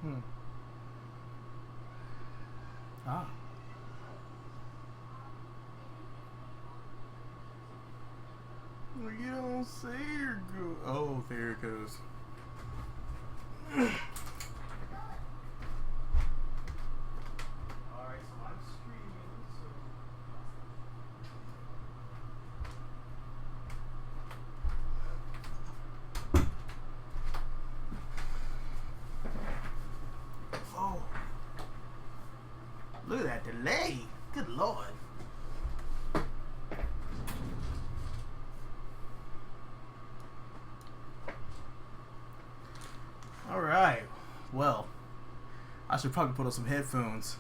Hmm. Ah. Well, you don't say you're good. Oh, there it goes. Alright, so I'm streaming, so. Oh. Look at that delay. Good lord. Alright. Well, I should probably put on some headphones.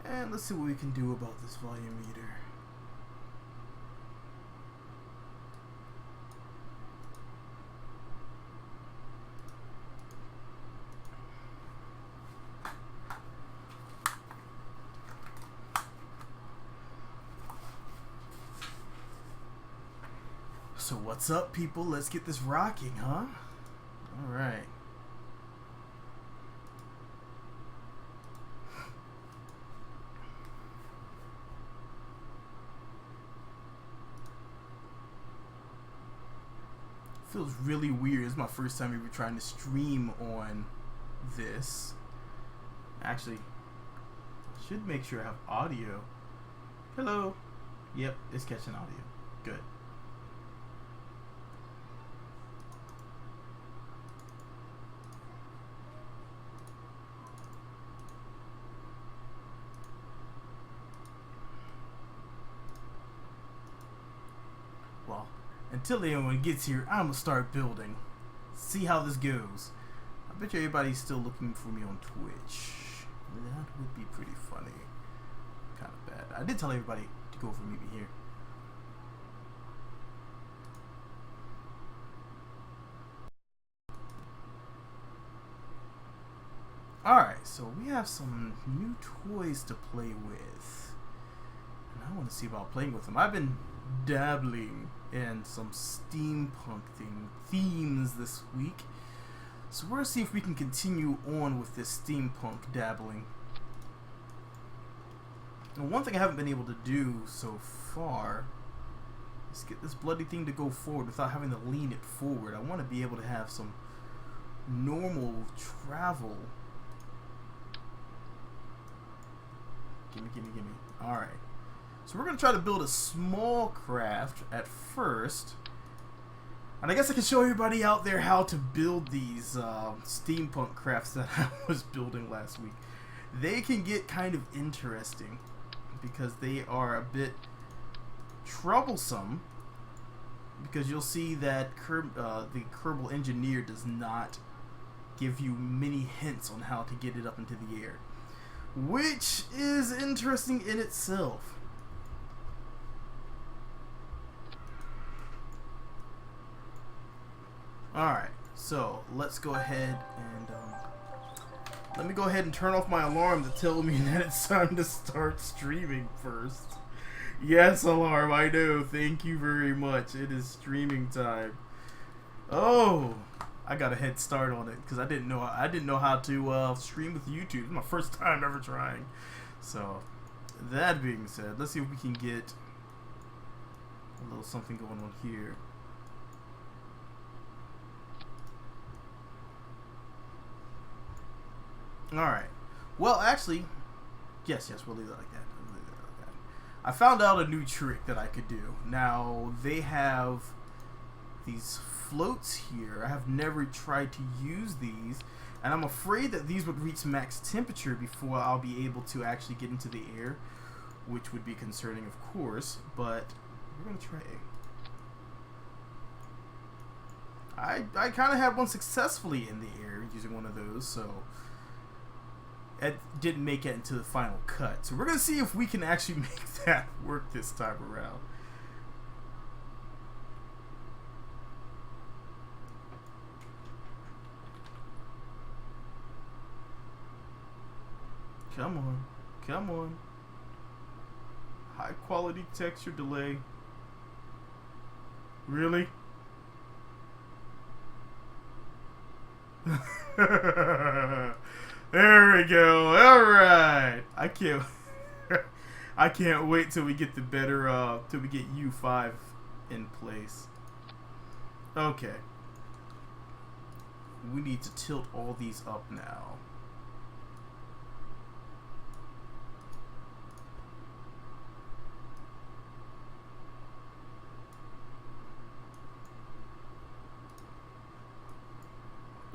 And let's see what we can do about this volume meter. So what's up, people? Let's get this rocking, huh? Alright. Feels really weird. It's my first time ever trying to stream on this. Actually, I should make sure I have audio. Hello. Yep, it's catching audio. Good. Well, until anyone gets here, I'm gonna start building. See how this goes. I bet you everybody's still looking for me on Twitch. That would be pretty funny. Kind of bad. I did tell everybody to go over meet me here. Alright, so we have some new toys to play with. And I want to see about playing with them. I've been dabbling in some steampunk themes this week. So we're going to see if we can continue on with this steampunk dabbling. And one thing I haven't been able to do so far is get this bloody thing to go forward without having to lean it forward. I want to be able to have some normal travel. Gimme. Alright. So we're going to try to build a small craft at first. And I guess I can show everybody out there how to build these steampunk crafts that I was building last week. They can get kind of interesting because they are a bit troublesome. Because you'll see that the Kerbal engineer does not give you many hints on how to get it up into the air. Which is interesting in itself. Alright, so let's go ahead and let me go ahead and turn off my alarm to tell me that it's time to start streaming first. Yes, alarm, I know. Thank you very much. It is streaming time. Oh, I got a head start on it because I didn't know how to stream with YouTube. It's my first time ever trying. So, that being said, let's see if we can get a little something going on here. Alright. Well, actually, yes, we'll leave it like that. I found out a new trick that I could do. Now, they have these floats here. I have never tried to use these, and I'm afraid that these would reach max temperature before I'll be able to actually get into the air, which would be concerning, of course, but we're going to try it. I kind of had one successfully in the air using one of those, so it didn't make it into the final cut. So we're going to see if we can actually make that work this time around. Come on. Come on. High quality texture delay. Really? There we go. Alright. I can't I can't wait till we get the better till we get U5 in place. Okay. We need to tilt all these up now.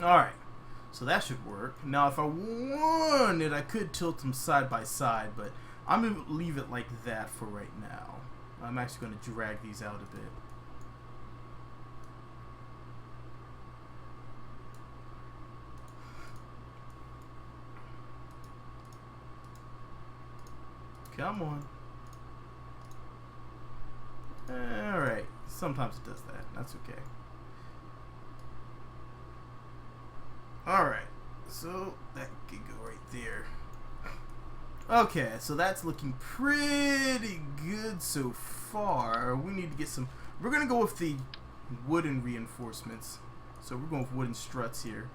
Alright, so that should work. Now if I wanted, I could tilt them side by side, but I'm going to leave it like that for right now. I'm actually going to drag these out a bit. Come on. Alright, sometimes it does that. That's okay. Alright, so that could go right there. Okay, so that's looking pretty good so far. We need to get some... We're going to go with the wooden reinforcements. So we're going with wooden struts here.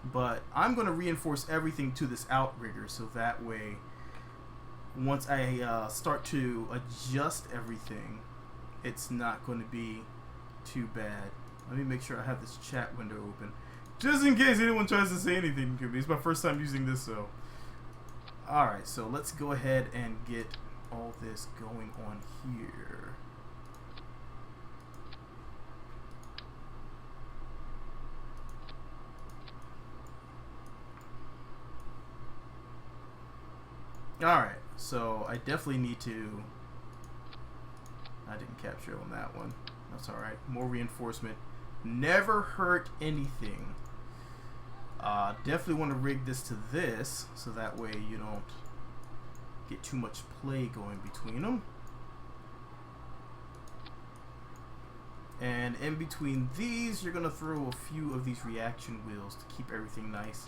But I'm going to reinforce everything to this outrigger, so that way, once I start to adjust everything, it's not going to be too bad. Let me make sure I have this chat window open, just in case anyone tries to say anything to me. It's my first time using this, so. Alright, so let's go ahead and get all this going on here. Alright, so I definitely need to... I didn't capture on that one. That's alright. More reinforcement. Never hurt anything. Definitely want to rig this to this, so that way you don't get too much play going between them. And in between these, you're going to throw a few of these reaction wheels to keep everything nice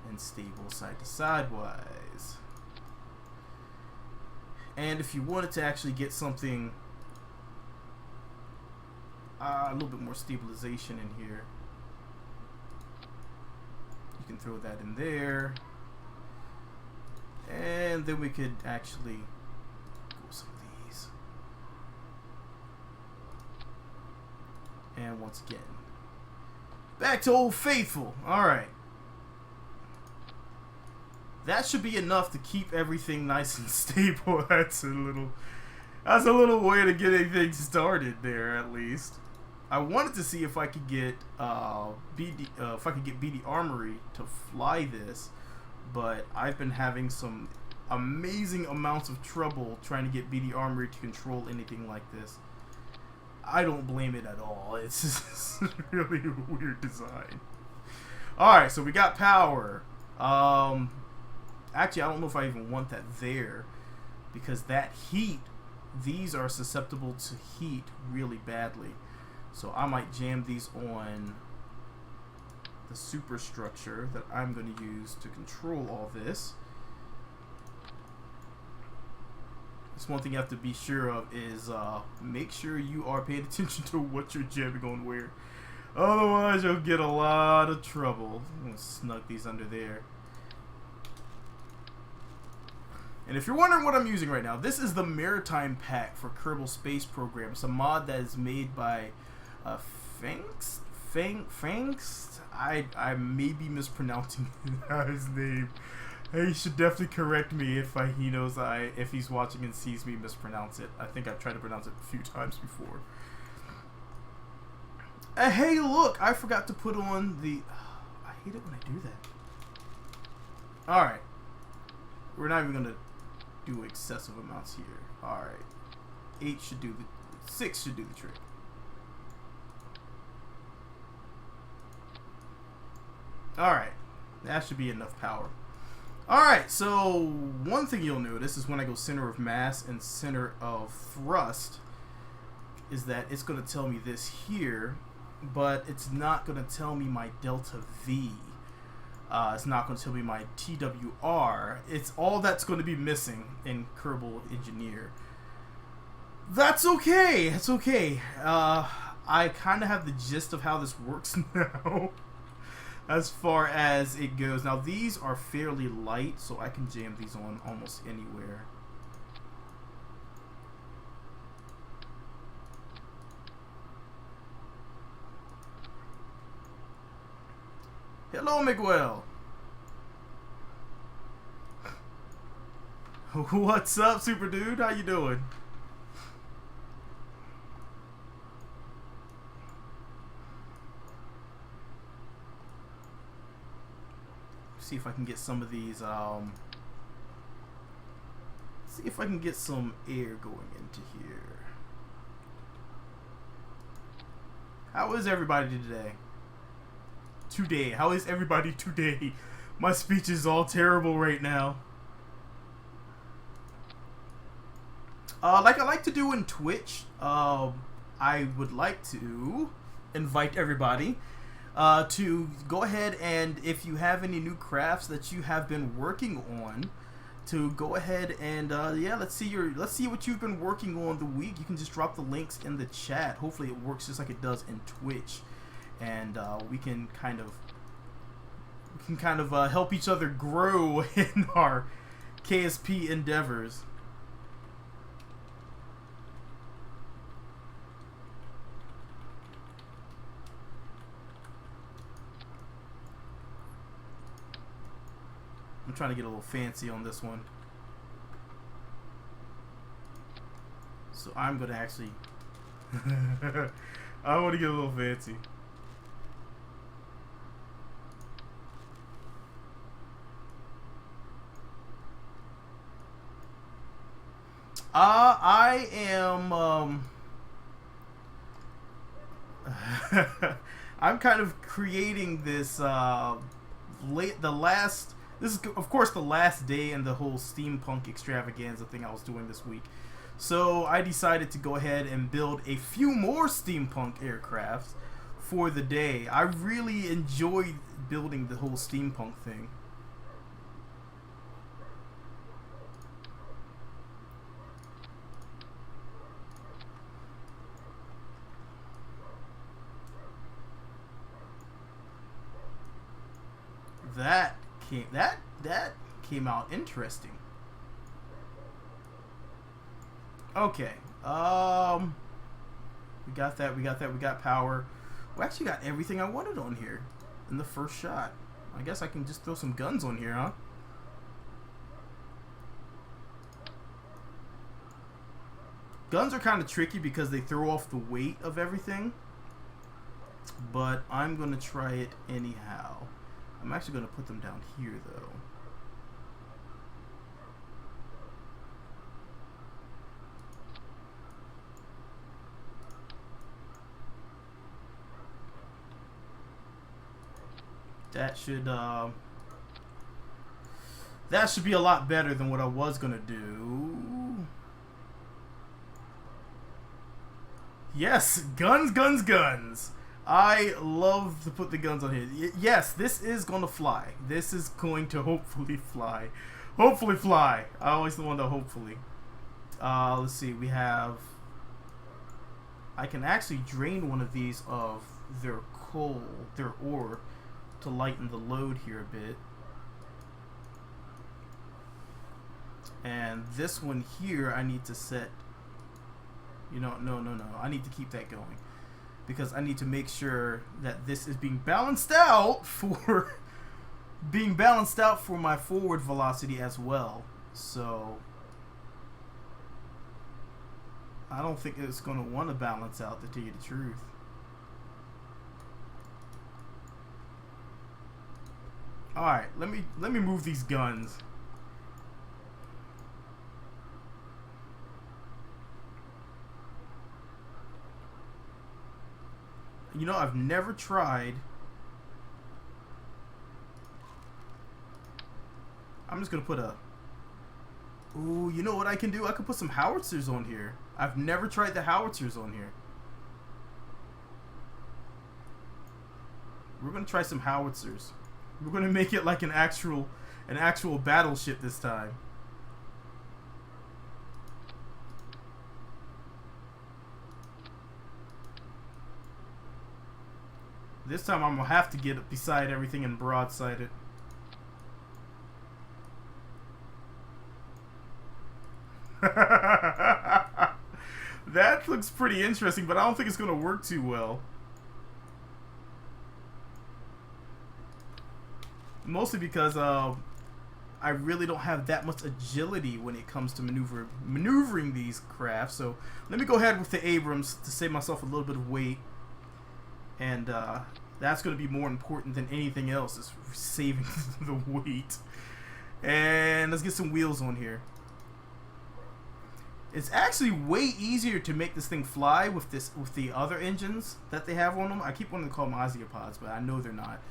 and stable side to side wise. And if you wanted to actually get something a little bit more stabilization in here, you can throw that in there, and then we could actually go with some of these. And once again, back to Old Faithful. Alright, that should be enough to keep everything nice and stable. That's a little way to get anything started there, at least. I wanted to see if I could get BD Armory to fly this, but I've been having some amazing amounts of trouble trying to get BD Armory to control anything like this. I don't blame it at all. It's just really a weird design. Alright, so we got power. Actually, I don't know if I even want that there, because that heat, these are susceptible to heat really badly. So I might jam these on the superstructure that I'm going to use to control all this. Just one thing you have to be sure of is make sure you are paying attention to what you're jamming on where. Otherwise, you'll get a lot of trouble. I'm going to snug these under there. And if you're wondering what I'm using right now, this is the Maritime Pack for Kerbal Space Program. It's a mod that is made by Fangs? I may be mispronouncing his name. He should definitely correct me if he's watching and sees me mispronounce it. I think I've tried to pronounce it a few times before. Hey, look! I forgot to put on the... I hate it when I do that. Alright. We're not even going to do excessive amounts here. Alright. 6 should do the trick. Alright. That should be enough power. Alright, so one thing you'll notice is when I go center of mass and center of thrust is that it's going to tell me this here, but it's not going to tell me my delta V. It's not going to tell me my TWR. It's all that's going to be missing in Kerbal Engineer. That's okay. It's okay. I kind of have the gist of how this works now. As far as it goes. Now these are fairly light, so I can jam these on almost anywhere. Hello, Miguel. What's up, super dude? How you doing? See if I can get some of these. See if I can get some air going into here. How is everybody today? How is everybody today? My speech is all terrible right now. Like I like to do in Twitch, I would like to invite everybody to go ahead, and if you have any new crafts that you have been working on, to go ahead and yeah, let's see what you've been working on the week. You can just drop the links in the chat. Hopefully it works just like it does in Twitch, and we can kind of help each other grow in our KSP endeavors. I'm trying to get a little fancy on this one. So I'm going to actually... I want to get a little fancy. I am... I'm kind of creating this... This is, of course, the last day in the whole steampunk extravaganza thing I was doing this week. So I decided to go ahead and build a few more steampunk aircrafts for the day. I really enjoyed building the whole steampunk thing. That came out interesting. Okay. We got that. We got power. We actually got everything I wanted on here in the first shot. I guess I can just throw some guns on here, huh? Guns are kind of tricky because they throw off the weight of everything. But I'm going to try it anyhow. I'm actually going to put them down here, though. That should be a lot better than what I was going to do. Yes, guns, guns, guns. I love to put the guns on here. Yes, this is going to fly. This is going to hopefully fly. Hopefully fly. I always the one to hopefully. Let's see. We have... I can actually drain one of these of their coal, their ore, to lighten the load here a bit. And this one here, I need to set... You know, no. I need to keep that going. Because I need to make sure that this is being balanced out for my forward velocity as well. So I don't think it's going to want to balance out, to tell you the truth. All right, let me move these guns. You know, I've never tried. I'm just gonna put a... Ooh, you know what I can do? I can put some howitzers on here. I've never tried the howitzers on here. We're gonna try some howitzers. We're gonna make it like an actual battleship this time. This time I'm gonna have to get beside everything and broadside it. That looks pretty interesting, but I don't think it's gonna work too well. Mostly because I really don't have that much agility when it comes to maneuvering these crafts. So let me go ahead with the Abrams to save myself a little bit of weight. And that's going to be more important than anything else, is saving the weight. And let's get some wheels on here. It's actually way easier to make this thing fly with the other engines that they have on them. I keep wanting to call them Osteopods, but I know they're not.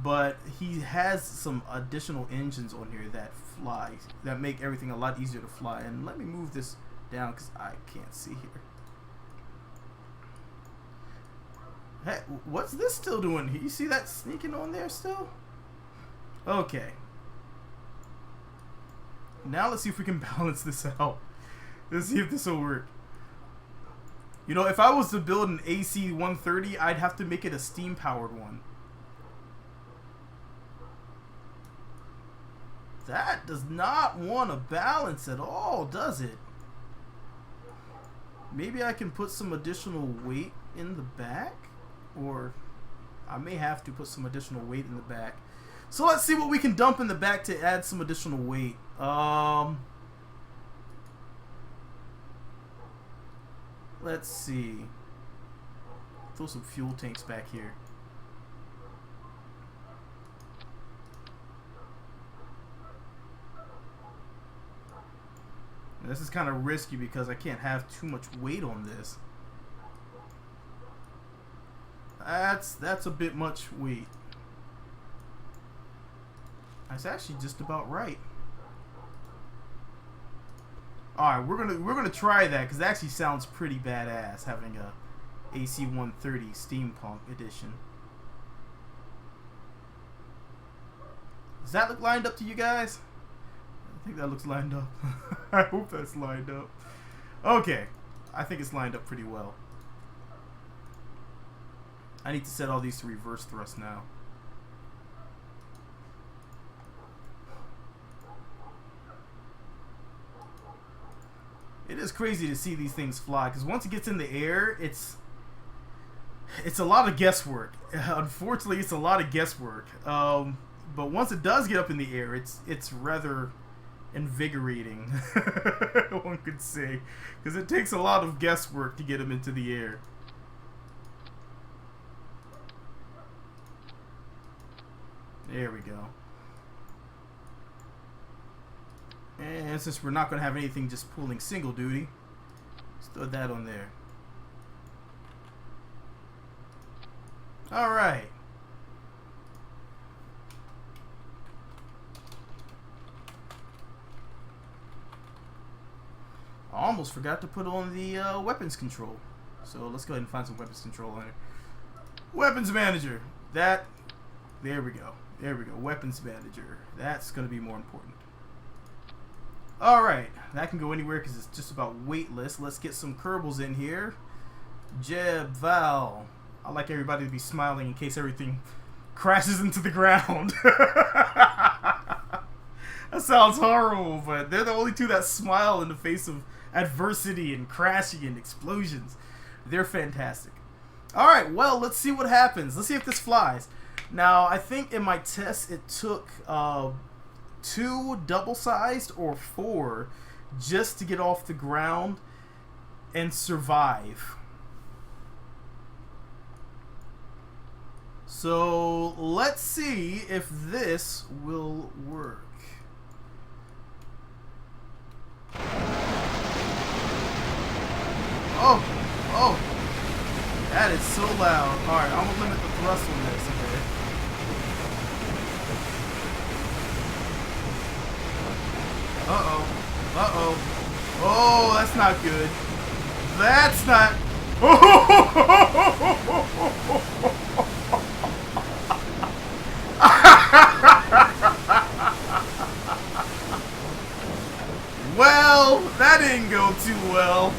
But he has some additional engines on here that fly, that make everything a lot easier to fly. And let me move this down because I can't see here. Hey, what's this still doing? You see that sneaking on there still? Okay. Now let's see if we can balance this out. Let's see if this will work. You know, if I was to build an AC 130, I'd have to make it a steam-powered one. That does not want to balance at all, does it? Maybe I can put some additional weight in the back? Or I may have to put some additional weight in the back. So let's see what we can dump in the back to add some additional weight. Let's see. Throw some fuel tanks back here. And this is kind of risky because I can't have too much weight on this. That's a bit much weight. That's actually just about right. All right, we're gonna try that because it actually sounds pretty badass having a AC 130 Steampunk edition. Does that look lined up to you guys? I think that looks lined up. I hope that's lined up. Okay, I think it's lined up pretty well. I need to set all these to reverse thrust now. It is crazy to see these things fly because once it gets in the air, it's a lot of guesswork. Unfortunately, it's a lot of guesswork. But once it does get up in the air, it's rather invigorating, one could say, because it takes a lot of guesswork to get them into the air. There we go. And since we're not going to have anything just pulling single duty, let's throw that on there. Alright. I almost forgot to put on the weapons control. So let's go ahead and find some weapons control on it. Weapons manager. There we go. There we go. Weapons manager. That's going to be more important. Alright. That can go anywhere because it's just about weightless. Let's get some Kerbals in here. Jatwaa. I like everybody to be smiling in case everything crashes into the ground. That sounds horrible, but they're the only two that smile in the face of adversity and crashing and explosions. They're fantastic. Alright, well, let's see what happens. Let's see if this flies. Now, I think in my test it took 2 double-sized or 4 just to get off the ground and survive. So, let's see if this will work. Oh, that is so loud. Alright, I'm gonna limit the thrust on this, okay? Uh-oh. Oh, that's not good. That's not... too well.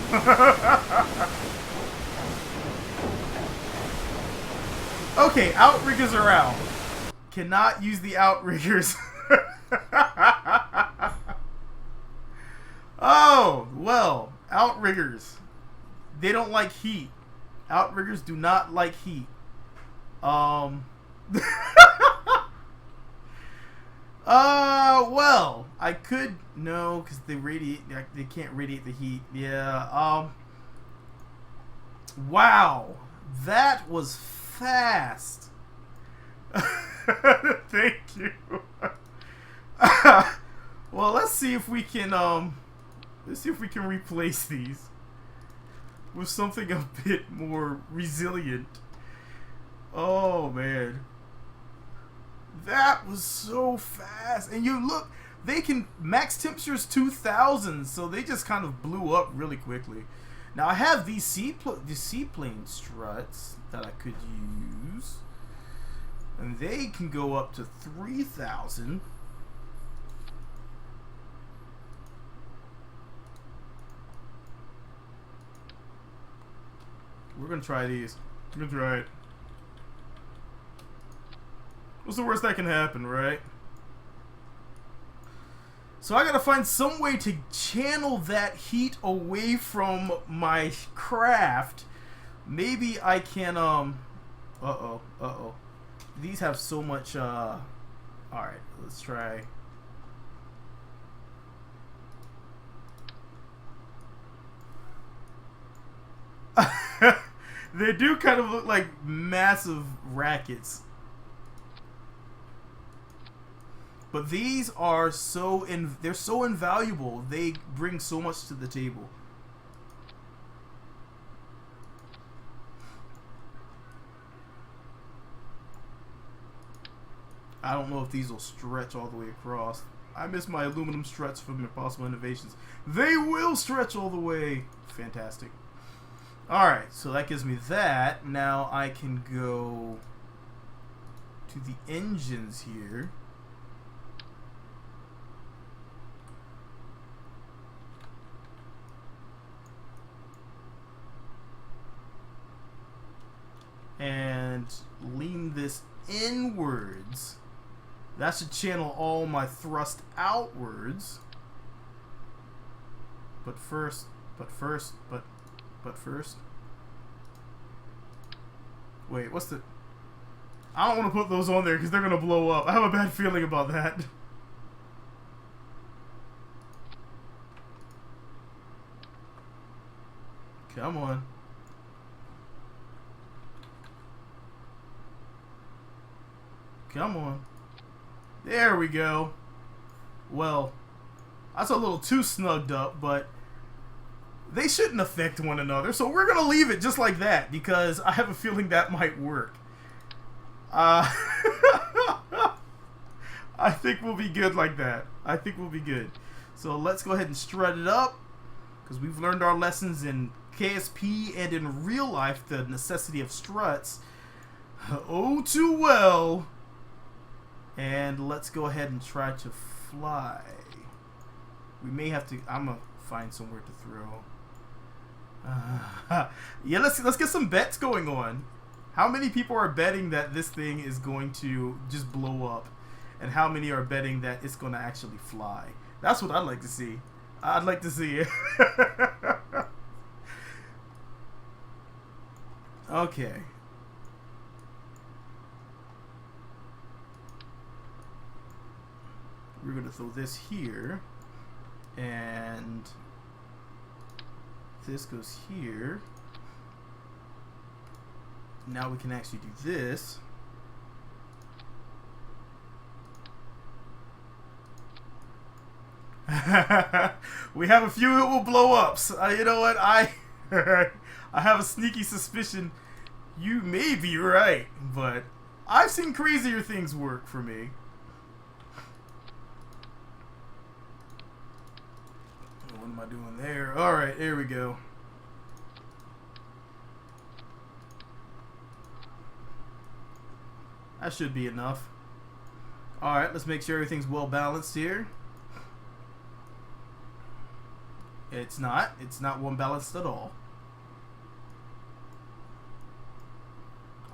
Okay, outriggers are out. Cannot use the outriggers. Oh, well, outriggers. They don't like heat. Outriggers do not like heat. Well, I could, no, because they can't radiate the heat. Yeah, wow, that was fast. Thank you. Well, let's see if we can replace these with something a bit more resilient. Oh man, that was so fast. And you look, they can max temperatures 2,000, so they just kind of blew up really quickly. Now I have these seaplane struts that I could use, and they can go up to 3,000. We're gonna try these. We're gonna try it. What's the worst that can happen, right? So I gotta find some way to channel that heat away from my craft. Maybe I can, uh-oh. These have so much, alright, let's try. They do kind of look like massive rackets. But these are they're so invaluable. They bring so much to the table. I don't know if these will stretch all the way across. I miss my aluminum struts from Impossible Innovations. They will stretch all the way. Fantastic. Alright, so that gives me that. Now I can go to the engines here. And lean this inwards. That should channel all my thrust outwards. But first. Wait, what's the... I don't want to put those on there because they're going to blow up. I have a bad feeling about that. Come on. Come on. There we go. Well, that's a little too snugged up, but they shouldn't affect one another, so we're going to leave it just like that, because I have a feeling that might work. I think we'll be good like that. I think we'll be good. So let's go ahead and strut it up, because we've learned our lessons in KSP and in real life, the necessity of struts. Oh, too well. And let's go ahead and try to fly. We may have to... I'm going to find somewhere to throw. Yeah, let's get some bets going on. How many people are betting that this thing is going to just blow up? And how many are betting that it's going to actually fly? That's what I'd like to see. I'd like to see it. Okay. We're going to throw this here. And this goes here. Now we can actually do this. We have a few it will blow ups. You know what? I have a sneaky suspicion you may be right, but I've seen crazier things work for me. What am I doing there? Alright, there we go. That should be enough. Alright, let's make sure everything's well balanced here. It's not. It's not one balanced at all.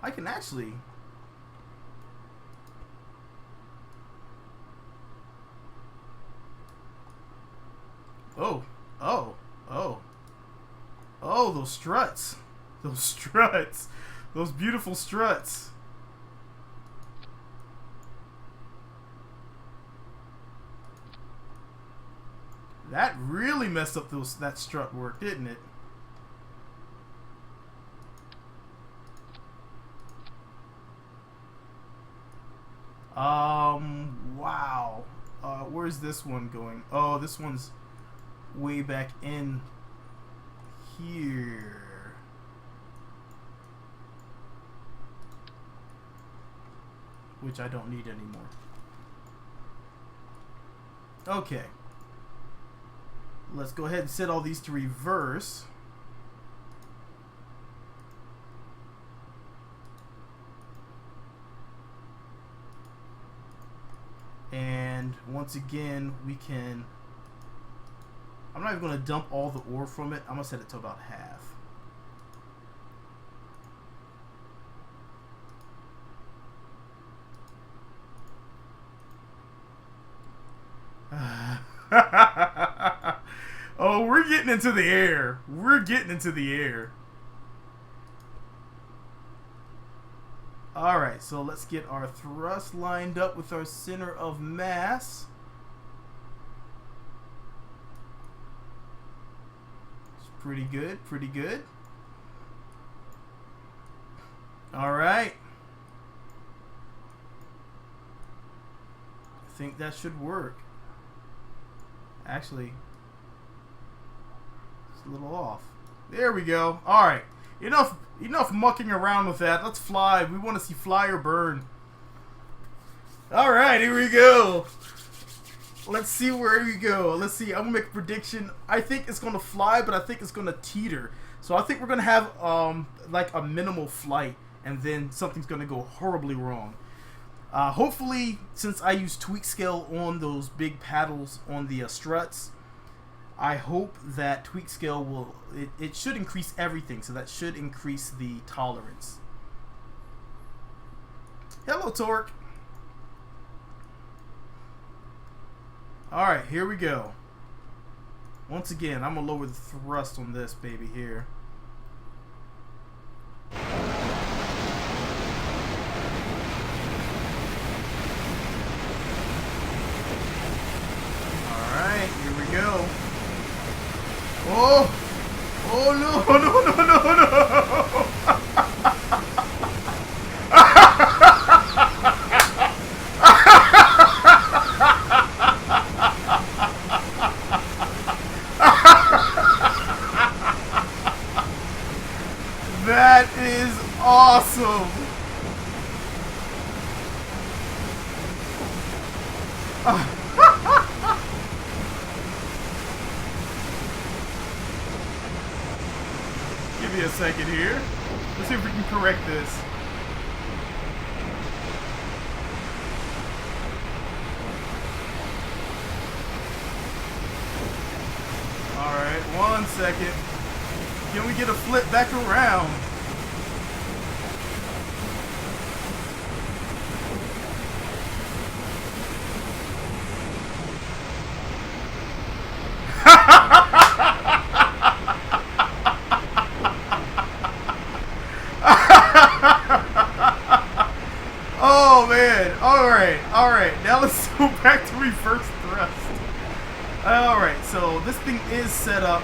I can actually... Oh. Oh. Oh. Oh, those struts. Those struts. Those beautiful struts. That really messed up that strut work, didn't it? Wow. Where's this one going? Oh, this one's way back in here. Which I don't need anymore. Okay. Let's go ahead and set all these to reverse. And once again, we can... I'm not even going to dump all the ore from it. I'm going to set it to about half. Oh, we're getting into the air. We're getting into the air. Alright, so let's get our thrust lined up with our center of mass. It's pretty good, pretty good. Alright. I think that should work. Actually, it's a little off. There we go. Alright. Enough mucking around with that. Let's fly. We want to see fly or burn. Alright, here we go. Let's see where we go. Let's see. I'm going to make a prediction. I think it's going to fly, but I think it's going to teeter. So I think we're going to have like a minimal flight, and then something's going to go horribly wrong. Hopefully, since I use tweak scale on those big paddles on the struts, I hope that tweak scale will, it should increase everything, so that should increase the tolerance. Hello, Torque. Alright, here we go. Once again, I'm going to lower the thrust on this baby here. Alright, here we go. Oh! Oh no, no, no, no, no! That is awesome! Give me a second here. Let's see if we can correct this. Alright, 1 second. Can we get a flip back around? Oh man, alright, now let's go back to reverse thrust. Alright, so this thing is set up.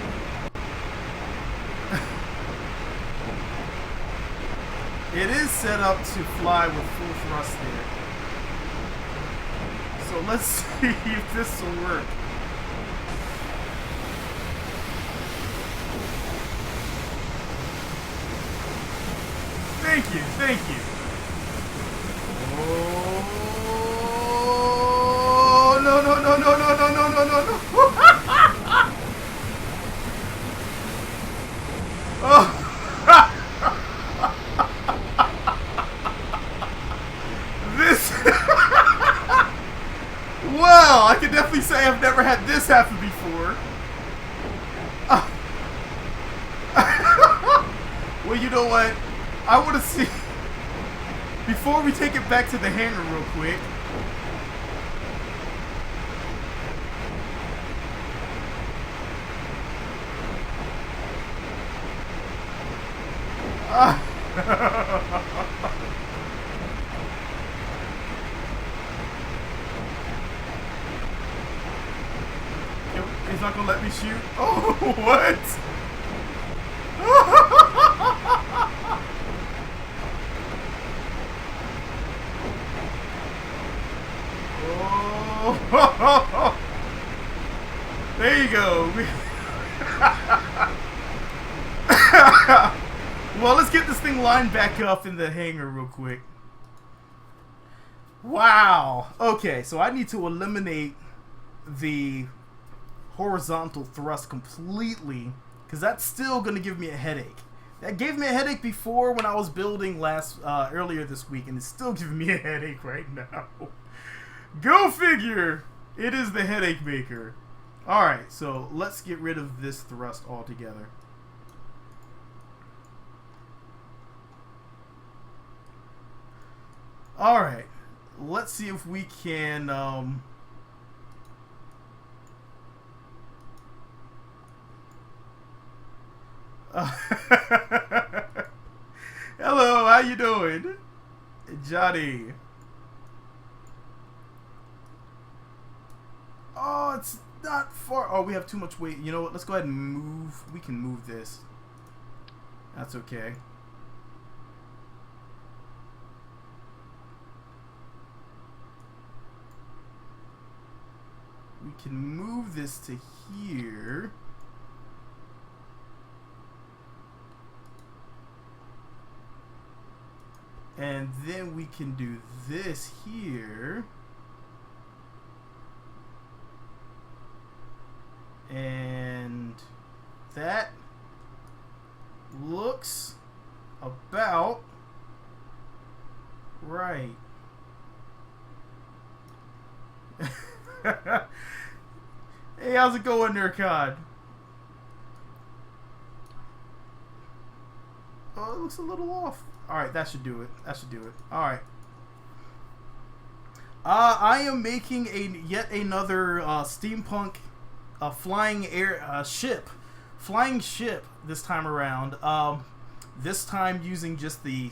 It is set up to fly with full thrust there. So let's see if this will work. Thank you, thank you. Oh, no, no, no, no, no, no, no, no, no, no. Oh. This. Well, I can definitely say I've never had this happen before. Well, you know what? I want to see... Before we take it back to the hangar real quick... He's not gonna let me shoot. Oh, what? Oh. There you go. Well, let's get this thing lined back up in the hangar real quick. Wow. Okay, so I need to eliminate the horizontal thrust completely, because that's still going to give me a headache. That gave me a headache before when I was building earlier this week, and it's still giving me a headache right now. Go figure! It is the headache maker. Alright, so let's get rid of this thrust altogether. Alright, let's see if we can... Hello, how you doing? Johnny. Oh, it's not far. Oh, we have too much weight. You know what? Let's go ahead and move. We can move this. That's okay. We can move this to here. And then we can do this here. And that looks about right. Hey, how's it going there, Cod? Oh, it looks a little off. Alright, that should do it. That should do it. Alright. I am making yet another steampunk flying ship this time around. This time using just the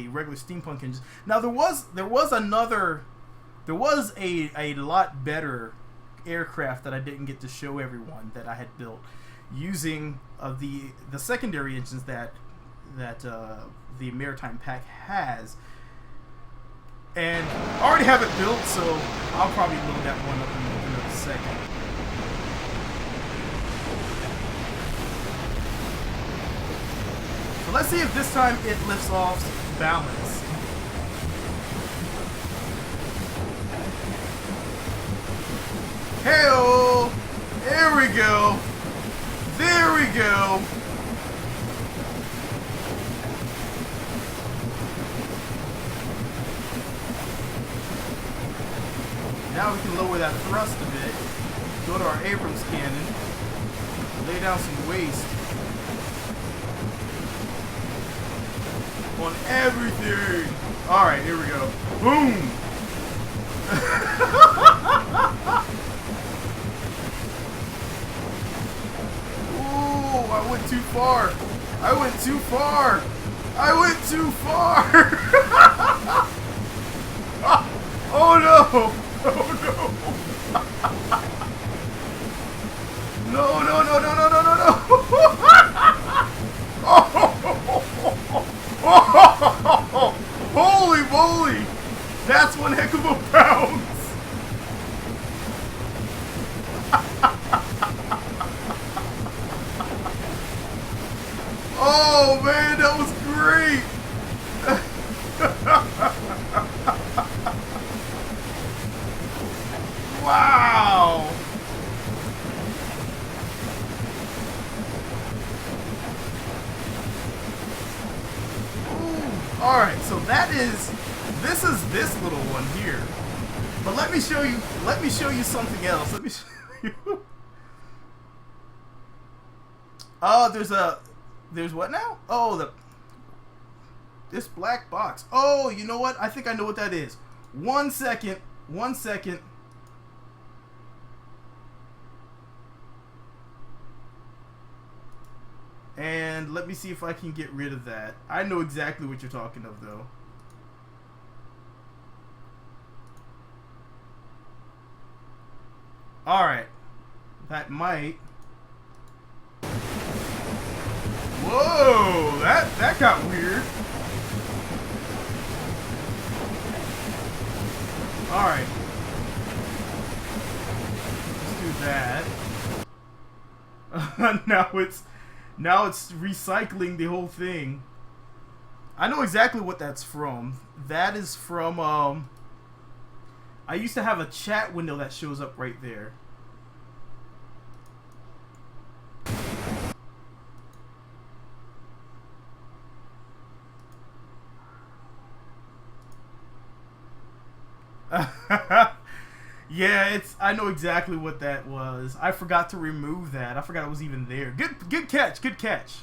regular steampunk engines. Now there was a lot better aircraft that I didn't get to show everyone that I had built using the secondary engines that the Maritime Pack has, and I already have it built, so I'll probably load that one up in a second. So let's see if this time it lifts off balance. Hey-oh! There we go! There we go! Now we can lower that thrust a bit. Go to our Abrams cannon. Lay down some waste on everything. Alright, here we go. Boom! Ooh, I went too far. I went too far. I went too far. Oh no! Oh no! No, no, no, no, no, no, no, no! Oh, holy moly! That's one heck of a bounce! Oh man, that was great! Wow! Alright, so this is this little one here. But let me show you something else. Let me show you. Oh, there's what now? Oh, This black box. Oh, you know what? I think I know what that is. 1 second. 1 second. And let me see if I can get rid of that. I know exactly what you're talking of, though. Alright. That might... Whoa! That got weird. Alright. Let's do that. Now it's recycling the whole thing. I know exactly what that's from. That is from I used to have a chat window that shows up right there. Yeah, I know exactly what that was. I forgot to remove that. I forgot it was even there. Good catch. Good catch.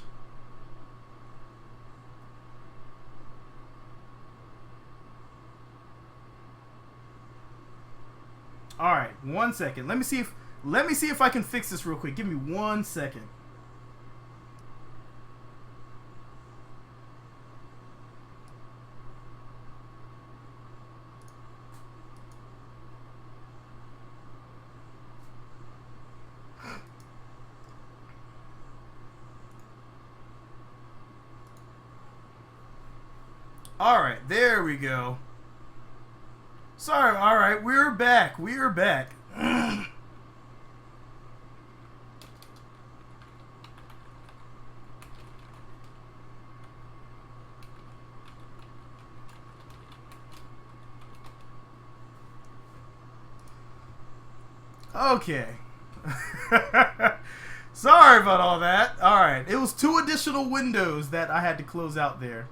All right, 1 second. Let me see if I can fix this real quick. Give me 1 second. Alright, there we go. Sorry, alright, we're back. We're back. Okay. Sorry about all that. Alright, it was 2 additional windows that I had to close out there.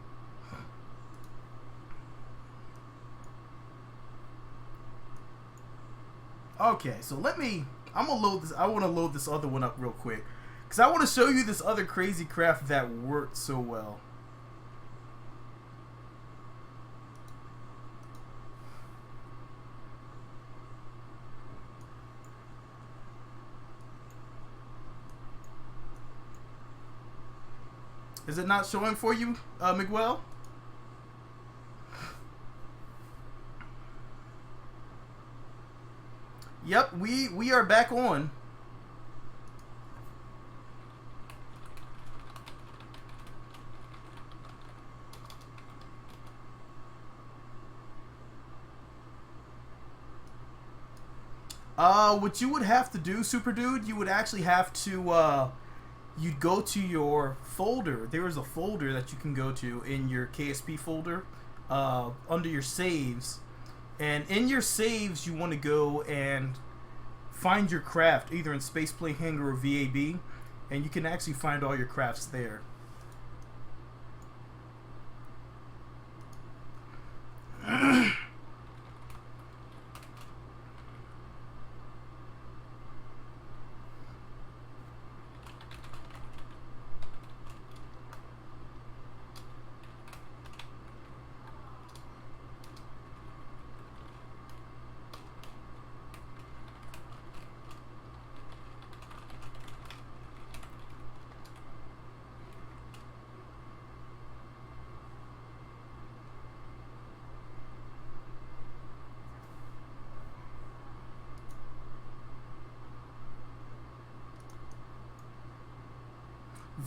Okay, so I'm gonna load this. I want to load this other one up real quick because I want to show you this other crazy craft that worked so well. Is it not showing for you, Miguel? Yep, we are back on. What you would have to do, Super Dude, you would actually have to, you'd go to your folder. There is a folder that you can go to in your KSP folder, under your saves. And in your saves, you want to go and find your craft, either in Space Play Hangar or VAB, and you can actually find all your crafts there.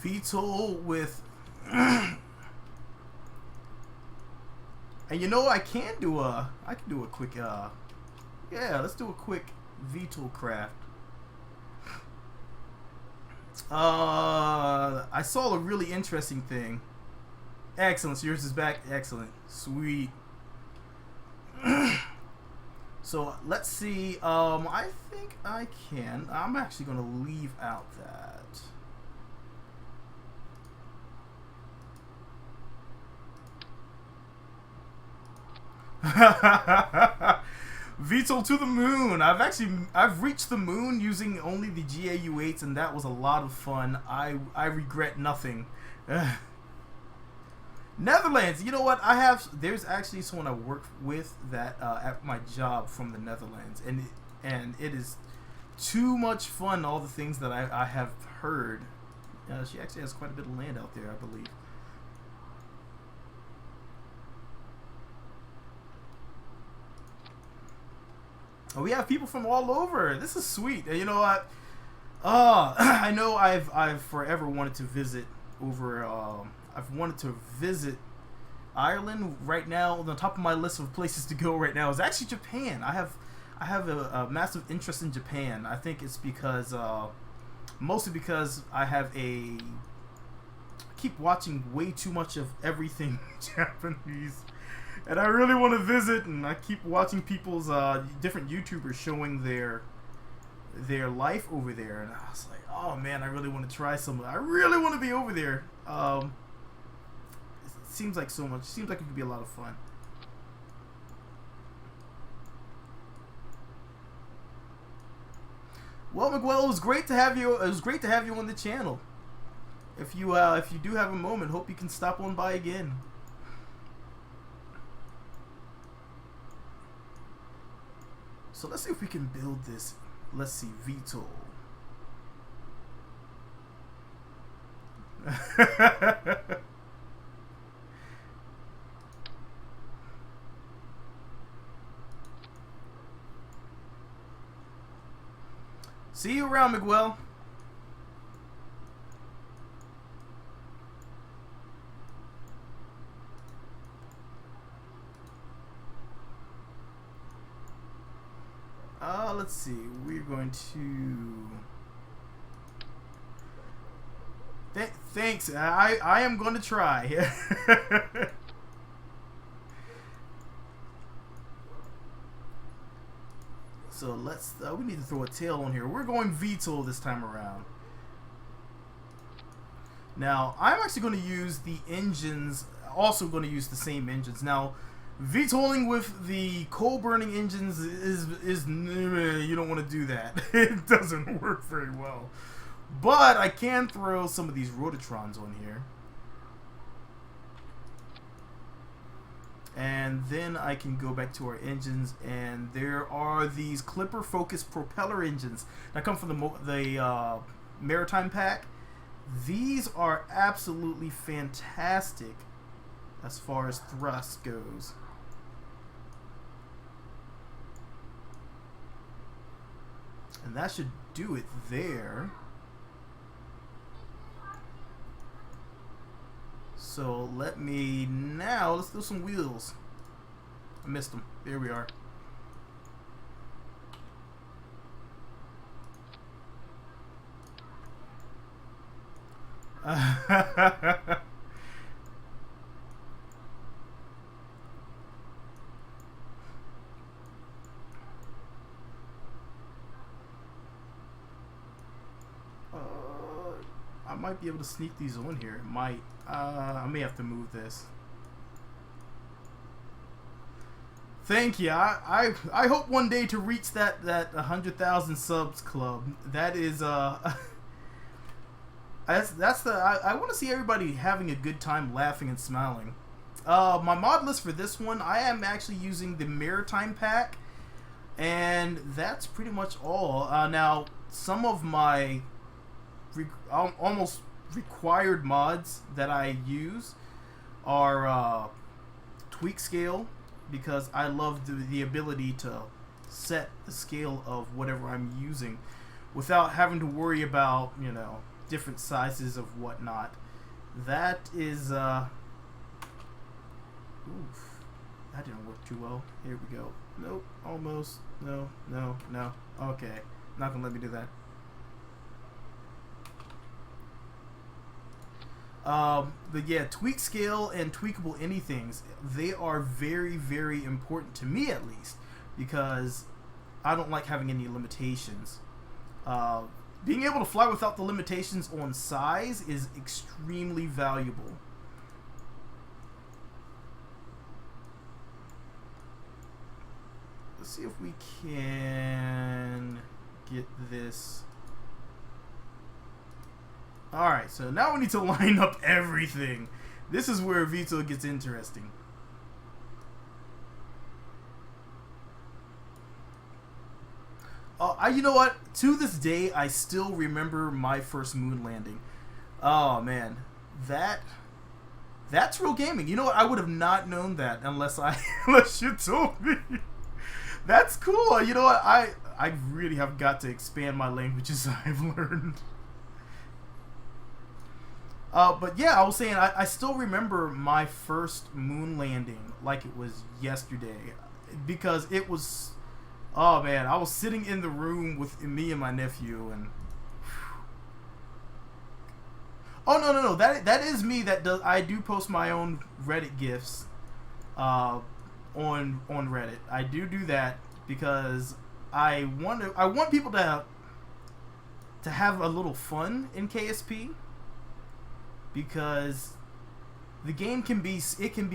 VTOL with and you know I can do a quick yeah, let's do a quick VTOL craft. I saw a really interesting thing. Excellent, so yours is back. Excellent, sweet. So let's see. I think I can. I'm actually gonna leave out that. VTOL to the moon. I've reached the moon using only the GAU-8s, and that was a lot of fun. I regret nothing. Netherlands. You know what? There's actually someone I work with that at my job from the Netherlands, and it is too much fun. All the things that I have heard. She actually has quite a bit of land out there, I believe. Oh, we have people from all over. This is sweet. You know what? I know I've forever wanted to visit over. I've wanted to visit Ireland. Right now, on the top of my list of places to go right now is actually Japan. I have a massive interest in Japan. I think it's because mostly because I keep watching way too much of everything Japanese. And I really want to visit, and I keep watching people's different YouTubers showing their life over there, and I was like, oh man, I really want to try some. I really want to be over there. It seems like so much. Seems like it could be a lot of fun. Well, Miguel, it was great to have you. It was great to have you on the channel. If you do have a moment, hope you can stop on by again. So let's see if we can build this. Let's see, VTOL. See you around, Miguel. Let's see. We're going to. Thanks. I am going to try. So let's. We need to throw a tail on here. We're going VTOL this time around. Now I'm actually going to use the engines. Also going to use the same engines now. VTOLing with the coal burning engines is you don't want to do that. It doesn't work very well. But I can throw some of these rotatrons on here. And then I can go back to our engines, and there are these clipper focused propeller engines that come from the maritime pack. These are absolutely fantastic as far as thrust goes. And that should do it there. So let's do some wheels. I missed them. There we are. I might be able to sneak these on here. Might. I may have to move this. Thank you. I hope one day to reach that 100,000 subs club. That is that's the I want to see everybody having a good time, laughing and smiling. My mod list for this one, I am actually using the maritime pack, and that's pretty much all. Now some of my almost required mods that I use are tweak scale, because I love the ability to set the scale of whatever I'm using without having to worry about, you know, different sizes of whatnot. That is oof, that didn't work too well. Here we go. Nope, almost. No. Okay, not gonna let me do that. But yeah, tweak scale and tweakable anythings, they are very, very important to me, at least, because I don't like having any limitations. Being able to fly without the limitations on size is extremely valuable. Let's see if we can get this. Alright, so now we need to line up everything. This is where Vito gets interesting. You know what? To this day, I still remember my first moon landing. Oh man, that's real gaming. You know what? I would have not known that unless unless you told me. That's cool. You know what? I really have got to expand my languages I've learned. But yeah, I was saying I still remember my first moon landing like it was yesterday, because it was, oh man, I was sitting in the room with me and my nephew, and oh no, that is me. I do post my own Reddit gifs on Reddit. I do that because I want people to have a little fun in KSP, because the game can be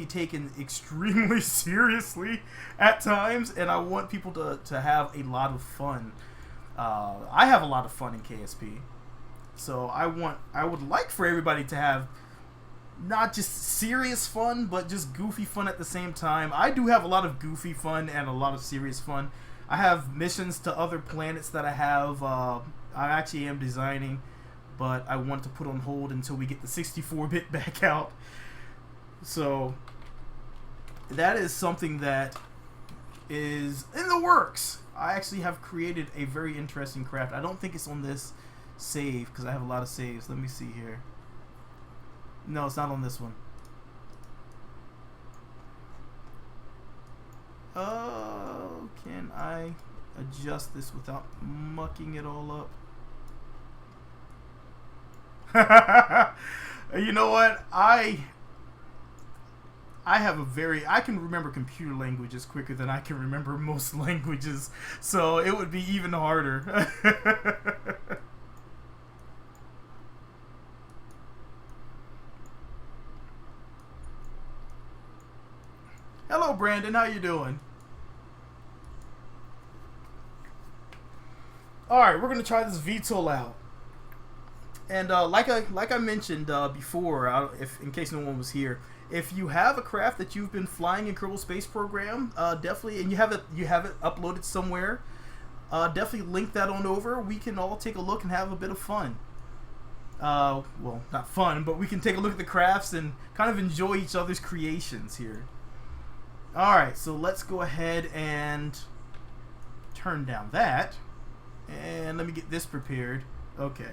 taken extremely seriously at times, and I want people to have a lot of fun. I have a lot of fun in KSP, so I would like for everybody to have not just serious fun, but just goofy fun at the same time. I do have a lot of goofy fun and a lot of serious fun. I have missions to other planets that I actually am designing, but I want to put on hold until we get the 64-bit back out. So that is something that is in the works. I actually have created a very interesting craft. I don't think it's on this save because I have a lot of saves. Let me see here. No, it's not on this one. Can I adjust this without mucking it all up? You know what? I can remember computer languages quicker than I can remember most languages, so it would be even harder. Hello, Brandon. How you doing? All right, we're gonna try this VTOL out. And like I mentioned before, in case no one was here, if you have a craft that you've been flying in Kerbal Space Program, definitely, and you have it uploaded somewhere, definitely link that on over. We can all take a look and have a bit of fun. Well, not fun, but we can take a look at the crafts and kind of enjoy each other's creations here. All right, so let's go ahead and turn down that, and let me get this prepared. Okay.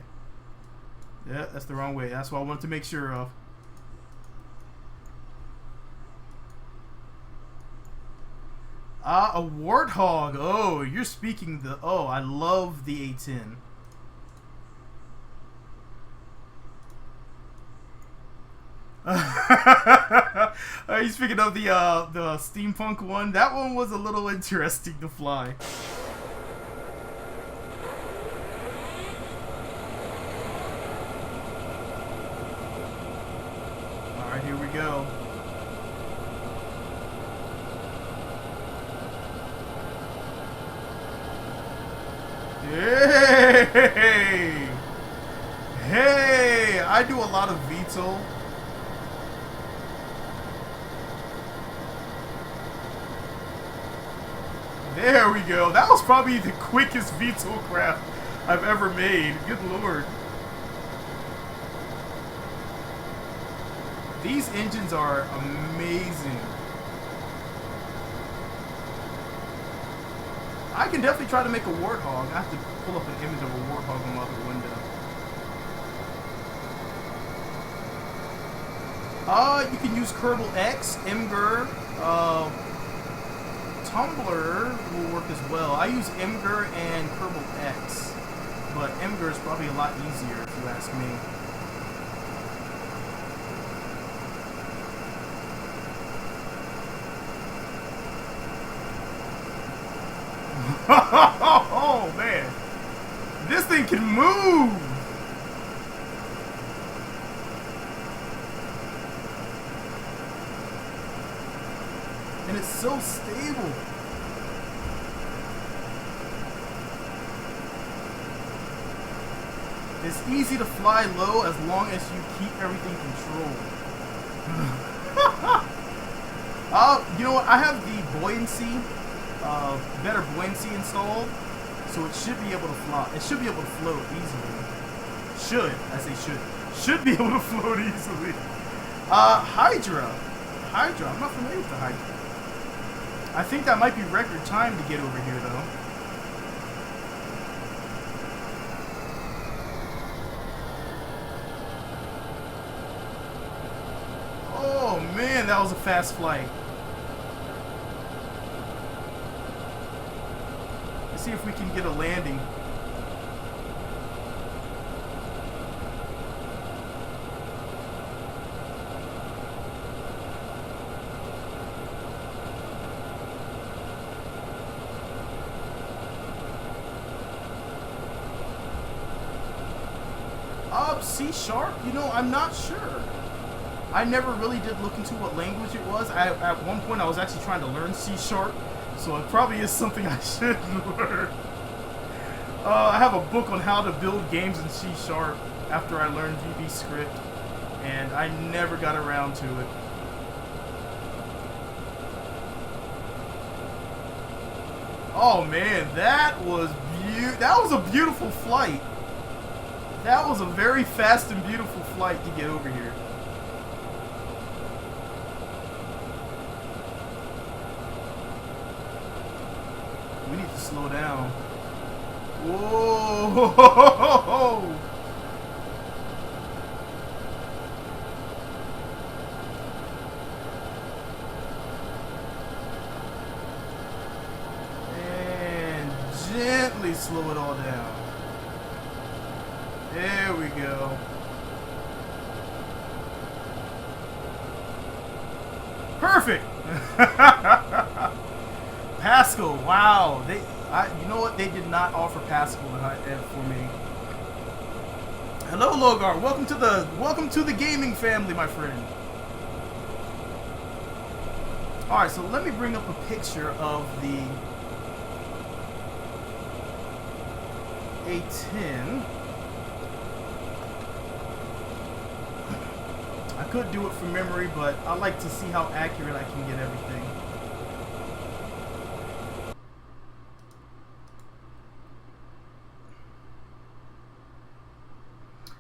Yeah, that's the wrong way. That's what I wanted to make sure of. A warthog. Oh, you're speaking the... Oh, I love the A10. Are you speaking of the steampunk one? That one was a little interesting to fly. Alright, here we go. Hey! Hey! I do a lot of VTOL. There we go. That was probably the quickest VTOL craft I've ever made. Good lord. These engines are amazing. I can definitely try to make a warthog. I have to pull up an image of a warthog on my other window. You can use Kerbal X, Imgur, Tumblr will work as well. I use Imgur and Kerbal X, but Imgur is probably a lot easier if you ask me. Oh man, this thing can move. And it's so stable. It's easy to fly low as long as you keep everything controlled. You know what? I have the buoyancy, better buoyancy installed, so it should be able to fly. It should be able to float easily. Should, I say should be able to float easily. Hydra. I'm not familiar with the Hydra. I think that might be record time to get over here, though. Oh man, that was a fast flight. Let's see if we can get a landing. C#? You know, I'm not sure. I never really did look into what language it was. At one point, I was actually trying to learn C#, so it probably is something I should learn. I have a book on how to build games in C# after I learned VB script, and I never got around to it. Oh man, that was a beautiful flight. That was a very fast and beautiful flight to get over here. We need to slow down. Whoa! And gently slow it all down. There we go. Perfect. Pascal, wow. You know what? They did not offer Pascal for me. Hello, Logar. Welcome to the gaming family, my friend. All right, so let me bring up a picture of the A10. I could do it from memory, but I like to see how accurate I can get everything.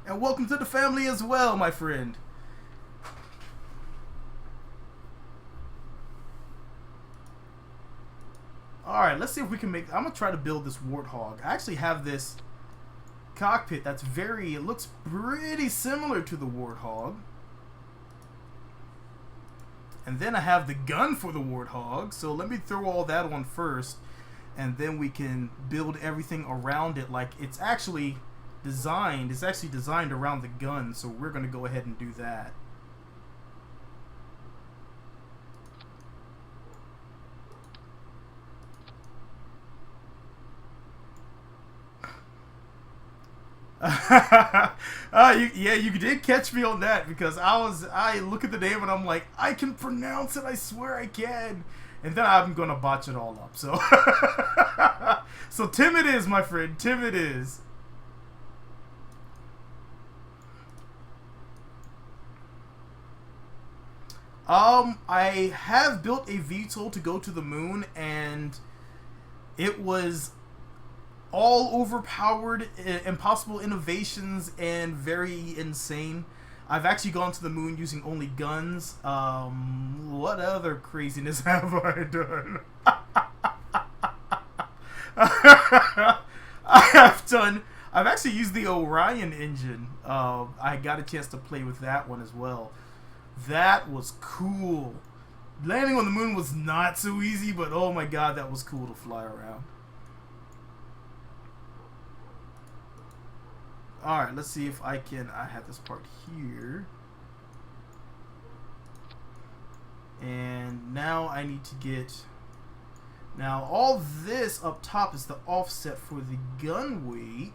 And welcome to the family as well, my friend. Alright, let's see if we can make... I'm going to try to build this Warthog. I actually have this cockpit that's it looks pretty similar to the Warthog. And then I have the gun for the Warthog. So let me throw all that on first. And then we can build everything around it like it's actually designed. It's actually designed around the gun. So we're going to go ahead and do that. Yeah, you did catch me on that because I look at the name and I'm like, I can pronounce it, I swear I can, and then I'm gonna botch it all up. So, so Tim it is, my friend. Tim it is. I have built a VTOL to go to the moon, and it was all overpowered, impossible innovations, and very insane. I've actually gone to the moon using only guns. What other craziness have I done? I've actually used the Orion engine. I got a chance to play with that one as well. That was cool. Landing on the moon was not so easy, but oh my god, that was cool to fly around. Alright, let's see if I have this part here. And now I need to get... Now, all this up top is the offset for the gun weight.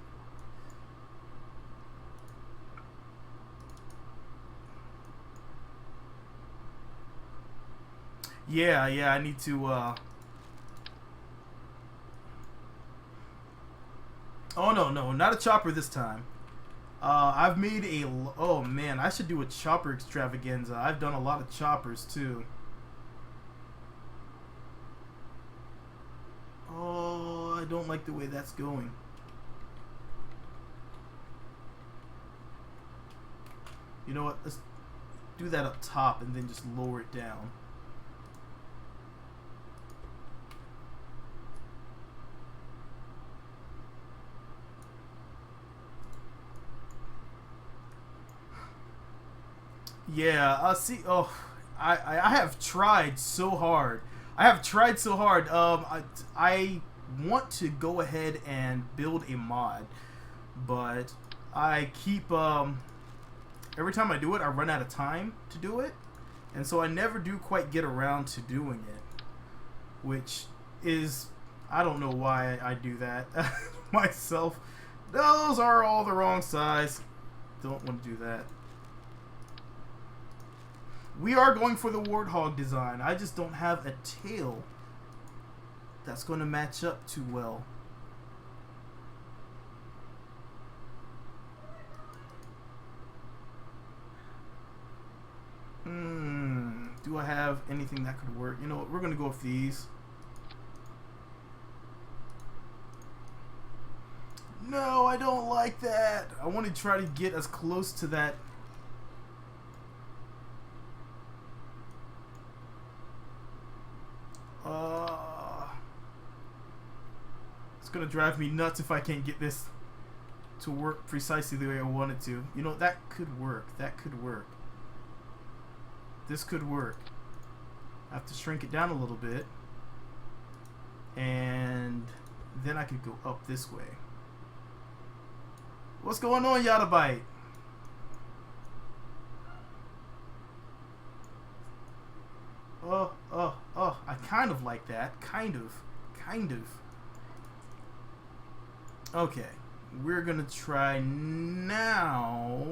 Yeah, I need to, Oh, no, not a chopper this time. I've made a... Oh, man. I should do a chopper extravaganza. I've done a lot of choppers, too. Oh, I don't like the way that's going. You know what? Let's do that up top and then just lower it down. Yeah, see, oh, I have tried so hard. I have tried so hard. I want to go ahead and build a mod, but I keep, every time I do it, I run out of time to do it, and so I never do quite get around to doing it, which is, I don't know why I do that myself. Those are all the wrong size. Don't want to do that. We are going for the warthog design. I just don't have a tail that's going to match up too well. Do I have anything that could work? You know what? We're going to go with these. No, I don't like that. I want to try to get as close to that. It's gonna drive me nuts if I can't get this to work precisely the way I want it to. You know, that could work. That could work. This could work. I have to shrink it down a little bit. And then I could go up this way. What's going on, Jatwaa? Oh, I kind of like that. Kind of. Okay, we're gonna try now.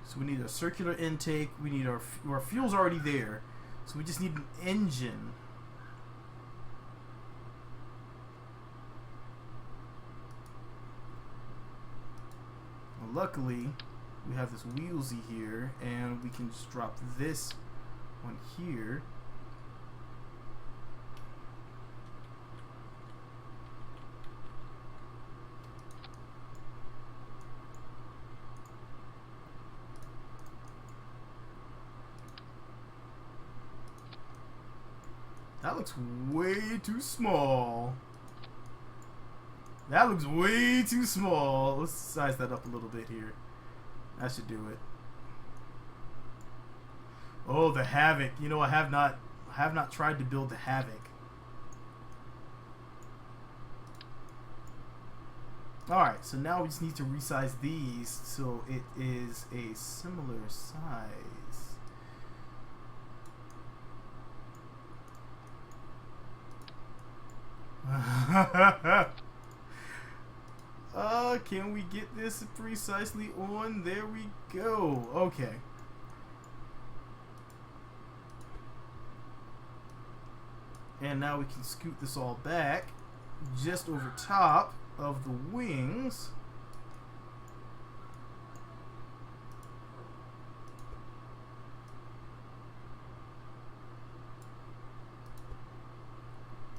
So we need a circular intake. We need our fuel's already there. So we just need an engine. Well, luckily, we have this wheelsy here, and we can just drop this one here. That looks way too small. That looks way too small. Let's size that up a little bit here. That should do it. Oh, the Havoc. You know, I have not tried to build the Havoc. Alright, so now we just need to resize these so it is a similar size. Can we get this precisely on? There we go. Okay. And now we can scoot this all back just over top of the wings.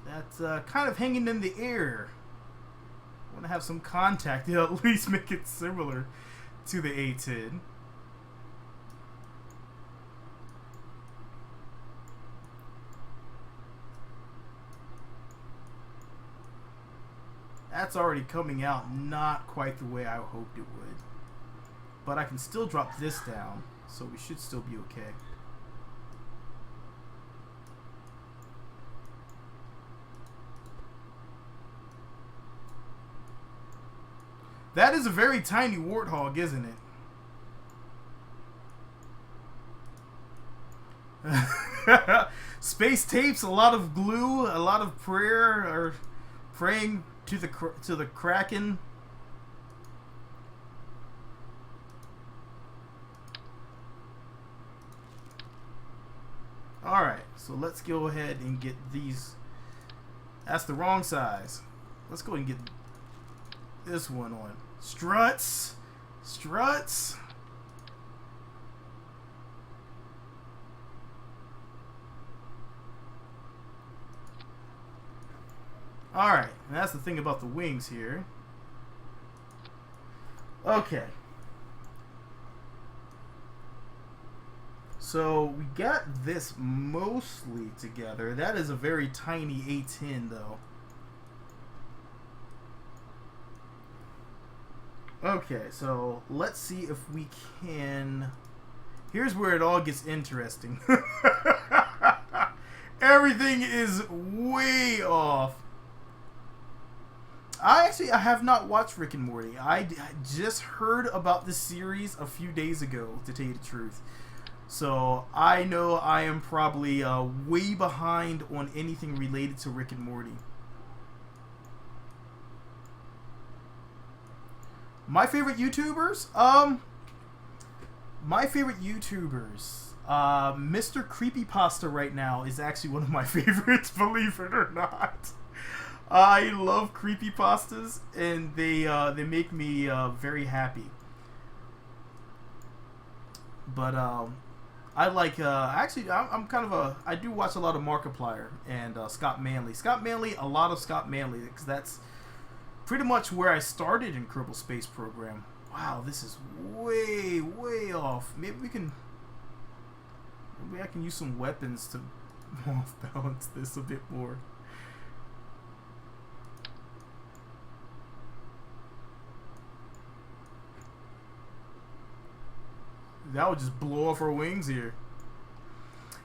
That's kind of hanging in the air. I want to have some contact to at least make it similar to the A-10. That's already coming out not quite the way I hoped it would. But I can still drop this down, so we should still be okay. That is a very tiny warthog, isn't it? Space tapes, a lot of glue, a lot of prayer, or praying to the Kraken. All right, so let's go ahead and get these. That's the wrong size. Let's go and get this one on. Struts. Struts. Alright, and that's the thing about the wings here. Okay. So we got this mostly together. That is a very tiny A10 though. Okay, so let's see if we can... Here's where it all gets interesting. Everything is way off. I have not watched Rick and Morty. I just heard about this series a few days ago, to tell you the truth. So I know I am probably way behind on anything related to Rick and Morty. My favorite YouTubers? Mr. Creepypasta right now is actually one of my favorites, believe it or not. I love creepypastas, and they make me very happy. But I like actually I'm kind of I do watch a lot of Markiplier and Scott Manley. A lot of Scott Manley, because that's pretty much where I started in Kerbal Space Program. Wow, this is way off. Maybe I can use some weapons to off balance this a bit more. That would just blow off our wings here.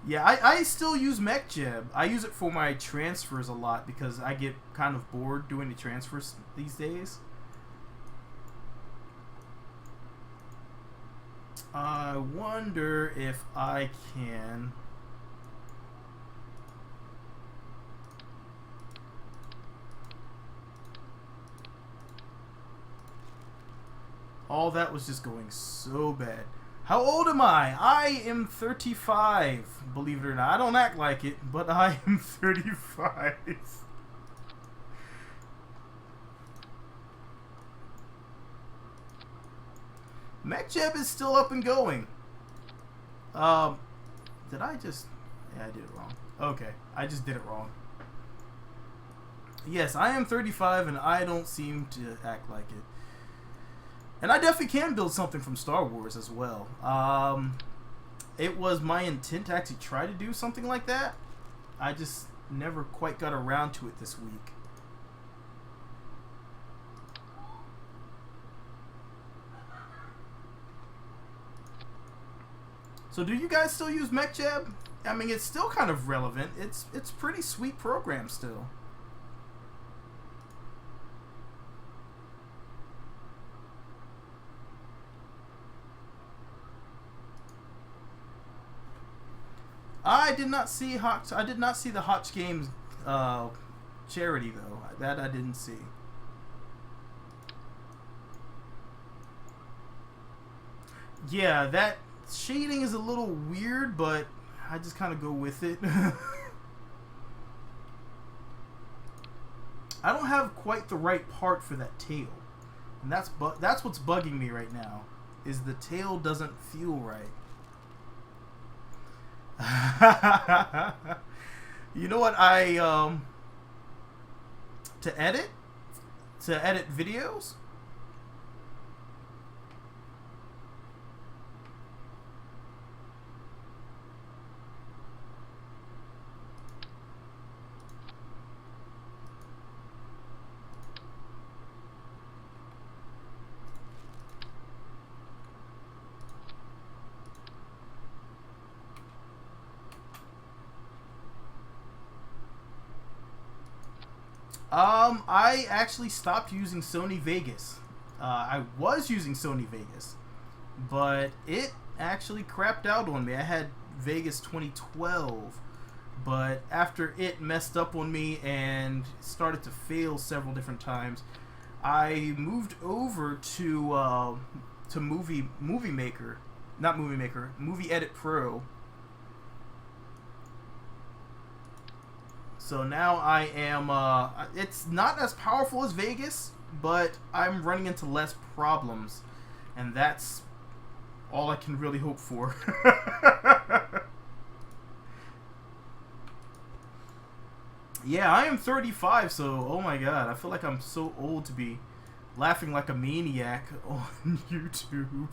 Yeah, I still use MechJeb. I use it for my transfers a lot because I get kind of bored doing the transfers these days. I wonder if I can... All that was just going so bad. How old am I? I am 35, believe it or not. I don't act like it, but I am 35. MechJeb is still up and going. Did I just... Yeah, I did it wrong. Okay, I just did it wrong. Yes, I am 35 and I don't seem to act like it. And I definitely can build something from Star Wars as well. It was my intent to actually try to do something like that. I just never quite got around to it this week. So do you guys still use MechJeb? I mean, it's still kind of relevant. It's pretty sweet program still. I did not see the Hotch Games charity though. That I didn't see. Yeah, that shading is a little weird, but I just kind of go with it. I don't have quite the right part for that tail, and that's what's bugging me right now. Is the tail doesn't feel right. You know what, to edit videos, I actually stopped using Sony Vegas. I was using Sony Vegas, but it actually crapped out on me. I had Vegas 2012, but after it messed up on me and started to fail several different times, I moved over to Movie Edit Pro. So now I am, it's not as powerful as Vegas, but I'm running into less problems. And that's all I can really hope for. Yeah, I am 35, so oh my god, I feel like I'm so old to be laughing like a maniac on YouTube.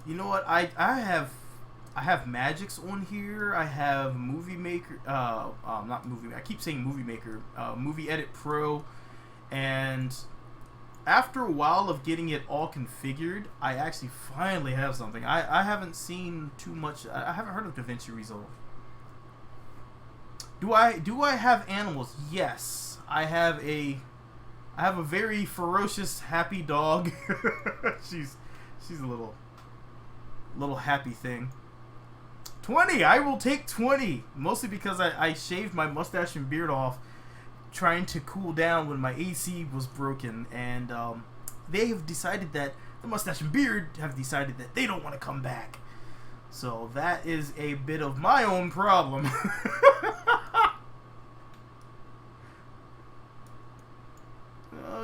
You know what? I have Magics on here. I have Movie Maker. Not Movie. I keep saying Movie Maker. Movie Edit Pro, and after a while of getting it all configured, I actually finally have something. I haven't seen too much. I haven't heard of DaVinci Resolve. Do I have animals? Yes, I have a very ferocious, happy dog. she's a little happy thing. 20. I will take 20. Mostly because I shaved my mustache and beard off trying to cool down when my AC was broken, and they have decided that the mustache and beard have decided that they don't want to come back. So that is a bit of my own problem.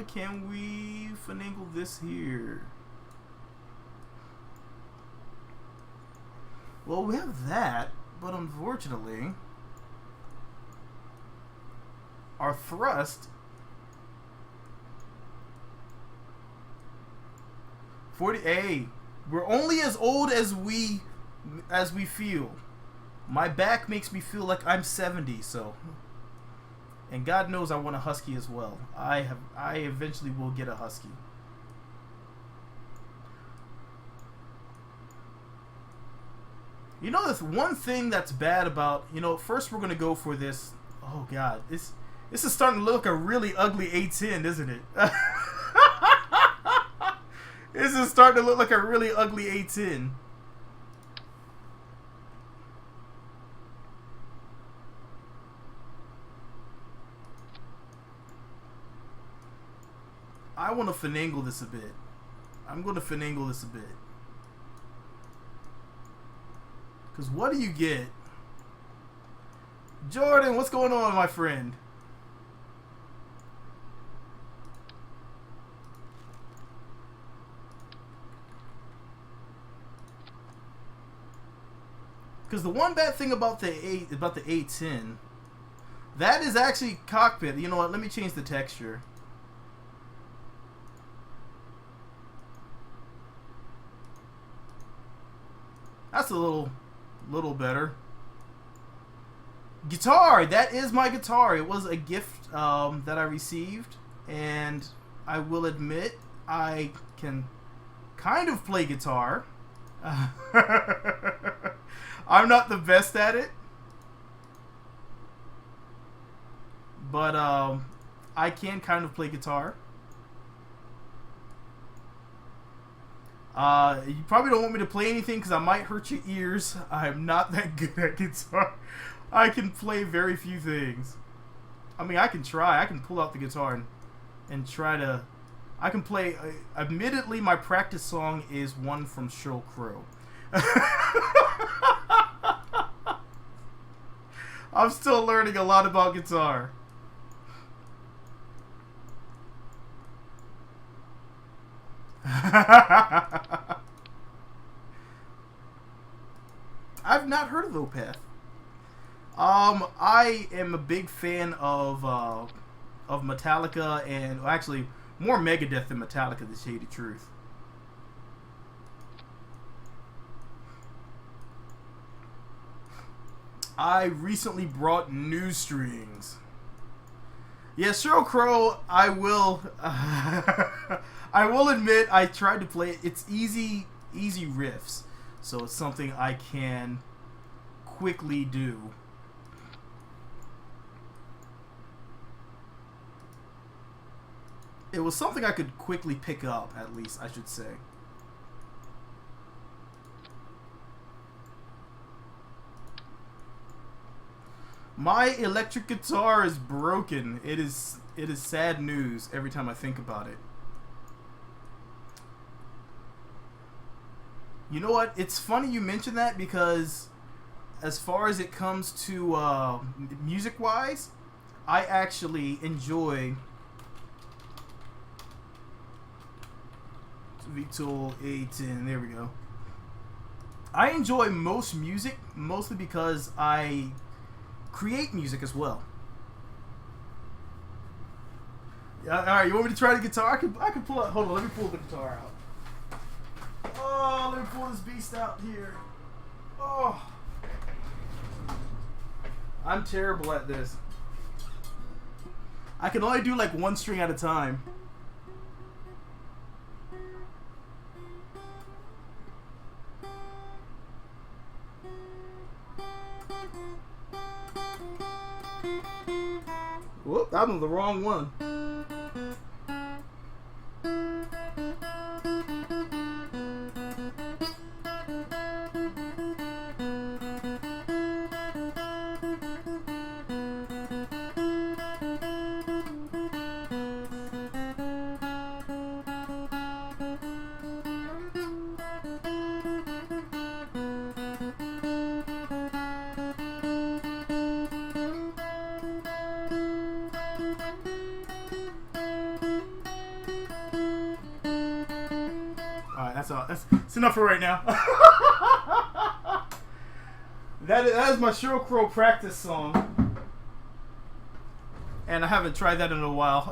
Can we finagle this here? Well, we have that, but unfortunately, our thrust 40. We're only as old as we feel. My back makes me feel like I'm 70, so, and God knows I want a husky as well. I eventually will get a husky. You know, there's one thing that's bad about, you know, first we're going to go for this. Oh, God. This is starting to look like a really ugly A10, isn't it? This is starting to look like a really ugly A10. I want to finagle this a bit. I'm going to finagle this a bit. Because what do you get? Jordan, what's going on, my friend? Because the one bad thing about the A10, that is actually cockpit. You know what? Let me change the texture. That's a little better. Guitar, that is my guitar. It was a gift that I received, and I will admit I can kind of play guitar. I'm not the best at it, but I can kind of play guitar. You probably don't want me to play anything because I might hurt your ears. I'm not that good at guitar. I can play very few things. I mean, I can try. I can pull out the guitar and try to... I can play... admittedly, my practice song is one from Sheryl Crow. I'm still learning a lot about guitar. I've not heard of Opeth. I am a big fan of Metallica, and actually more Megadeth than Metallica, to say the truth. I recently brought new strings. Yeah, Sheryl Crow, I will I will admit I tried to play it. It's easy riffs, so it's something I can quickly do. It was something I could quickly pick up, at least, I should say. My electric guitar is broken. It is sad news every time I think about it. You know what? It's funny you mention that because as far as it comes to music-wise, I actually enjoy VTool A10. There we go. I enjoy most music mostly because I create music as well. All right, you want me to try the guitar? I can pull it. Hold on, let me pull the guitar out. Oh, let me pull this beast out here. Oh, I'm terrible at this. I can only do like one string at a time. Whoop, that was the wrong one. That's enough for right now. That is my Sheryl Crow practice song, and I haven't tried that in a while.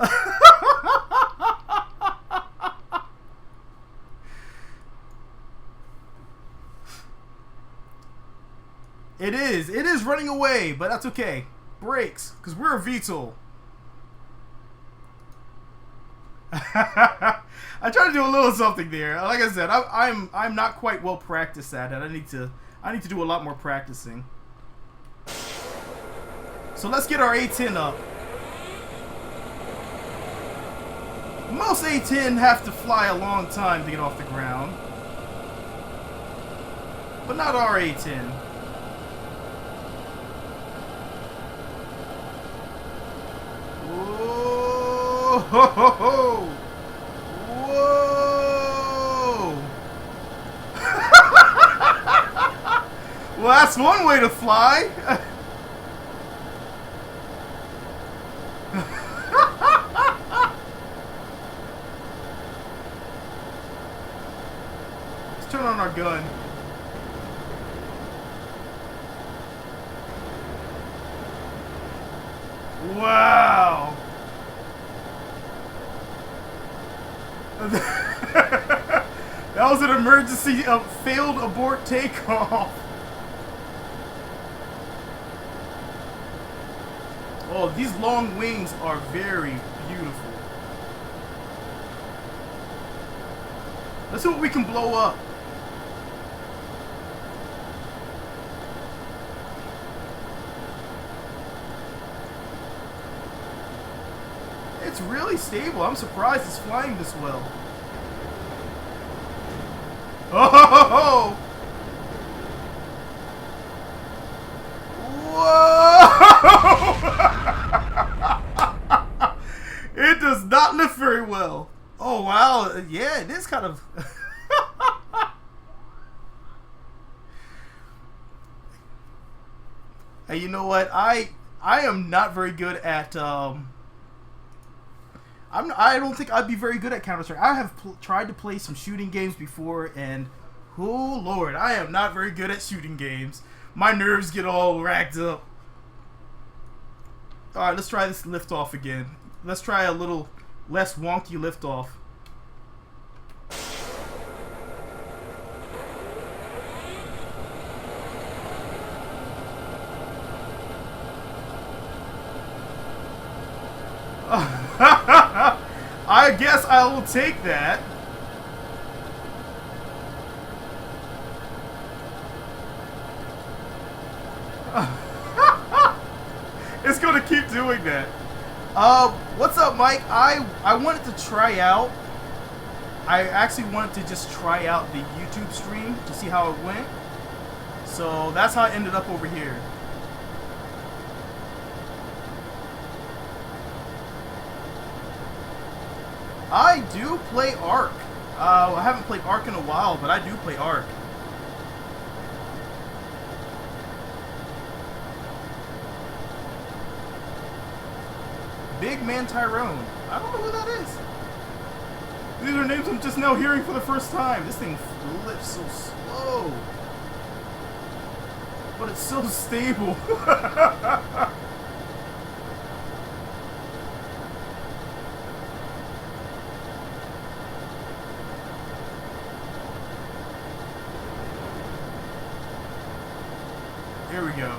It is running away, but that's okay. Brakes, because we're a VTool. I try to do a little something there. Like I said, I'm not quite well practiced at it. I need to do a lot more practicing. So let's get our A10 up. Most A10 have to fly a long time to get off the ground, but not our A10. Whoa! Ho, ho, ho. Well, that's one way to fly. Let's turn on our gun. Wow. That was an emergency failed abort takeoff. Oh, these long wings are very beautiful. Let's see what we can blow up. It's really stable. I'm surprised it's flying this well. Oh! Ho, ho, ho. It does not lift very well. Oh wow, yeah, it is kind of. Hey, you know what? I am not very good at. I don't think I'd be very good at Counter-Strike. I have tried to play some shooting games before, and oh lord, I am not very good at shooting games. My nerves get all racked up. Alright, let's try this liftoff again. Let's try a little less wonky liftoff. I guess I will take that. It's gonna keep doing that. What's up, Mike? I wanted to try out. I actually wanted to just try out the YouTube stream to see how it went. So that's how I ended up over here. I do play Ark. I haven't played Ark in a while, but I do play Ark. Big Man Tyrone. I don't know who that is. These are names I'm just now hearing for the first time. This thing flips so slow. But it's so stable. Here we go.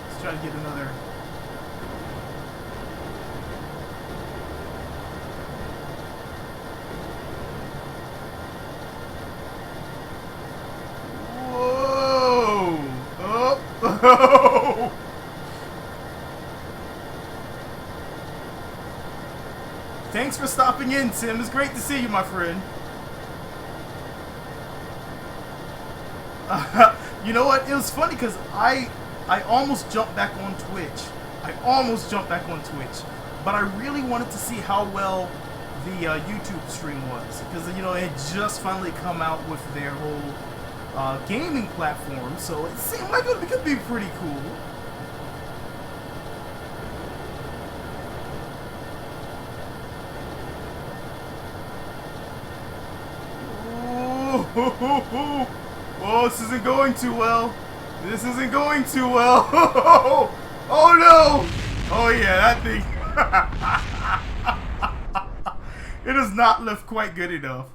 Let's try to get another. Whoa! Oh! Thanks for stopping in, Tim. It's great to see you, my friend. You know what? It was funny because I almost jumped back on Twitch. But I really wanted to see how well the YouTube stream was. Because, you know, it had just finally come out with their whole gaming platform. So it seemed like it could be pretty cool. Oh, this isn't going too well. This isn't going too well. Oh no! Oh yeah, that thing. It does not lift quite good enough.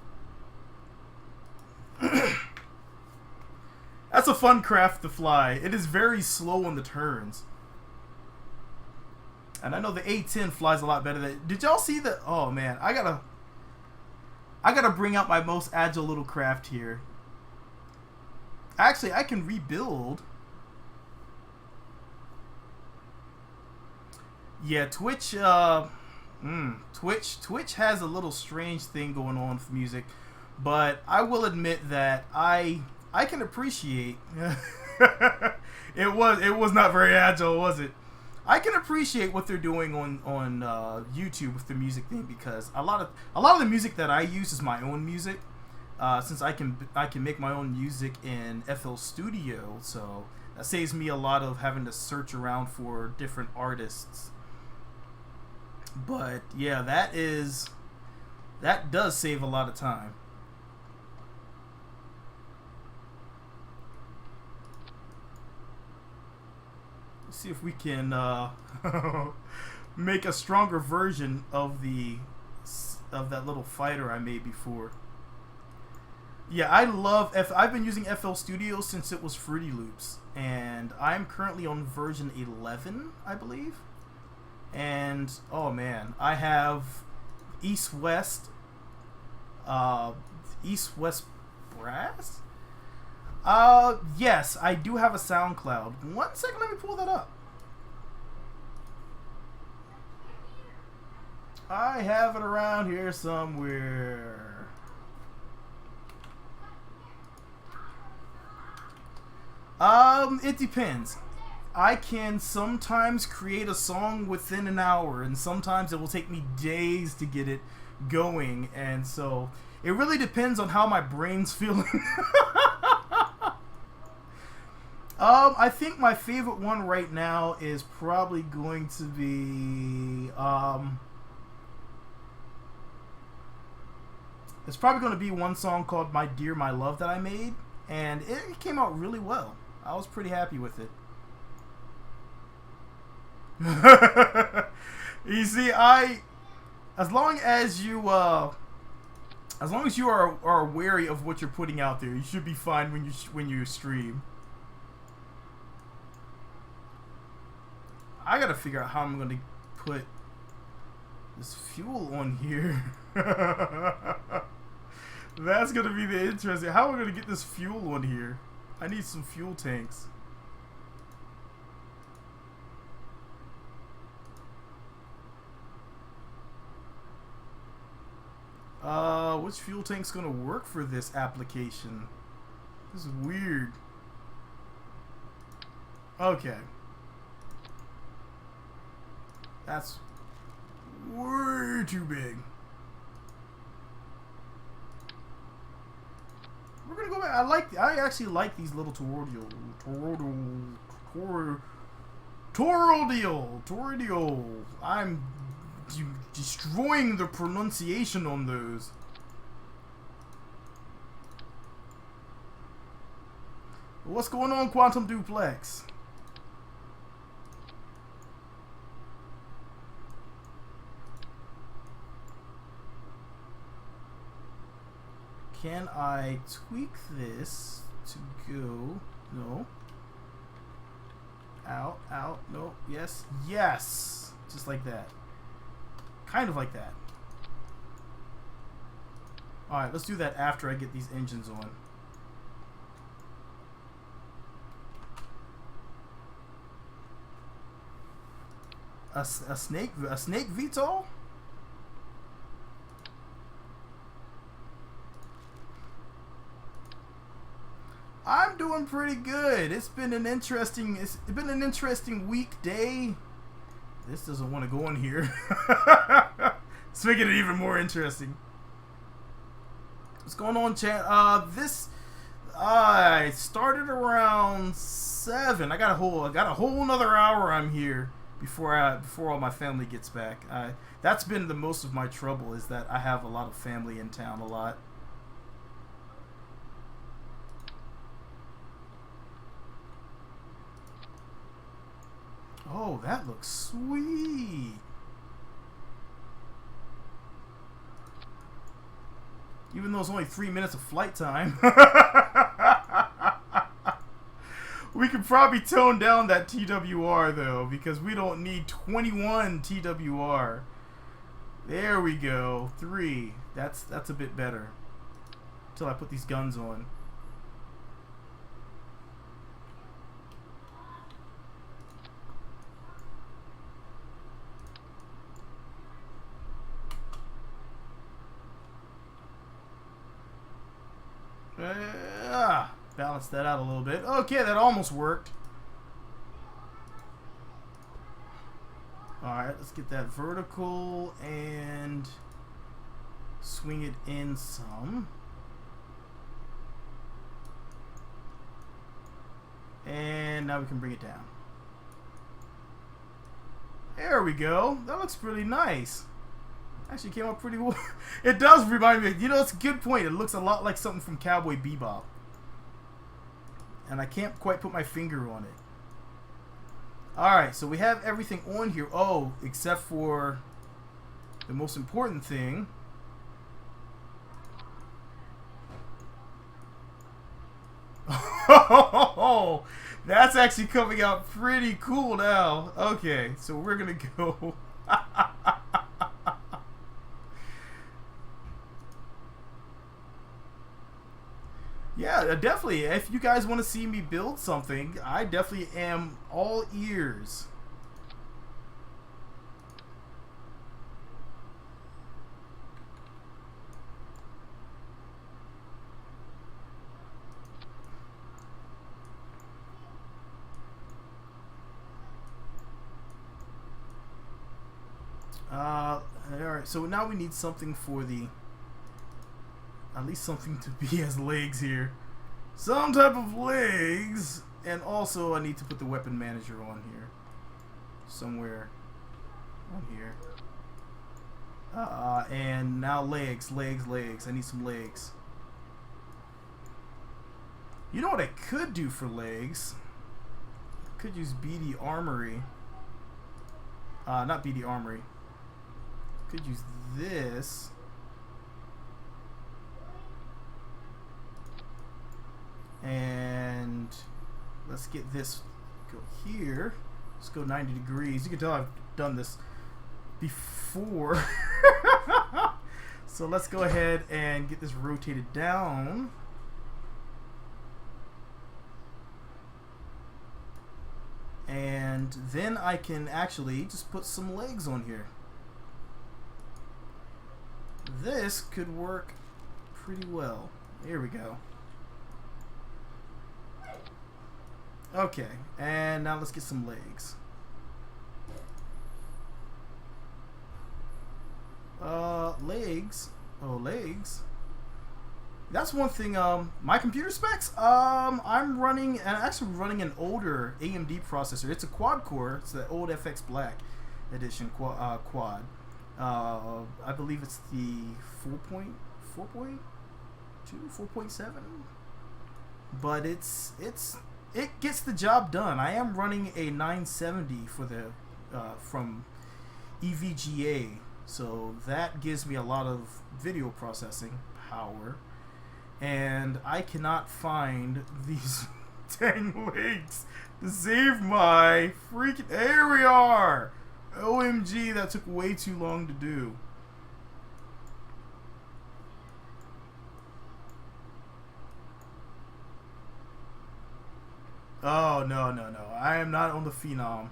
That's a fun craft to fly. It is very slow on the turns. And I know the A10 flies a lot better than. Did y'all see the? Oh man, I gotta bring out my most agile little craft here. Actually, I can rebuild. Yeah, Twitch has a little strange thing going on with music, but I will admit that I can appreciate it was not very agile, was it? I can appreciate what they're doing on YouTube with the music thing, because a lot of the music that I use is my own music. Since I can make my own music in FL Studio, so that saves me a lot of having to search around for different artists. But yeah, that does save a lot of time. Let's see if we can make a stronger version of that little fighter I made before. Yeah, I've been using FL Studio since it was Fruity Loops, and I'm currently on version 11, I believe. And oh man, I have East-West Brass? Yes, I do have a SoundCloud. 1 second, let me pull that up. I have it around here somewhere. It depends. I can sometimes create a song within an hour, and sometimes it will take me days to get it going, and so it really depends on how my brain's feeling. I think my favorite one right now is probably going to be it's probably going to be one song called My Dear My Love that I made, and it came out really well. I was pretty happy with it. You see, as long as you are wary of what you're putting out there, you should be fine when you stream. I gotta figure out how I'm gonna put this fuel on here. That's gonna be the interesting. How am I gonna get this fuel on here? I need some fuel tanks. Which fuel tank's gonna work for this application? This is weird. Okay. That's way too big. We're gonna go back. I actually like these little toroidal. I'm destroying the pronunciation on those. What's going on, Quantum Duplex? Can I tweak this to go? No. Out, out, no, yes, yes! Just like that. Kind of like that. Alright, let's do that after I get these engines on. A snake VTOL? I'm doing pretty good. It's been an interesting weekday. This doesn't want to go in here. Let's make it even more interesting. What's going on, chat? I started around 7. I got a whole another hour I'm here before all my family gets back. That's been the most of my trouble, is that I have a lot of family in town a lot. Oh, that looks sweet. Even though it's only 3 minutes of flight time. We could probably tone down that TWR though, because we don't need 21 TWR. There we go. 3. That's a bit better. Until I put these guns on. Balance that out a little bit. Okay, that almost worked. Alright, let's get that vertical and swing it in some. And now we can bring it down. There we go. That looks pretty nice. Actually came up pretty well. It does remind me, you know, it's a good point. It looks a lot like something from Cowboy Bebop. And I can't quite put my finger on it. Alright, so we have everything on here. Oh, except for the most important thing. Oh, that's actually coming out pretty cool now. Okay, so we're gonna go. Yeah, definitely. If you guys want to see me build something, I definitely am all ears. Alright, so now we need something for the... At least something to be as legs here. Some type of legs. And also I need to put the weapon manager on here. Somewhere on here. And now legs. I need some legs. You know what I could do for legs? I could use BD Armory. Not BD Armory. Could use this. And let's get this go here. Let's go 90 degrees. You can tell I've done this before. So let's go ahead and get this rotated down. And then I can actually just put some legs on here. This could work pretty well. Here we go. Okay, and now let's get some legs. Legs. Oh, legs. That's one thing. My computer specs. I'm actually running an older AMD processor. It's a quad core. It's the old FX Black edition quad. I believe it's the 4.2, 4.7, but it gets the job done. I am running a 970 for the from EVGA, so that gives me a lot of video processing power, and I cannot find these dang links to save my freaking. There we are. OMG, that took way too long to do. Oh, no, no, no. I am not on the Phenom.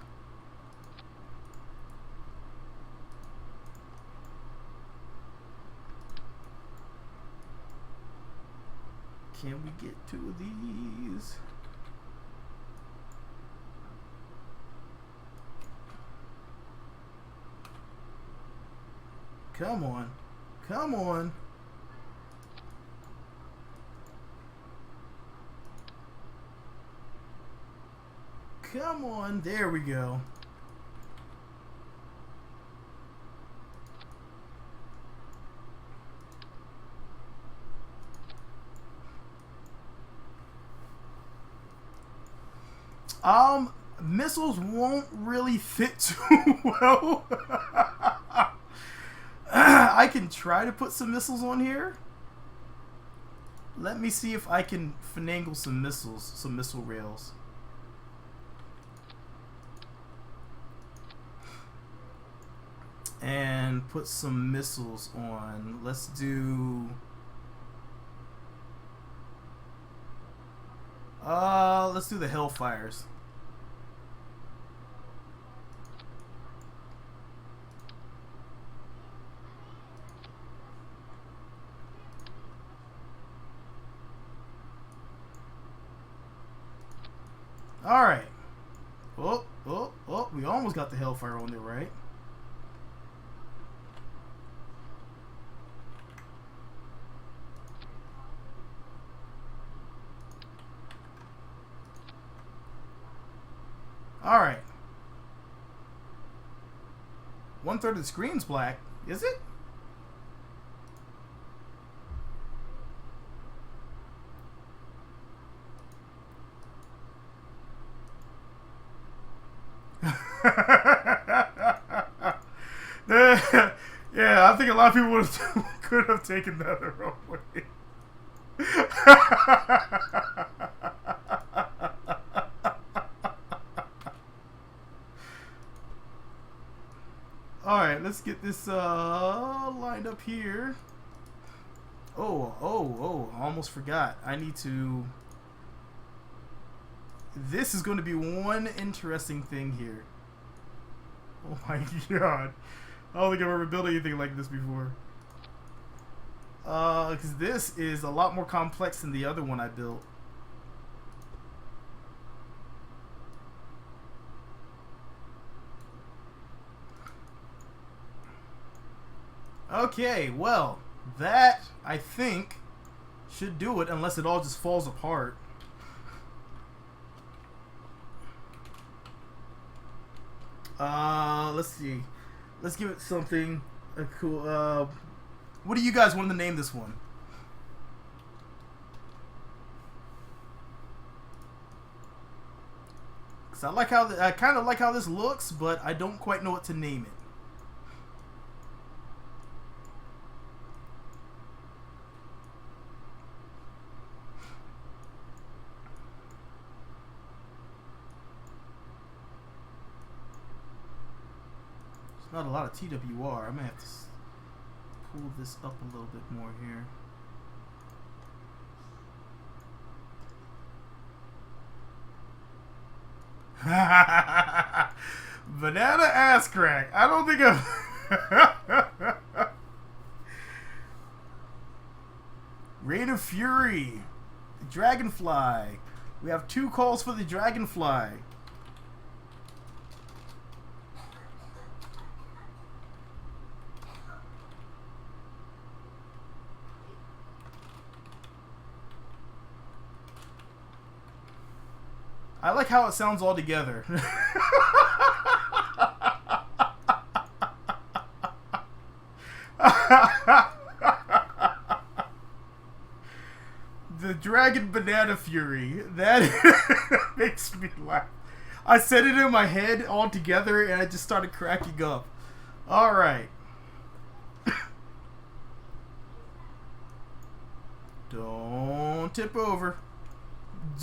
Can we get two of these? Come on. Come on. Come on. There we go. Missiles won't really fit too well. I can try to put some missiles on here. Let me see if I can finagle some missiles, some missile rails. And put some missiles on. Let's do... let's do the Hellfires. Alright. Oh, oh, oh. We almost got the Hellfire on there, right? Alright. 1/3 of the screen's black. Is it? Yeah, I think a lot of people could have taken that the wrong way. Alright, let's get this lined up here. Oh, I almost forgot. I need to... This is going to be one interesting thing here. Oh my god. I don't think I've ever built anything like this before. Because this is a lot more complex than the other one I built. Okay, well, that, I think, should do it, unless it all just falls apart. Let's see. Let's give it something cool. What do you guys want to name this one? Cause I like how I kind of like how this looks, but I don't quite know what to name it. Not a lot of TWR. I may have to pull this up a little bit more here. Banana ass crack. I don't think I've... Rain of Fury. The Dragonfly. We have 2 calls for the Dragonfly. I like how it sounds all together. Dragon Banana Fury. That makes me laugh. I said it in my head all together and I just started cracking up. Alright. Don't tip over.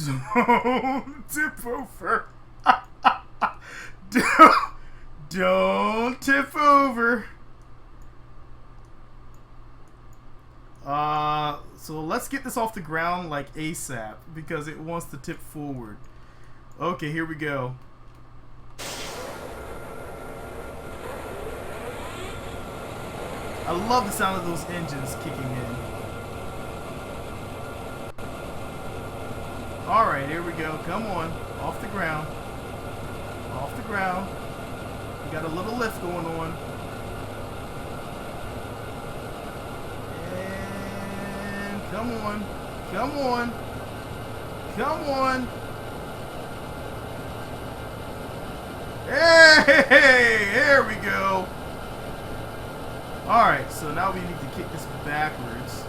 Don't tip over. Don't tip over. So let's get this off the ground like ASAP because it wants to tip forward. Okay, here we go. I love the sound of those engines kicking in. Alright, here we go. Come on. Off the ground. Off the ground. We got a little lift going on. And come on. Come on. Come on. Hey! There we go. Alright, so now we need to kick this backwards to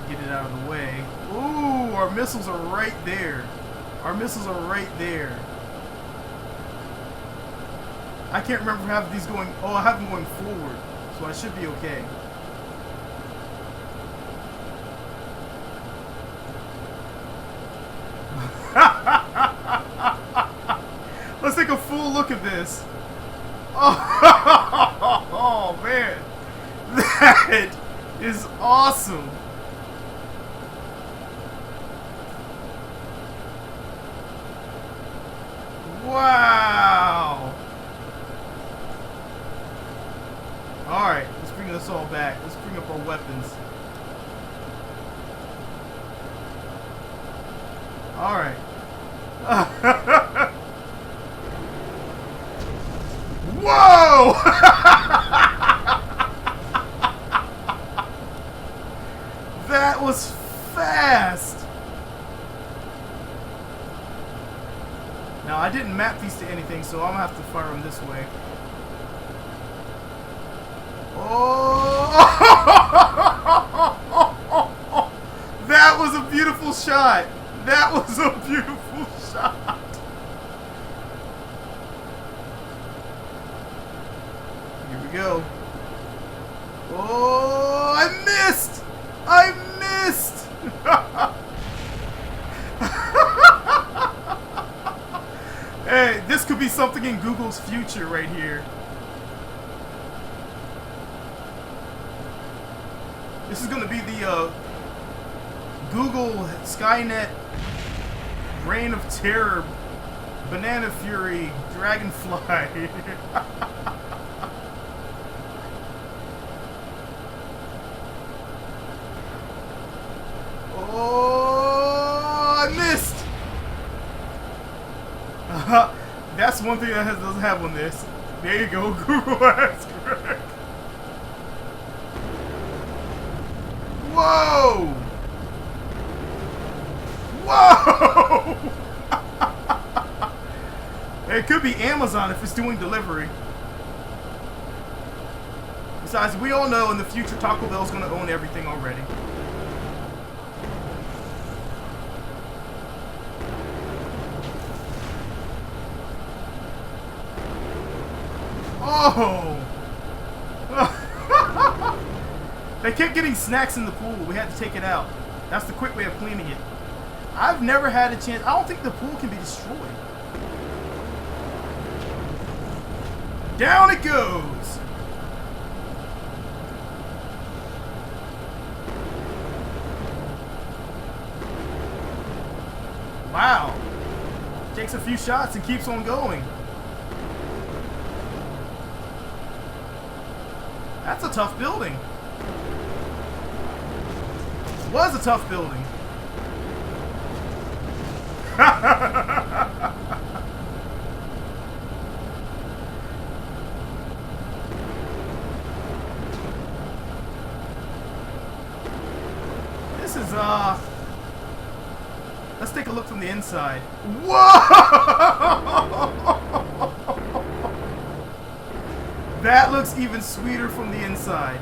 get it out of the way. Ooh, our missiles are right there. Our missiles are right there. I can't remember having these going... Oh, I have them going forward, so I should be okay. Let's take a full look at this. Oh man, that is awesome. Wow. Alright, let's bring this all back. Let's bring up our weapons. Alright. Whoa! That was fast. Now I didn't map these to anything, so I'm gonna have to fire them this way. Oh! That was a beautiful shot. That was a beautiful shot. Here we go. Oh, I missed! I missed! Hey, this could be something in Google's future right here. This is going to be the Google Skynet Reign of Terror Banana Fury Dragonfly. Oh, I missed. That's one thing that doesn't have on this. There you go, Google. That's correct. Whoa! Whoa! It could be Amazon if it's doing delivery. Besides, we all know in the future Taco Bell's going to own everything already. Oh! They kept getting snacks in the pool. We had to take it out. That's the quick way of cleaning it. I've never had a chance. I don't think the pool can be destroyed. Down it goes. Wow. Takes a few shots and keeps on going. That's a tough building. Was a tough building. This is let's take a look from the inside. Whoa! That looks even sweeter from the inside.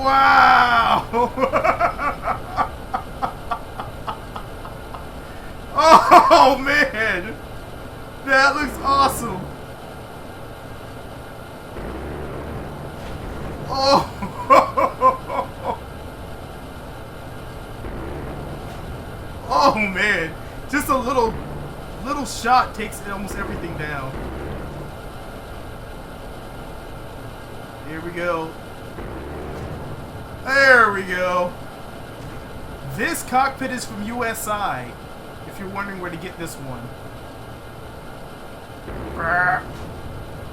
Wow! Oh man! That looks awesome! Oh! Oh man! Just a little shot takes almost everything down. Here we go. There we go. This cockpit is from USI, if you're wondering where to get this one.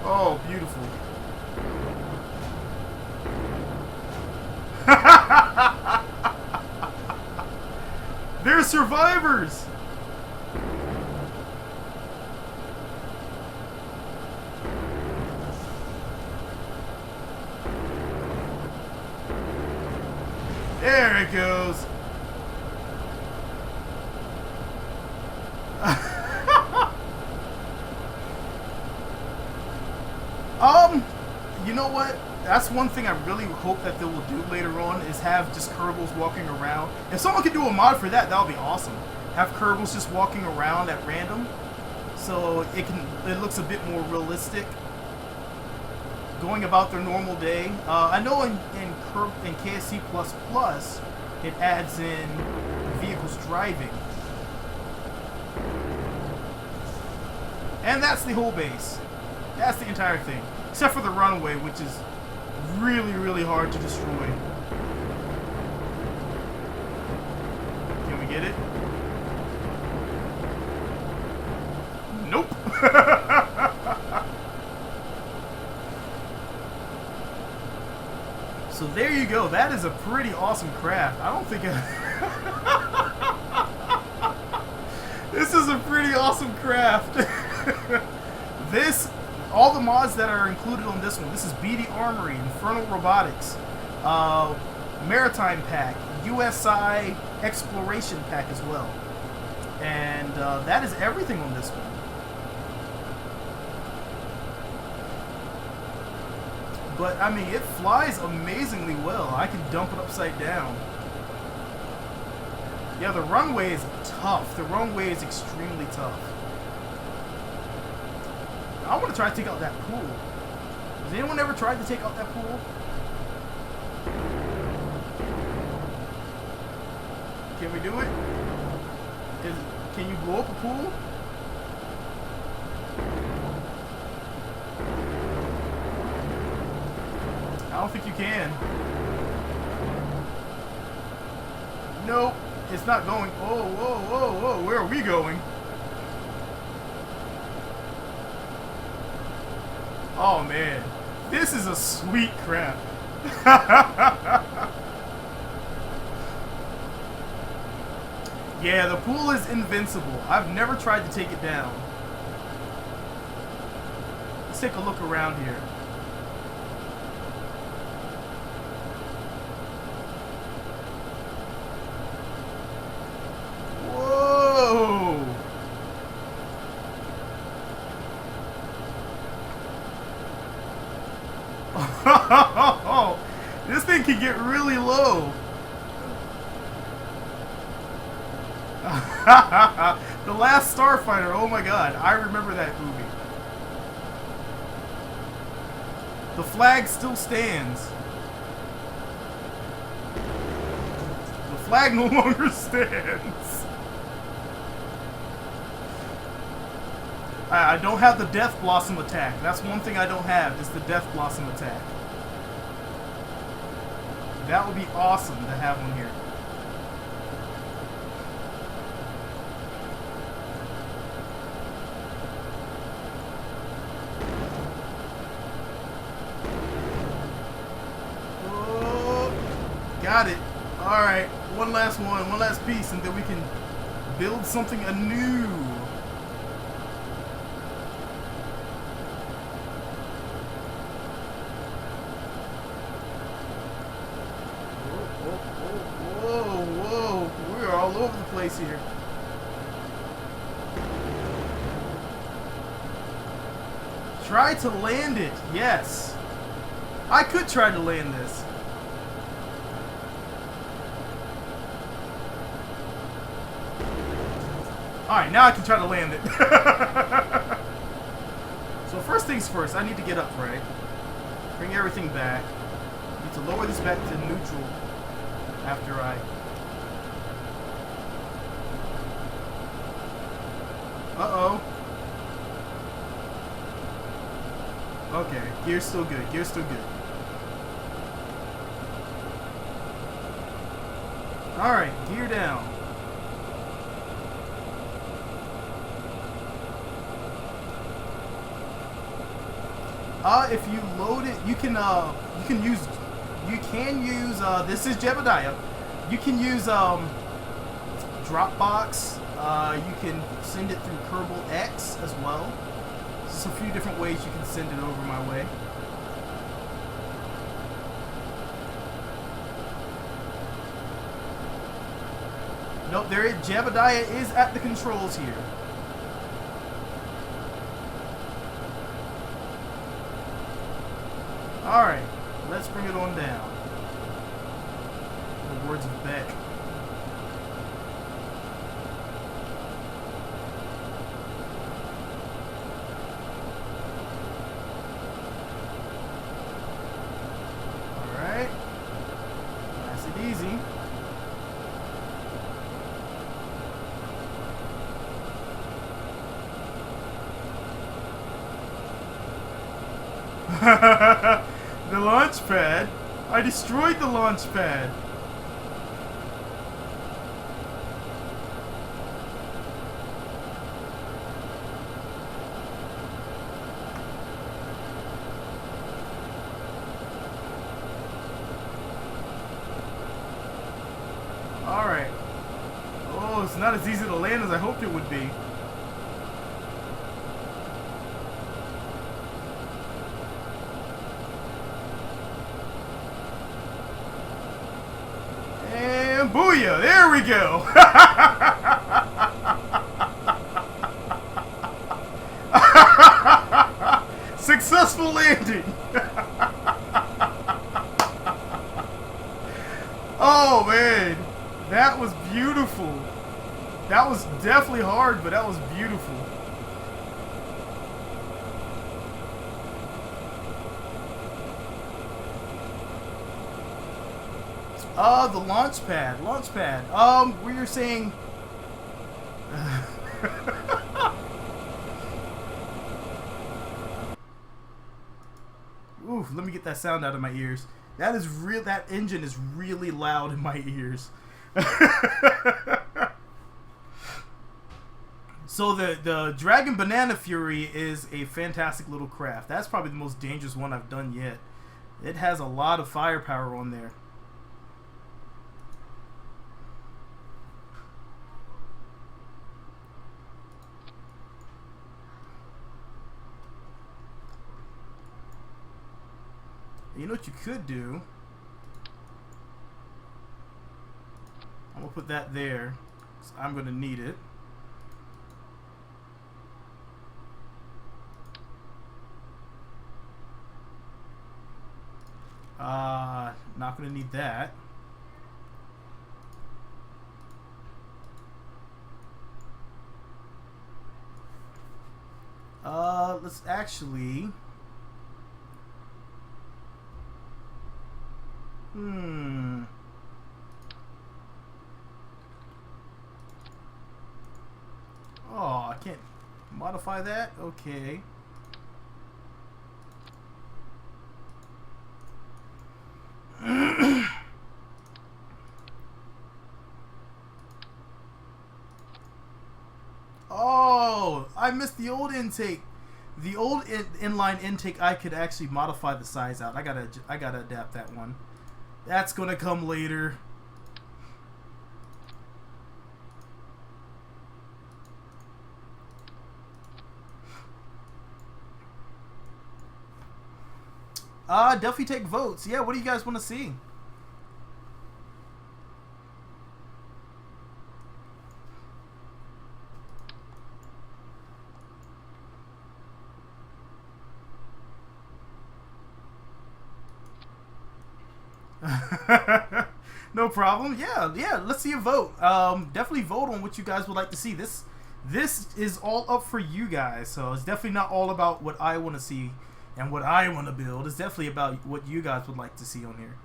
Oh, beautiful. They're survivors! There it goes. You know what? That's one thing I really hope that they will do later on is have just Kerbals walking around. If someone could do a mod for that, that would be awesome. Have Kerbals just walking around at random, so it looks a bit more realistic. Going about their normal day. I know in KSC++, it adds in vehicles driving. And that's the whole base. That's the entire thing. Except for the runway, which is really, really hard to destroy. Can we get it? Nope. So there you go. That is a pretty awesome craft. I don't think this is a pretty awesome craft. All the mods that are included on this one. This is BD Armory, Infernal Robotics, Maritime Pack, USI Exploration Pack as well. And that is everything on this one. But, I mean, it flies amazingly well. I can dump it upside down. Yeah, the runway is tough. The runway is extremely tough. I want to try to take out that pool. Has anyone ever tried to take out that pool? Can we do it? Can you blow up a pool? I don't think you can. Nope, it's not going. Whoa, whoa, whoa, whoa. Where are we going? Oh man, this is a sweet craft. Yeah, the pool is invincible. I've never tried to take it down. Let's take a look around here. This thing can get really low. The Last Starfighter, oh my god, I remember that movie. The flag still stands. The flag no longer stands. I don't have the Death Blossom attack. That's one thing I don't have, is the Death Blossom attack. That would be awesome to have one here. Oh, got it. Alright, one last piece, and then we can build something anew. All over the place here. Try to land it. Yes. I could try to land this. Alright, now I can try to land it. So first things first, I need to get up, right? Bring everything back. I need to lower this back to neutral after I... Uh-oh. Okay, gear's still good. Gear's still good. Alright, gear down. If you load it, you can use this is Jebediah. You can use Dropbox. You can send it through Kerbal X as well. There's a few different ways you can send it over my way. Nope, Jebediah is at the controls here. Alright, let's bring it on down. The words of Beck. Alright. Nice and easy. The launch pad? I destroyed the launch pad. Alright. Oh, it's not as easy to land as I hoped it would be. And booyah! There we go! Successful landing! Oh man! That was beautiful. That was definitely hard, but that was beautiful. The launch pad. Launch pad. We were saying... Ooh, let me get that sound out of my ears. That is real. That engine is really loud in my ears. So the Dragon Banana Fury is a fantastic little craft. That's probably the most dangerous one I've done yet. It has a lot of firepower on there. You know what you could do? I'm gonna put that there, 'cause I'm gonna need it. Not gonna need that. Let's actually... Oh, I can't modify that? Okay. Oh, I missed the old intake. The old inline intake, I could actually modify the size out. I gotta adapt that one. That's gonna come later. Definitely take votes. Yeah, what do you guys want to see? No problem. Yeah. Let's see a vote. Definitely vote on what you guys would like to see. This This is all up for you guys, so it's definitely not all about what I want to see and what I want to build. It's definitely about what you guys would like to see on here.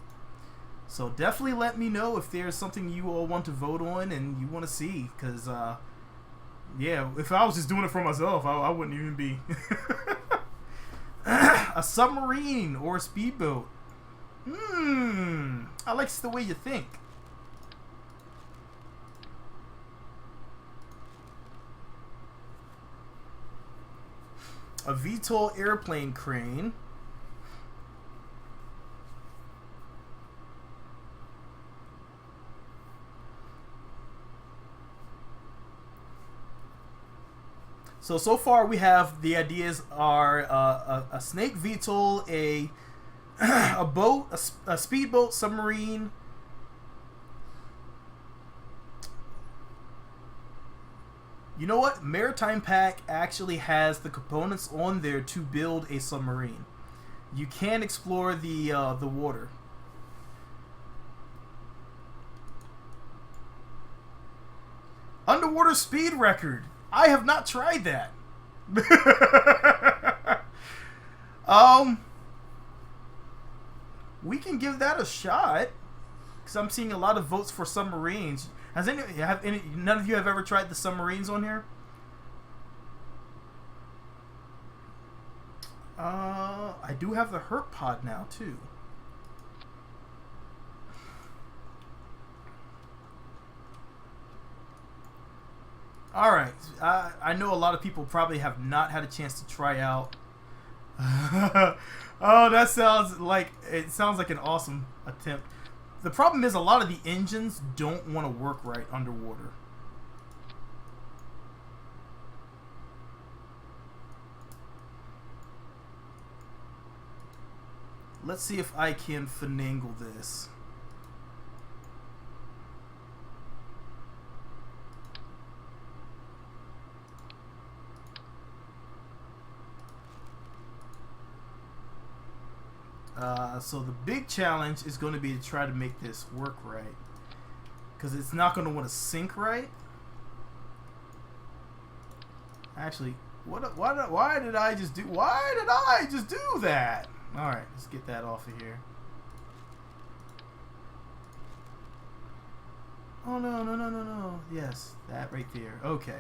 So definitely let me know if there's something you all want to vote on and you want to see, because yeah, if I was just doing it for myself, I wouldn't even be. A submarine or a speedboat. I like the way you think. A VTOL airplane crane. So far we have the ideas are a snake VTOL, a boat, a speedboat, submarine. You know what? Maritime Pack actually has the components on there to build a submarine. You can explore the water. Underwater speed record. I have not tried that. We can give that a shot, because I'm seeing a lot of votes for submarines. None of you have ever tried the submarines on here? I do have the Herp Pod now too. Alright, I know a lot of people probably have not had a chance to try out. Oh, that sounds like an awesome attempt. The problem is a lot of the engines don't want to work right underwater. Let's see if I can finagle this. So the big challenge is going to be to try to make this work right, because it's not going to want to sync right. Actually, why did I just do that? All right, let's get that off of here. Oh no. Yes, that right there. Okay.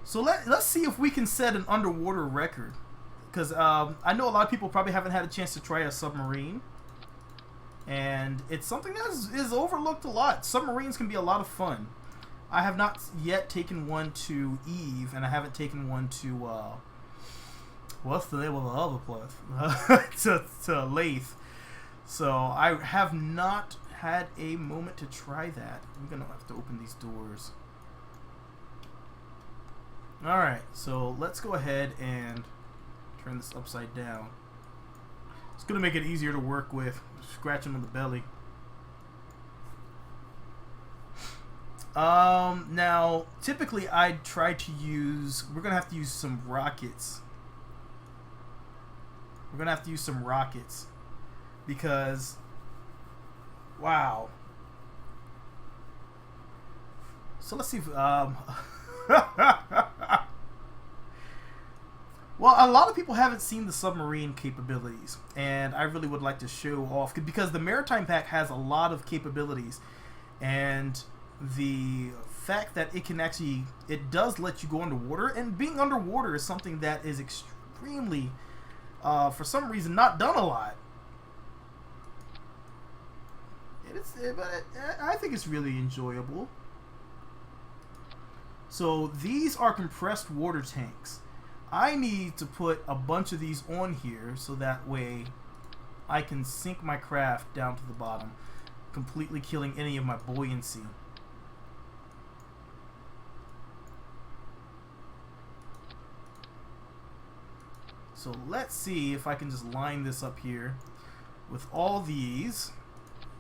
So let's see if we can set an underwater record. Because I know a lot of people probably haven't had a chance to try a submarine. And it's something that is overlooked a lot. Submarines can be a lot of fun. I have not yet taken one to Eve, and I haven't taken one to, what's the name of the other place? to Lathe. So I have not had a moment to try that. I'm going to have to open these doors. Alright, so let's go ahead and turn this upside down. It's going to make it easier to work with. Scratching on the belly. Now, typically I'd try to use... We're going to have to use some rockets. We're going to have to use some rockets. Because... Wow. So let's see if... Well, a lot of people haven't seen the submarine capabilities, and I really would like to show off, because the Maritime Pack has a lot of capabilities, and the fact that it does let you go underwater, and being underwater is something that is extremely, for some reason, not done a lot. I think it's really enjoyable. So these are compressed water tanks. I need to put a bunch of these on here so that way I can sink my craft down to the bottom, completely killing any of my buoyancy. So let's see if I can just line this up here with all these,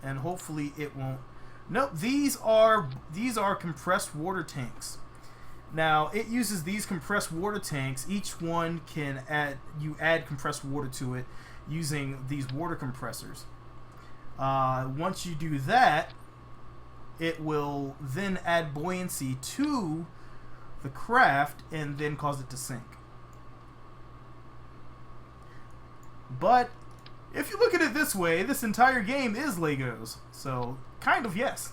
and hopefully it won't. Nope, these are compressed water tanks. Now, it uses these compressed water tanks. Each one can add compressed water to it using these water compressors. Once you do that, it will then add buoyancy to the craft and then cause it to sink. But if you look at it this way, this entire game is Legos. So, kind of yes.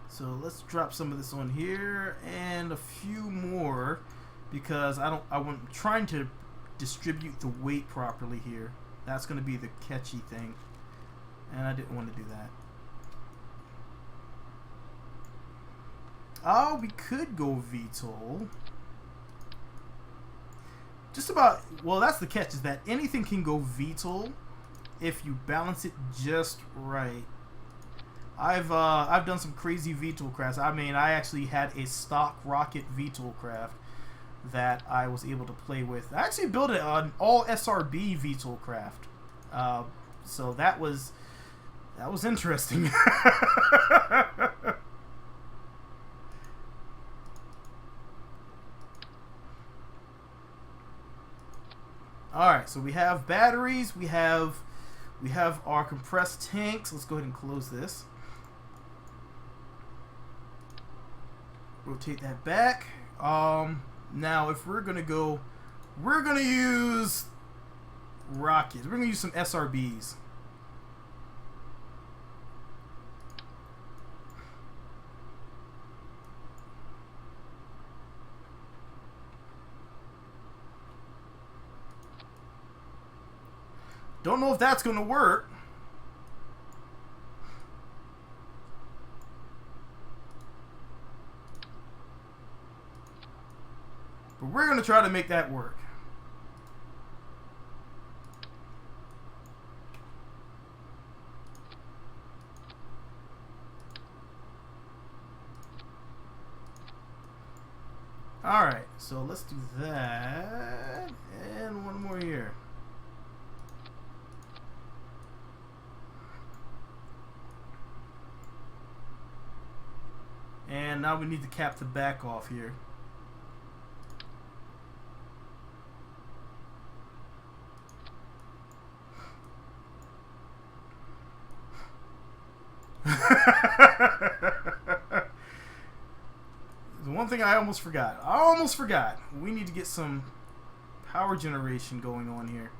So let's drop some of this on here and a few more because I'm trying to distribute the weight properly here. That's going to be the catchy thing, and I didn't want to do that. Oh, we could go VTOL. Just about, well, that's the catch, is that anything can go VTOL if you balance it just right. I've done some crazy VTOL crafts. I mean, I actually had a stock rocket VTOL craft that I was able to play with. I actually built an all SRB VTOL craft. So that was interesting. All right, so we have batteries. We have our compressed tanks. Let's go ahead and close this. Rotate that back. Now if we're gonna go, we're gonna use rockets. We're gonna use some SRBs. Don't know if that's gonna work. But we're going to try to make that work. Alright, so let's do that. And one more here. And now we need to cap the back off here. The one thing I almost forgot. We need to get some power generation going on here.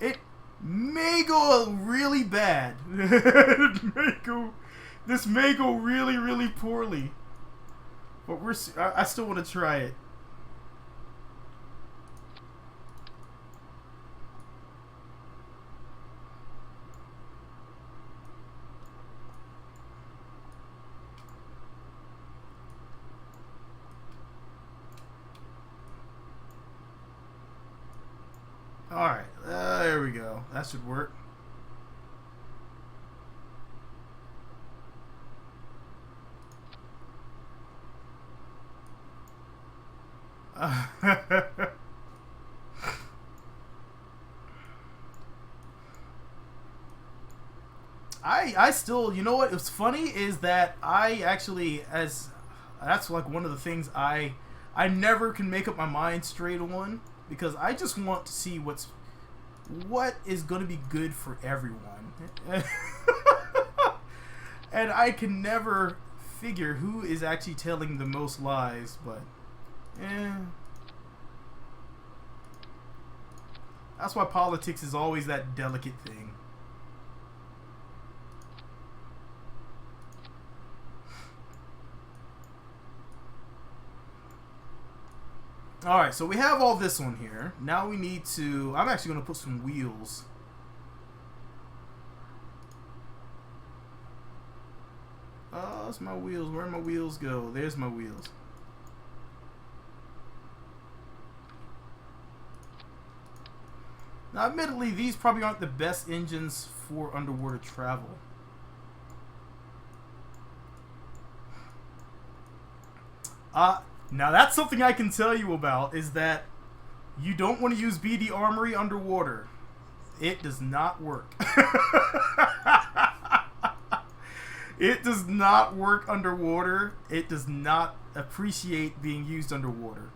It may go really bad. This may go really, really poorly. But I still want to try it. Alright, there we go. That should work. I still, you know what, what's funny is that I actually, that's like one of the things I never can make up my mind straight on, because I just want to see what is going to be good for everyone. And I can never figure who is actually telling the most lies, but that's why politics is always that delicate thing. Alright, so we have all this on here. Now we need to... I'm actually going to put some wheels. Oh, that's my wheels. Where did my wheels go? There's my wheels. Now, admittedly, these probably aren't the best engines for underwater travel. Now that's something I can tell you about, is that you don't want to use BD Armory underwater. It does not work. It does not work underwater. It does not appreciate being used underwater.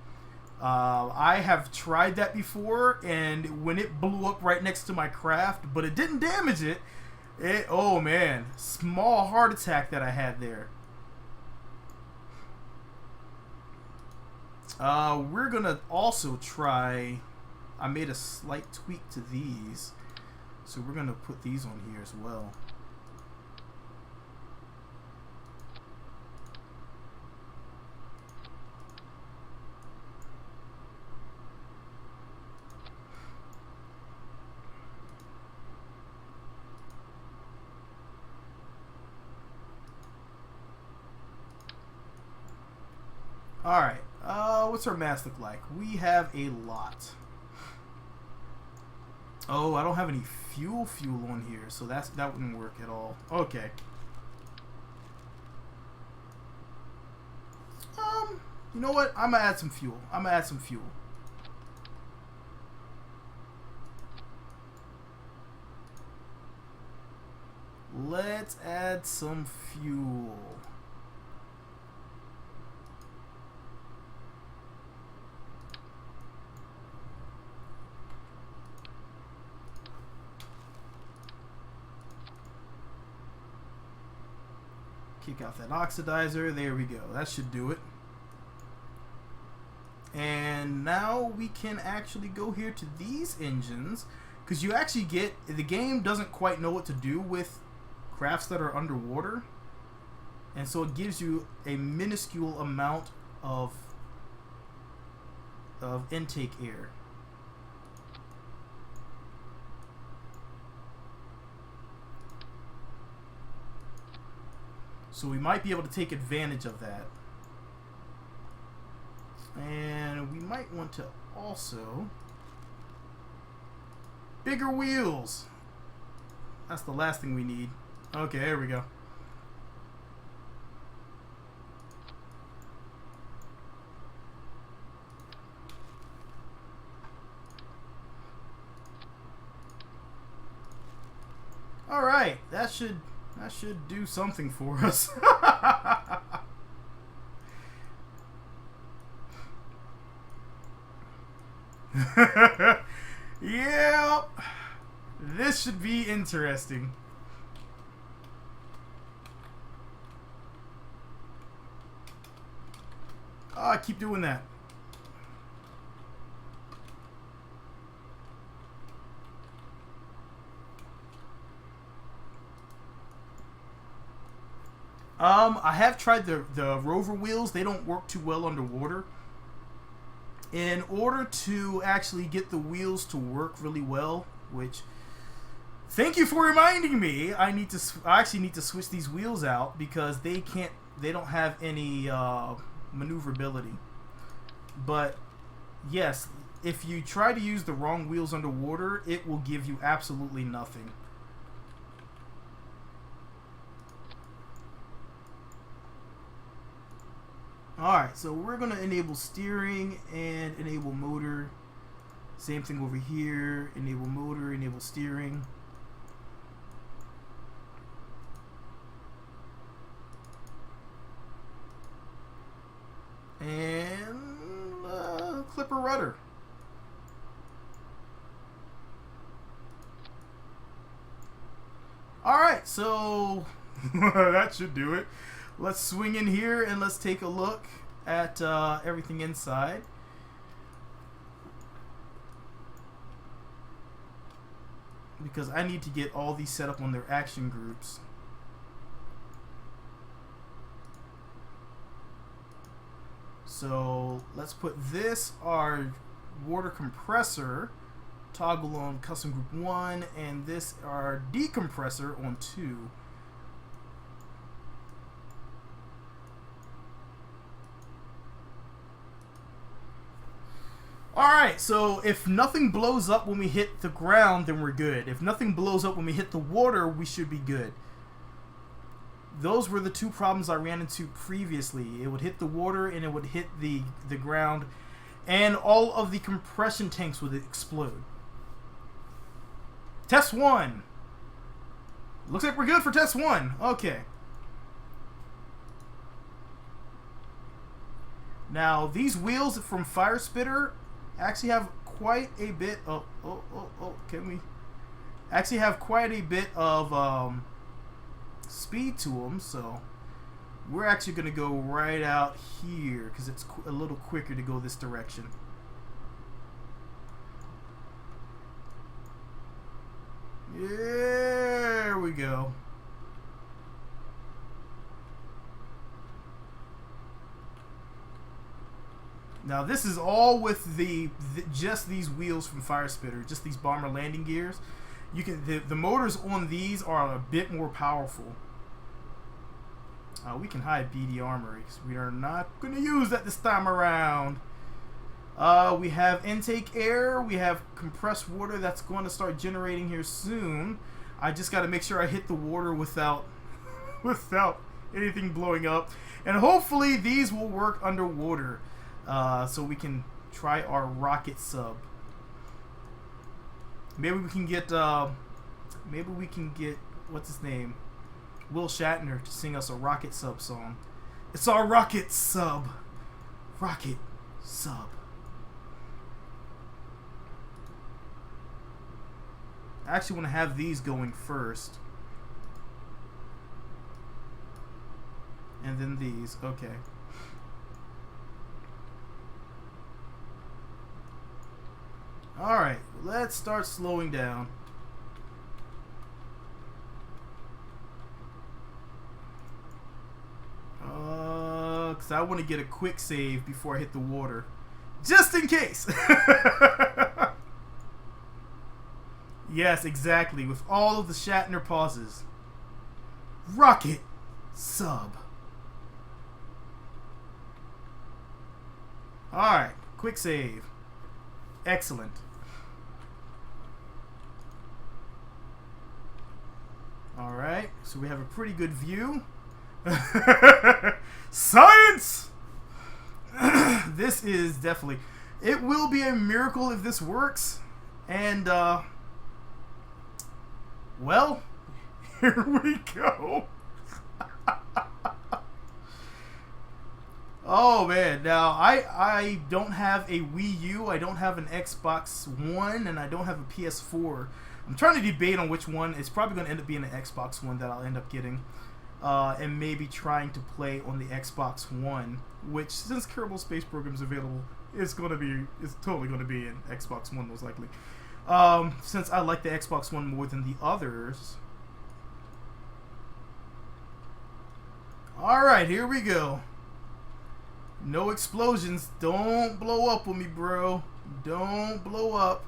I have tried that before, and when it blew up right next to my craft, but it didn't damage it, oh man, small heart attack that I had there. We're gonna also try, I made a slight tweak to these, so we're gonna put these on here as well. Alright, what's our mass look like? We have a lot. Oh, I don't have any fuel on here, so that wouldn't work at all. Okay. You know what? I'm gonna add some fuel. Let's add some fuel. Kick out that oxidizer. There we go. That should do it. And now we can actually go here to these engines, because you actually get, the game doesn't quite know what to do with crafts that are underwater, and so it gives you a minuscule amount of intake air. So we might be able to take advantage of that. And we might want to also... bigger wheels! That's the last thing we need. Okay, there we go. Alright, that should do something for us. Yeah, this should be interesting. Oh, I keep doing that. I have tried the rover wheels. They don't work too well underwater. In order to actually get the wheels to work really well, which, thank you for reminding me, I actually need to switch these wheels out because they don't have any maneuverability. But yes, if you try to use the wrong wheels underwater, it will give you absolutely nothing. Alright, so we're going to enable steering and enable motor. Same thing over here. Enable motor, enable steering. And clipper rudder. Alright, so that should do it. Let's swing in here and let's take a look at everything inside. Because I need to get all these set up on their action groups. So let's put this, our water compressor, toggle on custom group 1, and this, our decompressor, on 2. Alright, so if nothing blows up when we hit the ground, then we're good. If nothing blows up when we hit the water, we should be good. Those were the two problems I ran into previously. It would hit the water and it would hit the ground, and all of the compression tanks would explode. Test 1. Looks like we're good for test 1. Okay. Now, these wheels from Fire Spitter actually have quite a bit of... can we... Actually have quite a bit of speed to them, so... We're actually going to go right out here, because it's a little quicker to go this direction. There we go. Now this is all with just these wheels from Fire Spitter, just these bomber landing gears. You can the motors on these are a bit more powerful. We can hide BD armory. We are not going to use that this time around. We have intake air. We have compressed water that's going to start generating here soon. I just got to make sure I hit the water without anything blowing up. And hopefully these will work underwater. So we can try our rocket sub. Maybe we can get what's his name? Will Shatner to sing us a rocket sub song. It's our rocket sub. Rocket sub. I actually want to have these going first. And then these. Okay. Alright, let's start slowing down. Because I want to get a quick save before I hit the water. Just in case! Yes, exactly. With all of the Shatner pauses. Rocket sub. Alright, quick save. Excellent. Alright, so we have a pretty good view. Science! This is definitely... It will be a miracle if this works. And, well, here we go. Oh man, now I don't have a Wii U, I don't have an Xbox One, and I don't have a PS4. I'm trying to debate on which one. It's probably going to end up being an Xbox One that I'll end up getting. And maybe trying to play on the Xbox One, which, since Kerbal Space Program is available, it's totally going to be an Xbox One most likely. Since I like the Xbox One more than the others. Alright, here we go. No explosions. Don't blow up on me, bro. Don't blow up.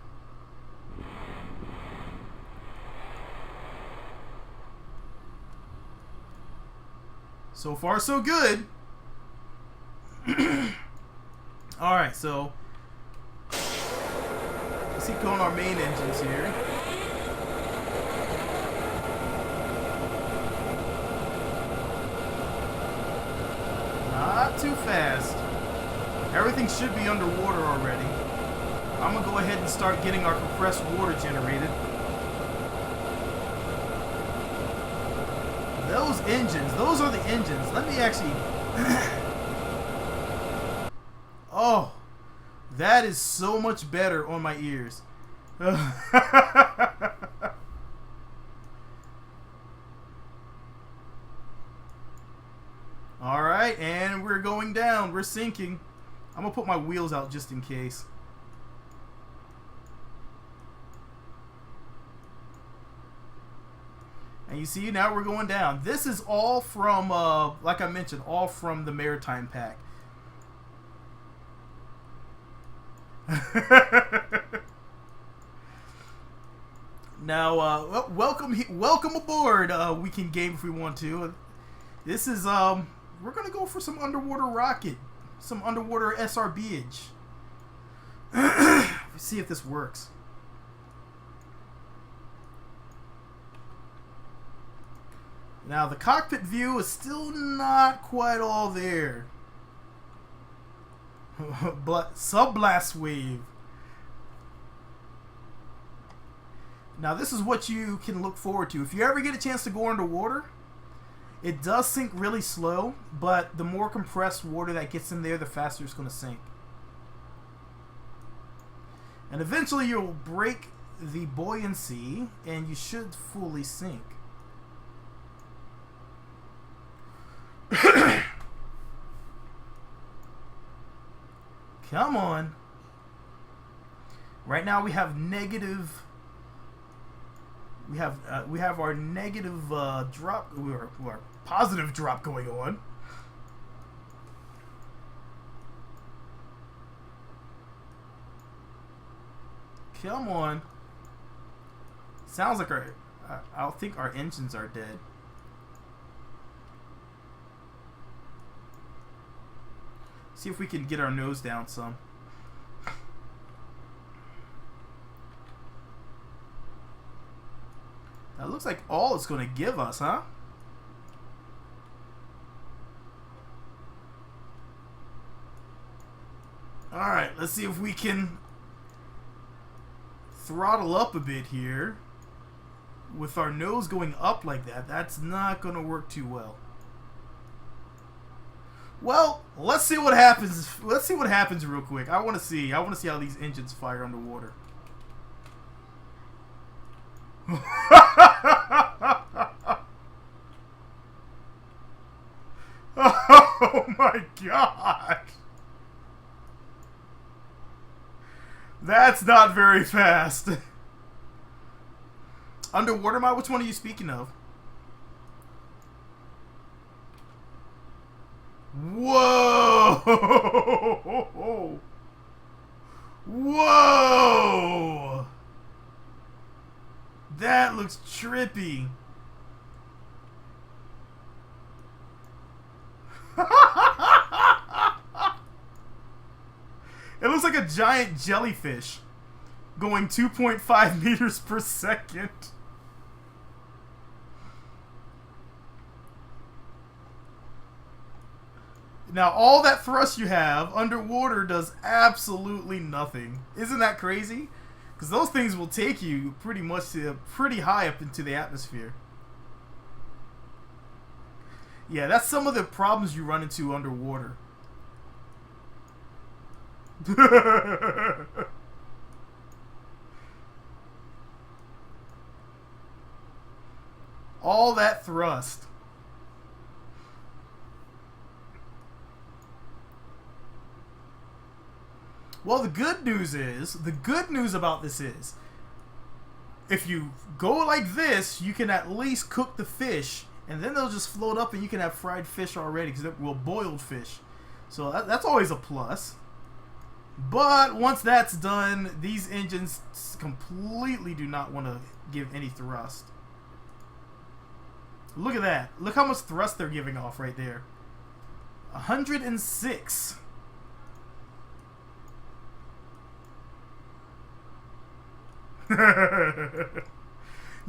So far, so good. Alright, so let's keep going our main engines here. Not too fast. Everything should be underwater already. I'm going to go ahead and start getting our compressed water generated. Those engines, those are the engines. Let me actually... Oh, that is so much better on my ears. Alright, and we're going down. We're sinking. I'm going to put my wheels out just in case. And you see, now we're going down. This is all from, like I mentioned, all from the Maritime Pack. Now, welcome aboard. We can game if we want to. This is, we're going to go for some underwater rocket. Some underwater SRBage. Let's see if this works. Now, the cockpit view is still not quite all there. Sub-blast wave. Now, this is what you can look forward to. If you ever get a chance to go underwater, It does sink really slow, but the more compressed water that gets in there, the faster it's going to sink. And eventually you'll break the buoyancy, and you should fully sink. Come on. Right now we have negative. We have our negative drop, our positive drop going on. Come on. Sounds like I think our engines are dead. See if we can get our nose down some. That looks like all it's going to give us, huh? Alright, let's see if we can throttle up a bit here. With our nose going up like that, that's not going to work too well. Well, let's see what happens. Let's see what happens real quick. I want to see how these engines fire underwater. Oh my god. That's not very fast. Underwater mod? Which one are you speaking of? Whoa! Whoa! That looks trippy. It looks like a giant jellyfish going 2.5 meters per second. Now, all that thrust you have underwater does absolutely nothing. Isn't that crazy? Because those things will take you pretty much to pretty high up into the atmosphere. Yeah, that's some of the problems you run into underwater. All that thrust. Well, the good news about this is, if you go like this, you can at least cook the fish, and then they'll just float up and you can have fried fish already, because well, boiled fish. So that's always a plus. But once that's done, these engines completely do not want to give any thrust. Look at that. Look how much thrust they're giving off right there. 106. You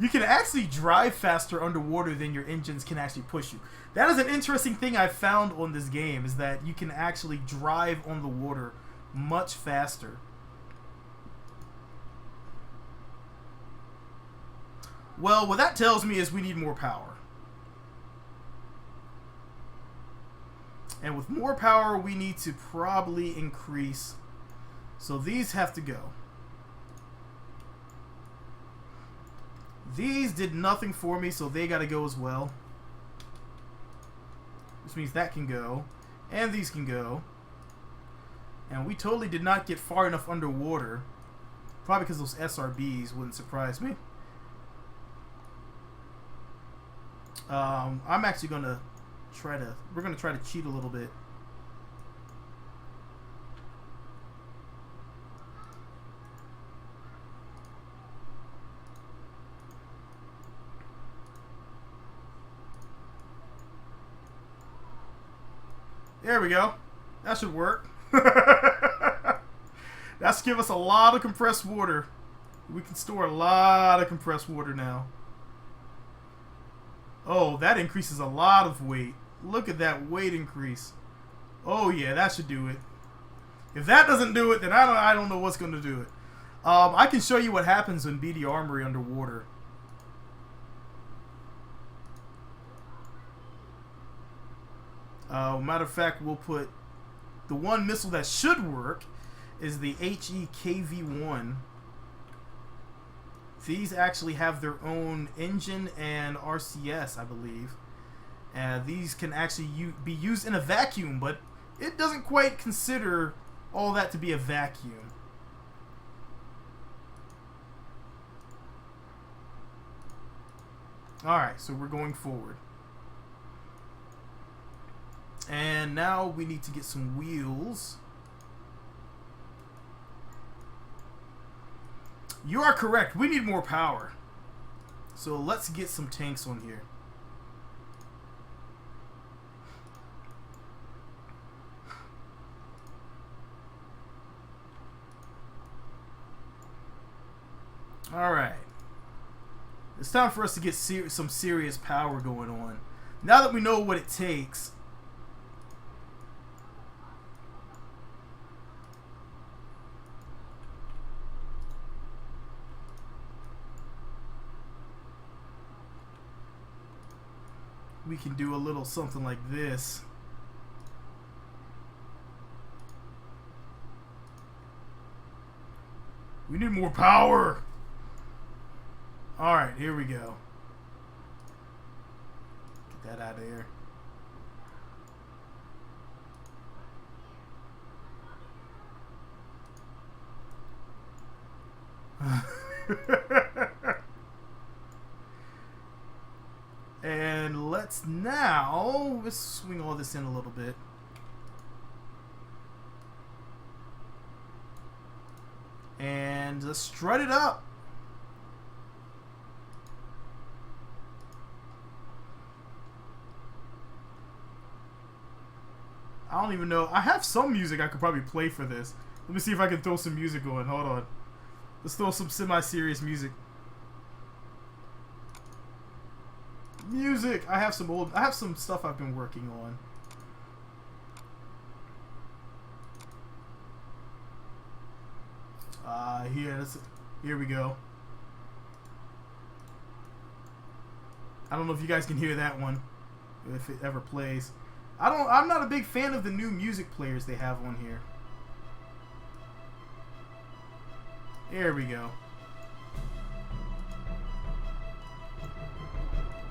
can actually drive faster underwater than your engines can actually push you. That is an interesting thing I found on this game, is that you can actually drive on the water much faster. Well, what that tells me is we need more power. And with more power, we need to probably increase. So these have to go. These did nothing for me, so they gotta go as well. Which means that can go. And these can go. And we totally did not get far enough underwater. Probably because those SRBs wouldn't surprise me. I'm actually gonna try to... We're gonna try to cheat a little bit. There we go. That should work. That's give us a lot of compressed water. We can store a lot of compressed water now. Oh, that increases a lot of weight. Look at that weight increase. Oh yeah, that should do it. If that doesn't do it, then I don't know what's going to do it. I can show you what happens when BD Armory underwater. Matter of fact, we'll put the one missile that should work is the HEKV-1. These actually have their own engine and RCS, I believe. These can actually be used in a vacuum, but it doesn't quite consider all that to be a vacuum. Alright, so we're going forward. And now we need to get some wheels. You are correct. We need more power. So let's get some tanks on here. Alright. It's time for us to get some serious power going on. Now that we know what it takes, we can do a little something like this. We need more power. Alright, here we go. Get that out of here. And let's swing all this in a little bit. And let's strut it up. I don't even know. I have some music I could probably play for this. Let me see if I can throw some music on. Hold on. Let's throw some semi-serious music. Music! I have some stuff I've been working on. Here we go. I don't know if you guys can hear that one, if it ever plays. I'm not a big fan of the new music players they have on here. There we go.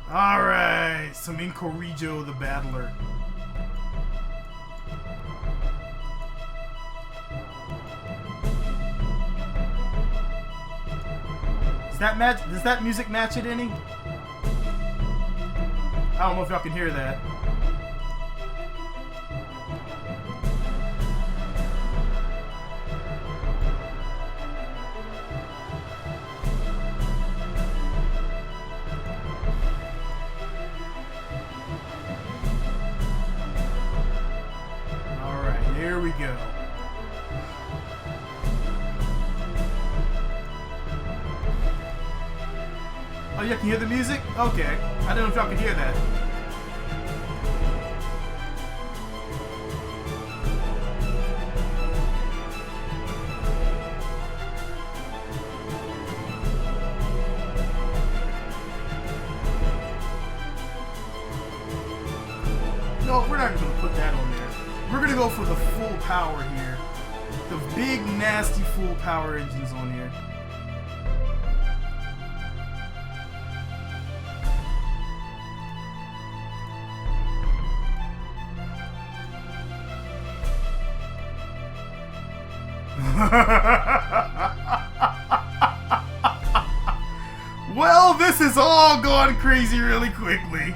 Alright, some Incorrijo the Battler. Does that music match it any? I don't know if y'all can hear that. Alright, here we go. Oh, you can hear the music? Okay. I don't know if y'all can hear that. No, we're not going to put that on there. We're going to go for the full power here. The big, nasty, full power engines on here. Well, this has all gone crazy really quickly.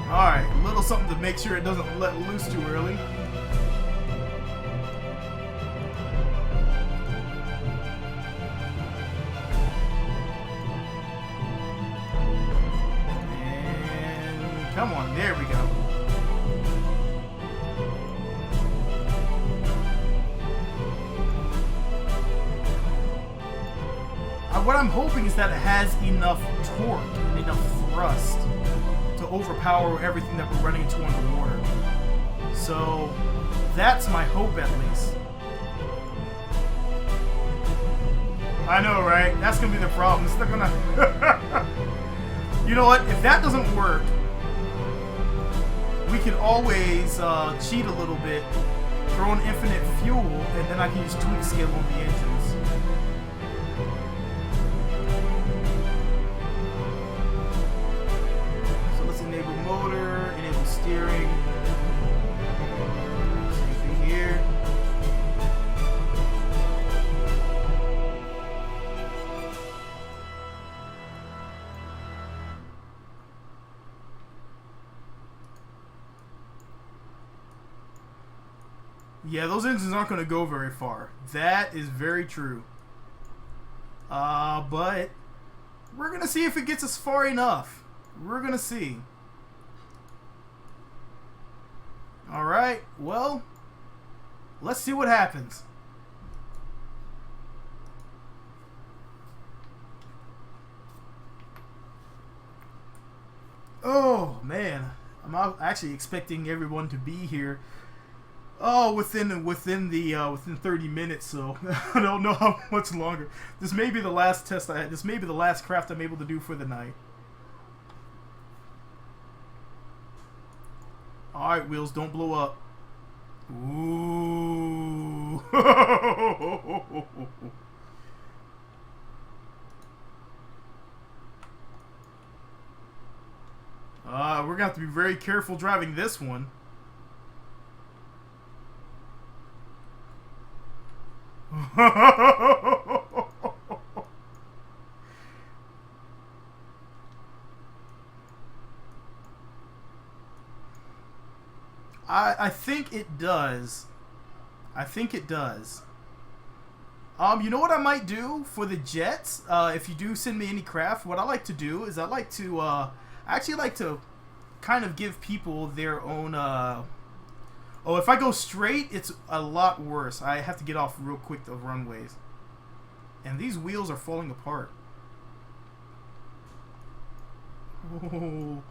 Alright, a little something to make sure it doesn't let loose too early. Come on, there we go. What I'm hoping is that it has enough torque and enough thrust to overpower everything that we're running into underwater. So that's my hope, at least. I know, right? That's gonna be the problem. It's not gonna... You know what? If that doesn't work, we can always cheat a little bit, throw in infinite fuel, and then I can use tweak scale on the engines. So let's enable motor, enable steering. Same thing here. Yeah, those engines aren't going to go very far. That is very true. But we're going to see if it gets us far enough. We're going to see. Alright, well, let's see what happens. Oh, man. I'm actually expecting everyone to be here. Oh, within 30 minutes, so I don't know how much longer. This may be the last test I had. This may be the last craft I'm able to do for the night. Alright, wheels, don't blow up. Ooh. We're gonna have to be very careful driving this one. I think it does. I think it does. You know what I might do for the jets? If you do send me any craft, what I like to do is I actually like to kind of give people their own. Oh, if I go straight, it's a lot worse. I have to get off real quick the runways. And these wheels are falling apart. Oh,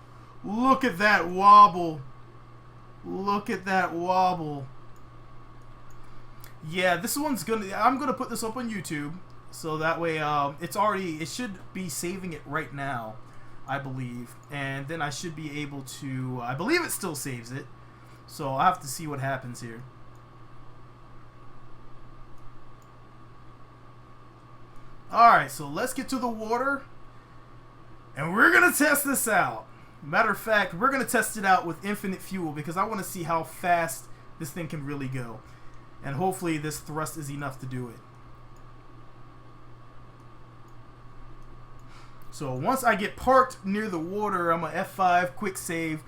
look at that wobble. Look at that wobble. Yeah, this one's gonna... I'm gonna put this up on YouTube. So that way, it should be saving it right now, I believe. And then I should be able to... I believe it still saves it. So I'll have to see what happens here. Alright, so let's get to the water. And we're going to test this out. Matter of fact, we're going to test it out with infinite fuel because I want to see how fast this thing can really go. And hopefully this thrust is enough to do it. So once I get parked near the water, I'm going to F5, quick save.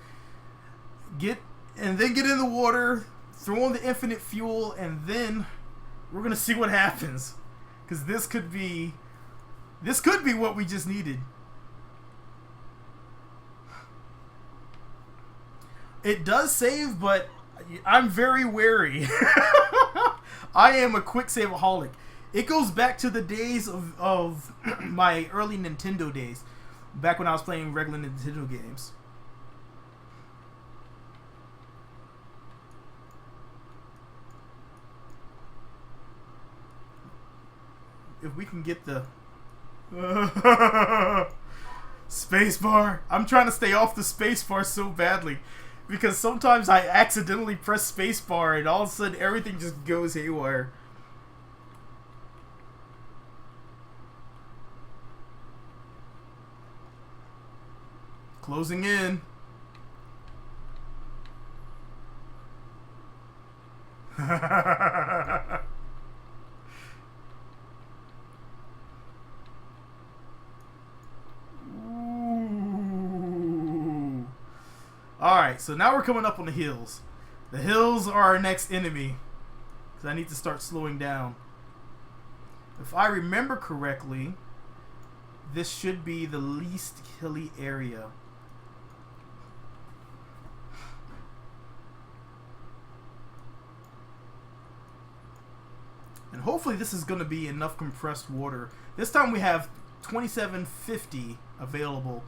And then get in the water, throw in the infinite fuel, and then we're going to see what happens. Because this could be what we just needed. It does save, but I'm very wary. I am a quick save-aholic. It goes back to the days of my early Nintendo days. Back when I was playing regular Nintendo games. If we can get the spacebar. I'm trying to stay off the spacebar so badly because sometimes I accidentally press spacebar and all of a sudden everything just goes haywire. Closing in. Alright, so now we're coming up on the hills. The hills are our next enemy. Because I need to start slowing down. If I remember correctly, this should be the least hilly area. And hopefully this is going to be enough compressed water. This time we have 2750 available.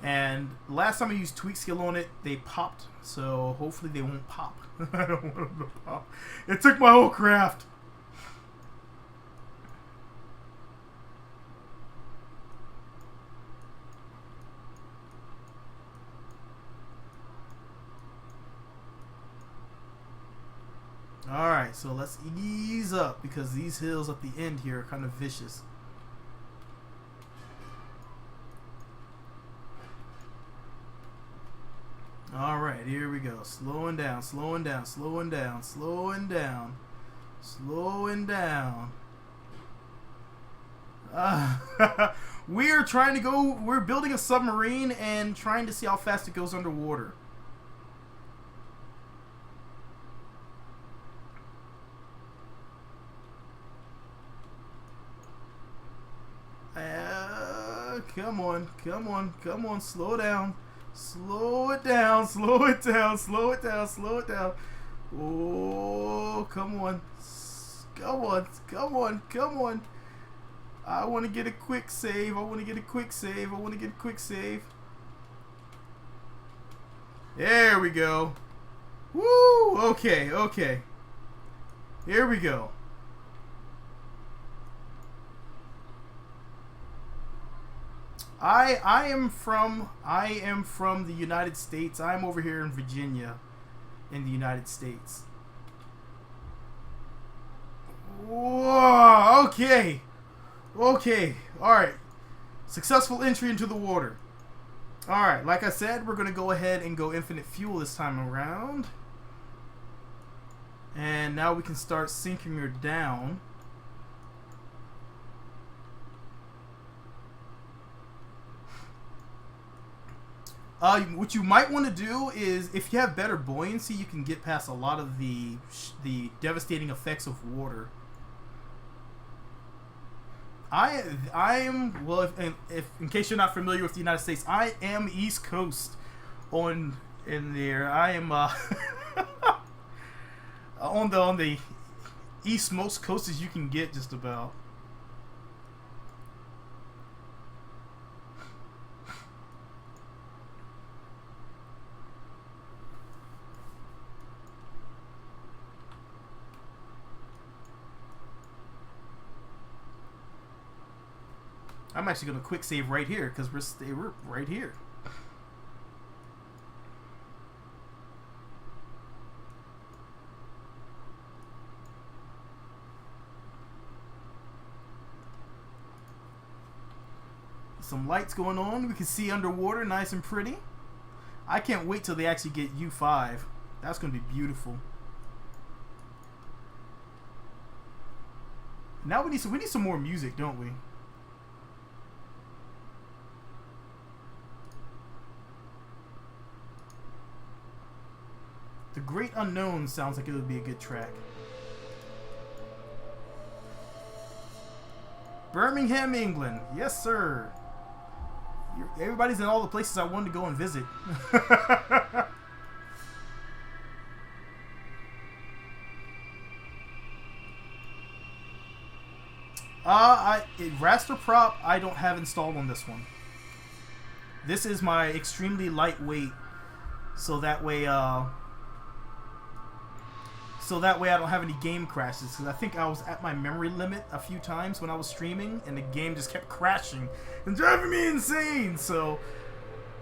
And last time I used tweak skill on it, they popped. So hopefully they won't pop. I don't want them to pop. It took my whole craft. Alright, so let's ease up because these hills at the end here are kind of vicious. Alright, here we go. Slowing down, slowing down, slowing down, slowing down, slowing down. We're trying to go, we're building a submarine and trying to see how fast it goes underwater. Come on, come on, come on, slow down. Slow it down, slow it down, slow it down, slow it down. Oh, come on. Come on, come on, come on. I want to get a quick save. I want to get a quick save. I want to get a quick save. There we go. Woo! Okay, okay. Here we go. I am from the United States. I'm over here in Virginia in the United States. Whoa, okay. Okay. Alright. Successful entry into the water. Alright, like I said, we're gonna go ahead and go infinite fuel this time around. And now we can start sinking her down. What you might want to do is, if you have better buoyancy, you can get past a lot of the devastating effects of water. I am, well, if in case you're not familiar with the United States, I am East Coast in there. I am on the eastmost coast as you can get, just about. I'm actually going to quick save right here because we're right here. Some lights going on. We can see underwater, nice and pretty. I can't wait till they actually get U5. That's going to be beautiful. Now we need some more music, don't we? The Great Unknown sounds like it would be a good track. Birmingham, England. Yes, sir. Everybody's in all the places I wanted to go and visit. Raster prop I don't have installed on this one. This is my extremely lightweight, so that way I don't have any game crashes, because I think I was at my memory limit a few times when I was streaming and the game just kept crashing and driving me insane. So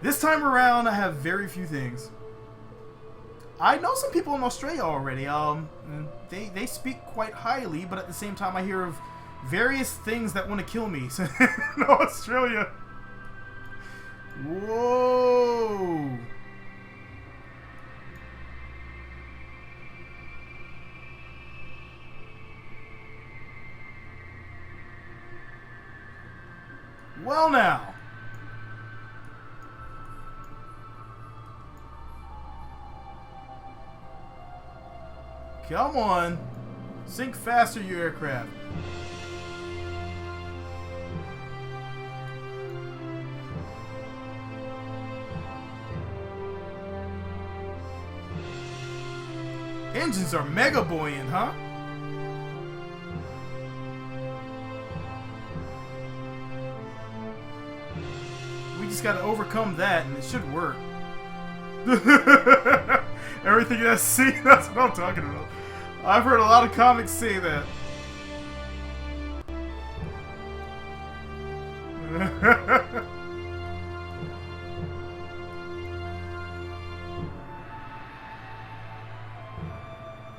this time around I have very few things. I know some people in Australia already. They speak quite highly, but at the same time I hear of various things that want to kill me in Australia. Whoa. Well now. Come on. Sink faster, you aircraft. Engines are mega buoyant, huh? We just gotta overcome that and it should work. Everything that's seen, that's what I'm talking about. I've heard a lot of comics say that.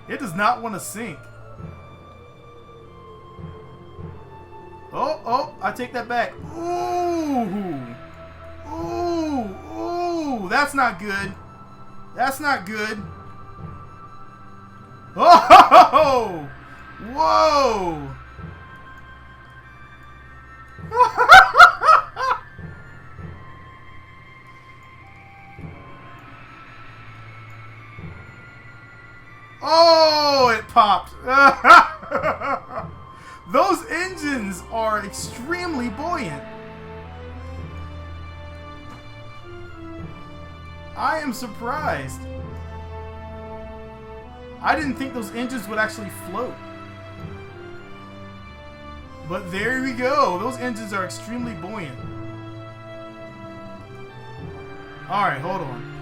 It does not want to sink. Oh, oh, I take that back. Ooh. Ooh, ooh, that's not good. That's not good. Oh, whoa. Oh, it popped. Those engines are extremely buoyant. I am surprised. I didn't think those engines would actually float. But there we go. Those engines are extremely buoyant. Alright, hold on.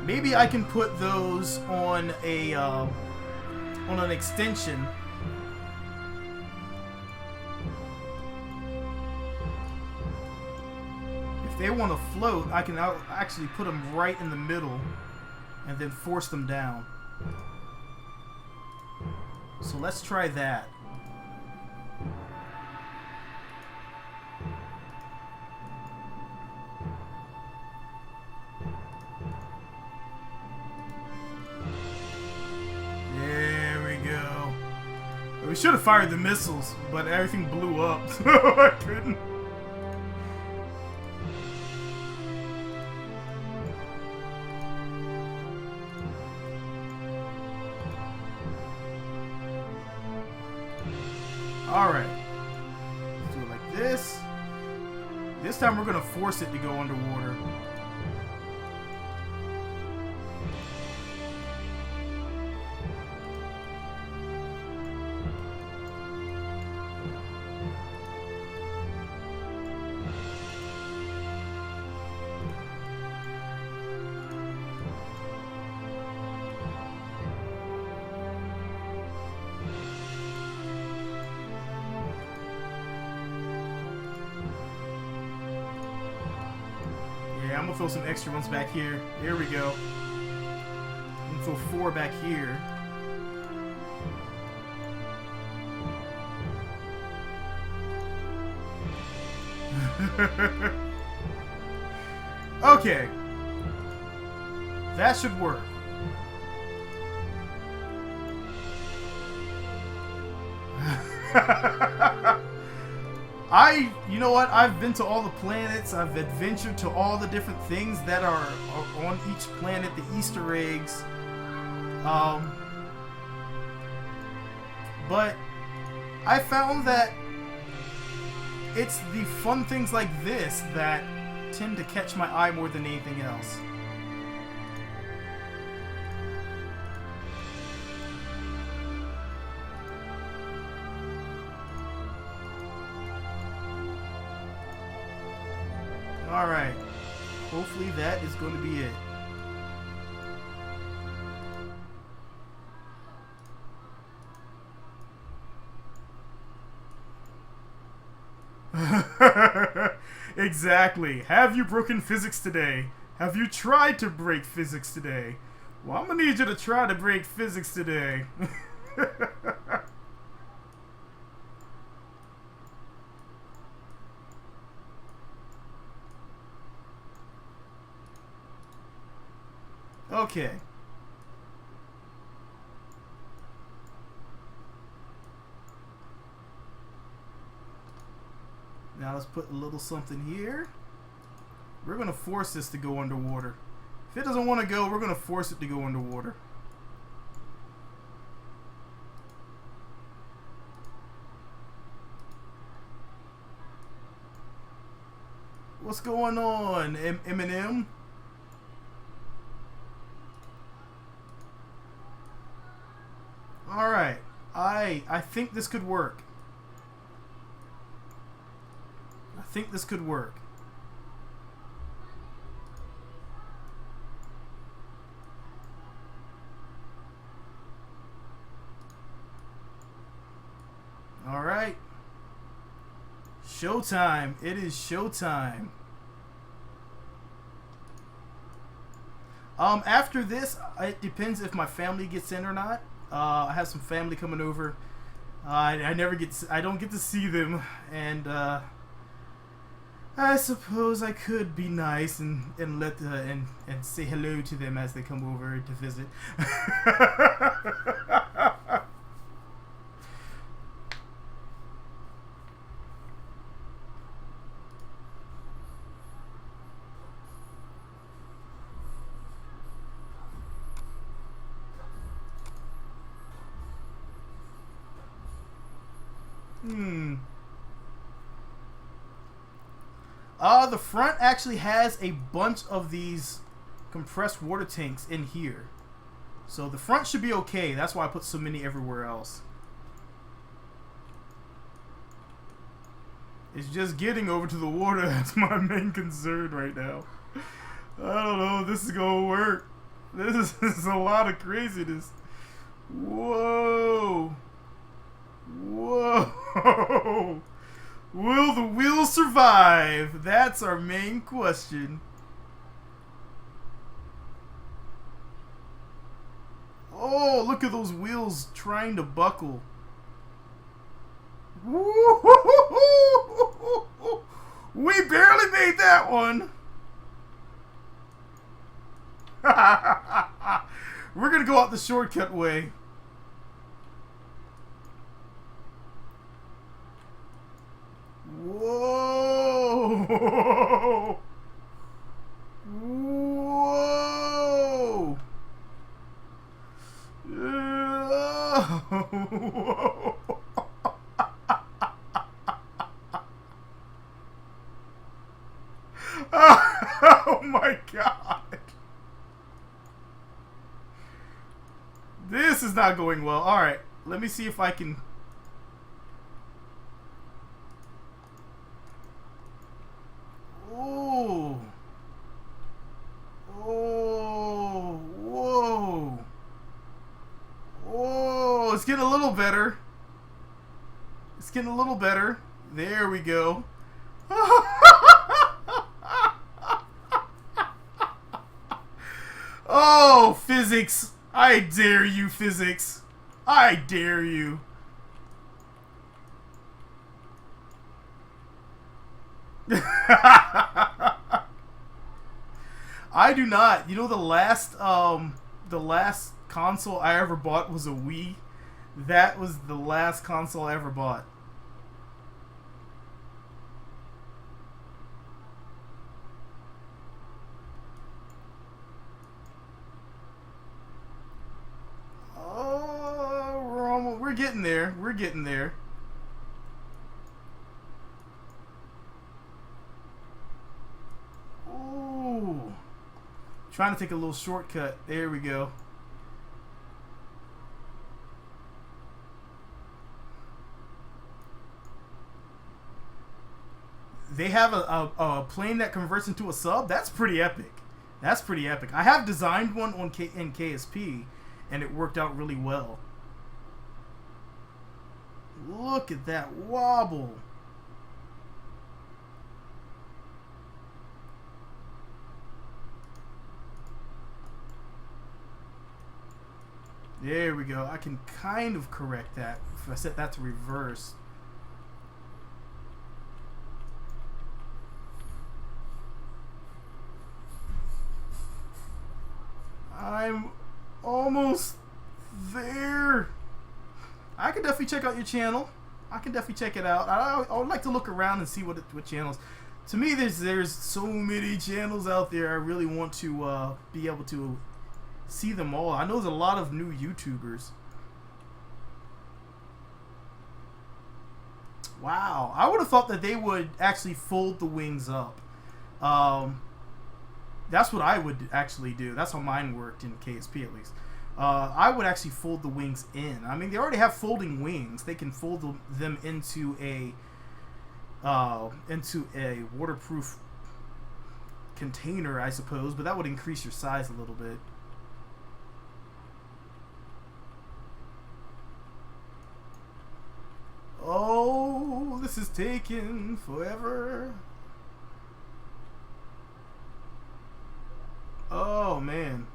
Maybe I can put those on a on an extension. If they want to float, I can actually put them right in the middle and then force them down. So let's try that. There we go. We should have fired the missiles, but everything blew up, so I couldn't. Alright. Let's do it like this. This time we're going to force it to go underwater. Yeah, I'm gonna throw some extra ones back here. Here we go. I'm gonna throw 4 back here. Okay. That should work. You know what? I've been to all the planets. I've adventured to all the different things that are on each planet, the Easter eggs. But I found that it's the fun things like this that tend to catch my eye more than anything else. Alright. Hopefully that is going to be it. Exactly. Have you broken physics today? Have you tried to break physics today? Well, I'm going to need you to try to break physics today. Okay. Now let's put a little something here. We're going to force this to go underwater. If it doesn't want to go, we're going to force it to go underwater. What's going on, Eminem? Alright, I think this could work. I think this could work. Alright. Showtime. It is showtime. After this, it depends if my family gets in or not. I have some family coming over. I don't get to see them, and I suppose I could be nice and let and say hello to them as they come over to visit. The front actually has a bunch of these compressed water tanks in here. So the front should be okay. That's why I put so many everywhere else. It's just getting over to the water. That's my main concern right now. I don't know if this is going to work. This is a lot of craziness. Whoa. Whoa. Will the wheels survive? That's our main question. Oh, look at those wheels trying to buckle. We barely made that one. We're going to go out the shortcut way. Whoa! Whoa! Whoa! Oh my God! This is not going well. All right, let me see if I can. Oh! Oh! Whoa! Oh! It's getting a little better. It's getting a little better. There we go. Oh, physics! I dare you, physics! I dare you! I do not. You know, the last console I ever bought was a Wii. That was the last console I ever bought. We're getting there. We're getting there. Ooh. Trying to take a little shortcut. There we go. They have a plane that converts into a sub. That's pretty epic. That's pretty epic. I have designed one on in KSP, and it worked out really well. Look at that wobble. There we go. I can kind of correct that if I set that to reverse. I'm almost there. I can definitely check out your channel. I can definitely check it out. I would like to look around and see what channels. To me, there's so many channels out there. I really want to be able to see them all. I know there's a lot of new YouTubers. Wow, I would have thought that they would actually fold the wings up. That's what I would actually do. That's how mine worked in KSP, at least. I would actually fold the wings in. I mean, they already have folding wings. They can fold them into a waterproof container, I suppose, but that would increase your size a little bit. Oh, this is taking forever. Oh, man.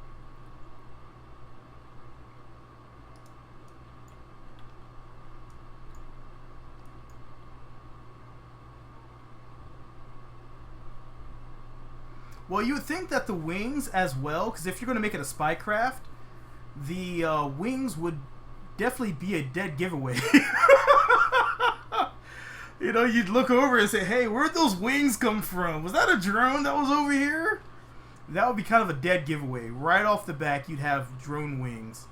Well, you would think that the wings as well, because if you're going to make it a spy craft, the wings would definitely be a dead giveaway. You know, you'd look over and say, hey, where'd those wings come from? Was that a drone that was over here? That would be kind of a dead giveaway. Right off the back, you'd have drone wings.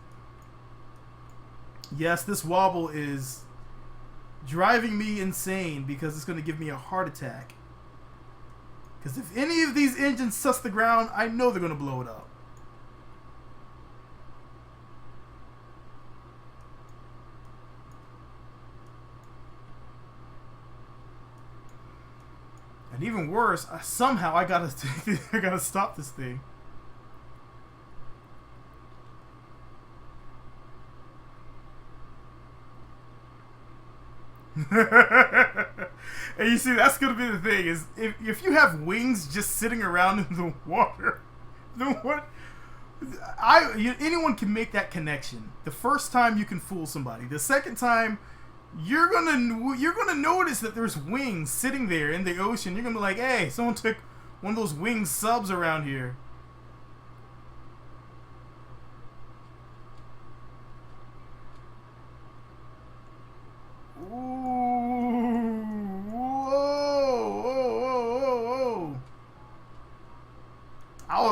Yes, this wobble is driving me insane because it's going to give me a heart attack. Because if any of these engines touch the ground, I know they're going to blow it up. And even worse, somehow I gotta stop this thing. And you see, that's gonna be the thing is if you have wings just sitting around in the water, then what? Anyone can make that connection. The first time you can fool somebody. The second time, you're gonna notice that there's wings sitting there in the ocean. You're gonna be like, hey, someone took one of those wing subs around here.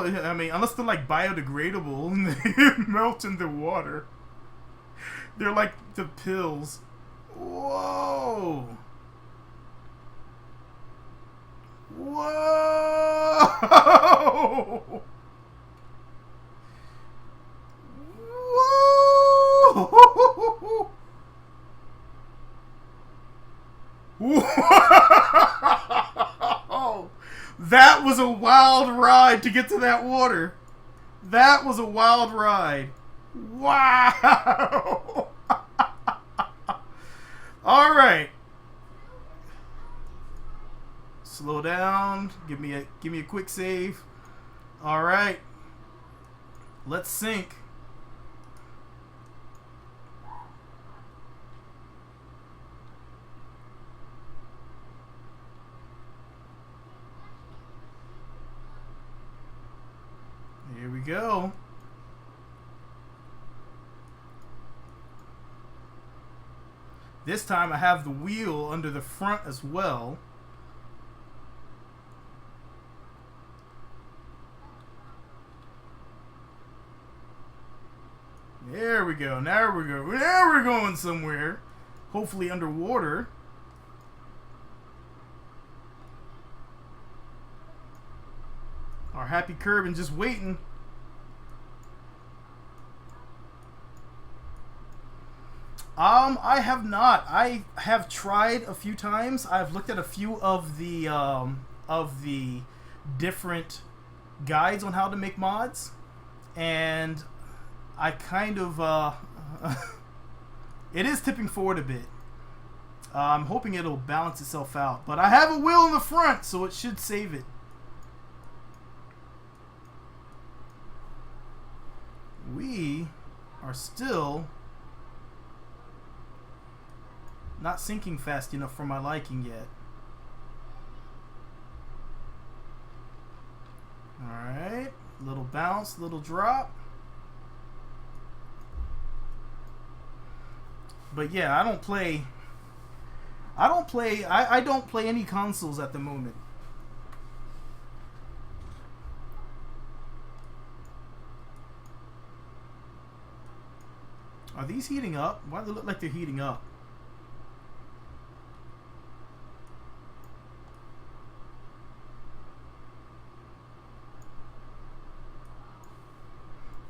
I mean, unless they're like biodegradable and they melt in the water. They're like the pills. Whoa! Whoa! Whoa! Whoa! That was a wild ride to get to that water. That was a wild ride. Wow! All right. Slow down. Give me a quick save. All right. Let's sink. Here we go. This time I have the wheel under the front as well. There we go. Now we go. Now we're going somewhere. Hopefully underwater. Our happy Kerbal just waiting. I have not. I have tried a few times. I've looked at a few of the different guides on how to make mods, and I kind of it is tipping forward a bit. I'm hoping it'll balance itself out, but I have a wheel in the front, so it should save it. We are still not sinking fast enough for my liking yet. Alright, little bounce, little drop. But yeah, I don't play any consoles at the moment. Are these heating up? Why do they look like they're heating up?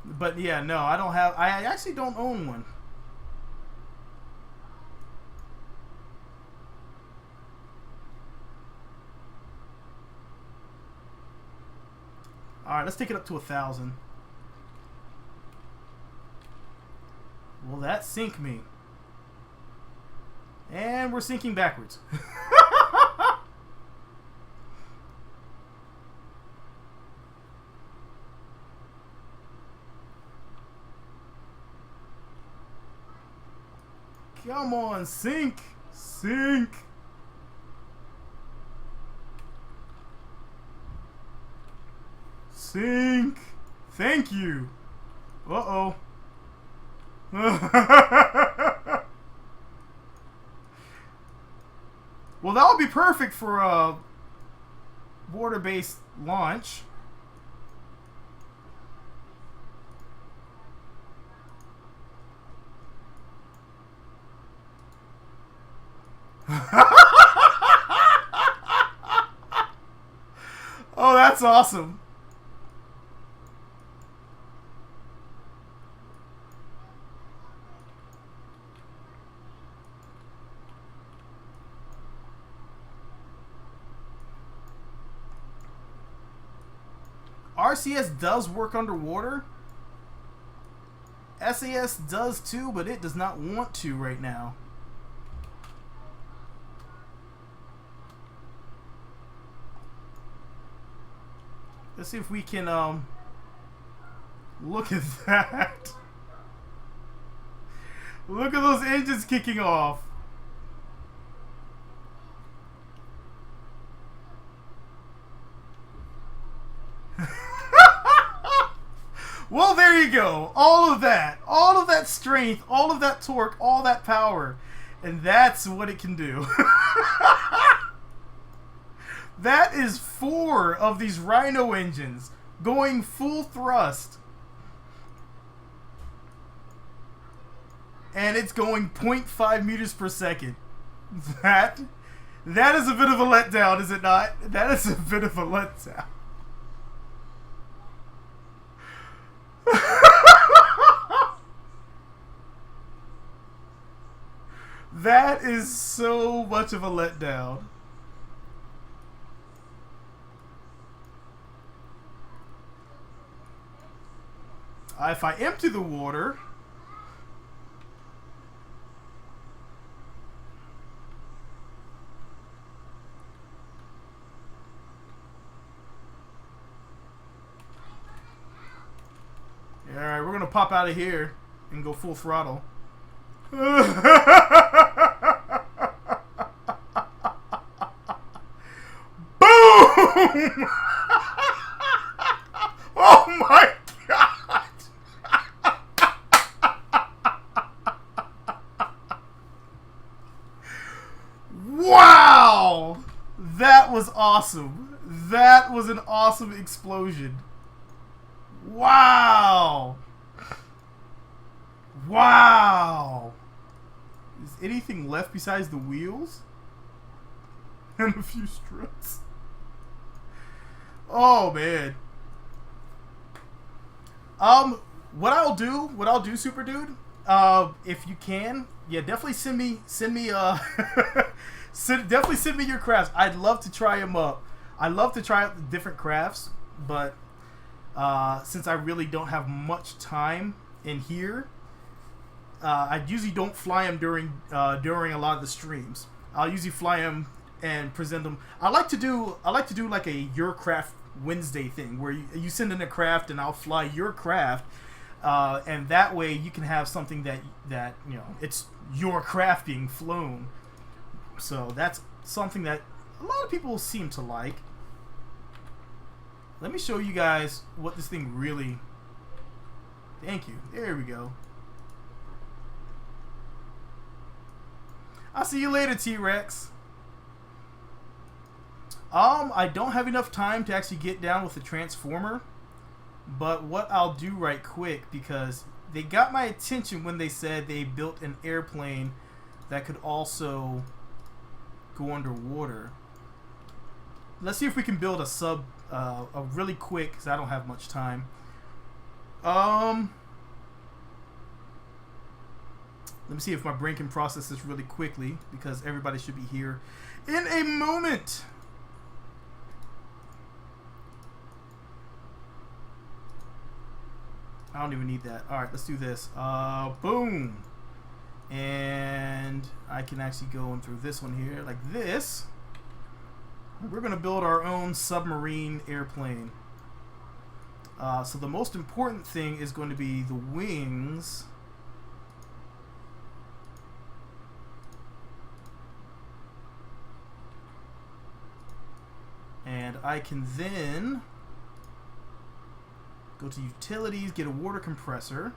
But yeah, no, I actually don't own one. Alright, let's take it up to 1,000. Will that sink me? And we're sinking backwards. Come on, sink. Sink. Sink. Thank you. Uh-oh. Well, that would be perfect for a water-based launch. Oh, that's awesome. RCS does work underwater. SAS does too, but it does not want to right now. Let's see if we can look at that. Look at those engines kicking off. Well, there you go. All of that strength, all of that torque, all that power. And that's what it can do. That is 4 of these Rhino engines going full thrust. And it's going 0.5 meters per second. That is a bit of a letdown, is it not? That is a bit of a letdown. That is so much of a letdown. If I empty the water, alright, we're gonna pop out of here and go full throttle. Boom! Oh my god! Wow! That was awesome. That was an awesome explosion. Wow! Wow! Is anything left besides the wheels? And a few struts. Oh man. What I'll do, Super Dude, if you can, yeah, definitely send me, definitely send me your crafts. I'd love to try them up. I'd love to try out the different crafts, but since I really don't have much time in here, I usually don't fly them during a lot of the streams. I'll usually fly them and present them. I like to do like a Your Craft Wednesday thing where you send in a craft and I'll fly your craft, and that way you can have something that you know, it's your craft being flown. So that's something that a lot of people seem to like. Let me show you guys what this thing really... Thank you. There we go. I'll see you later, T-Rex. I don't have enough time to actually get down with the transformer, but what I'll do right quick, because they got my attention when they said they built an airplane that could also go underwater. Let's see if we can build a really quick, because I don't have much time. Let me see if my brain can process this really quickly, because everybody should be here in a moment. I don't even need that. Alright, let's do this. Boom. And I can actually go in through this one here, like this. We're going to build our own submarine airplane. So the most important thing is going to be the wings. I can then go to utilities, get a water compressor.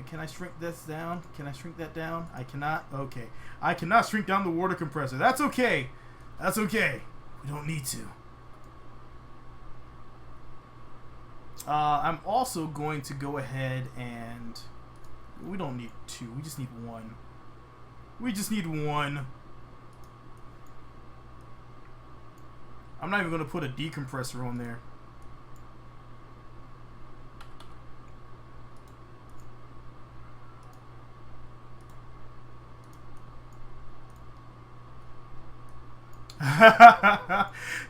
Can I shrink this down? Can I shrink that down? I cannot. Okay. I cannot shrink down the water compressor. That's okay. That's okay. We don't need to. I'm also going to go ahead and... We don't need two. We just need one. We just need one. I'm not even going to put a decompressor on there.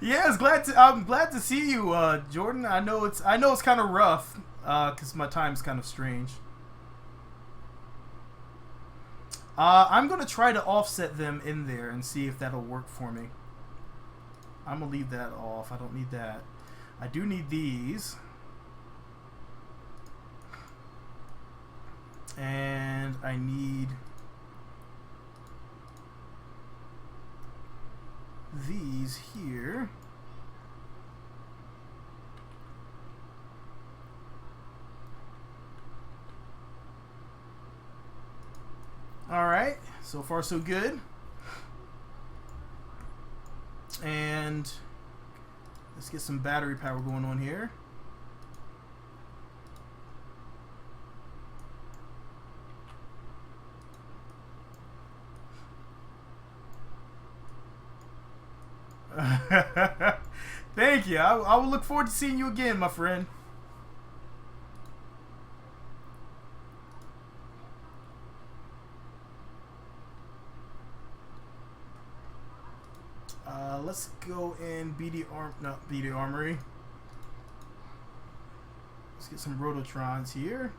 Yes, I'm glad to see you, Jordan. I know it's kind of rough, cause my time's kind of strange. I'm gonna try to offset them in there and see if that'll work for me. I'm gonna leave that off. I don't need that. I do need these, and I need these here. Alright, so far so good. And let's get some battery power going on here. Thank you. I will look forward to seeing you again, my friend. Let's go in BD Armory. Let's get some Rototrons here.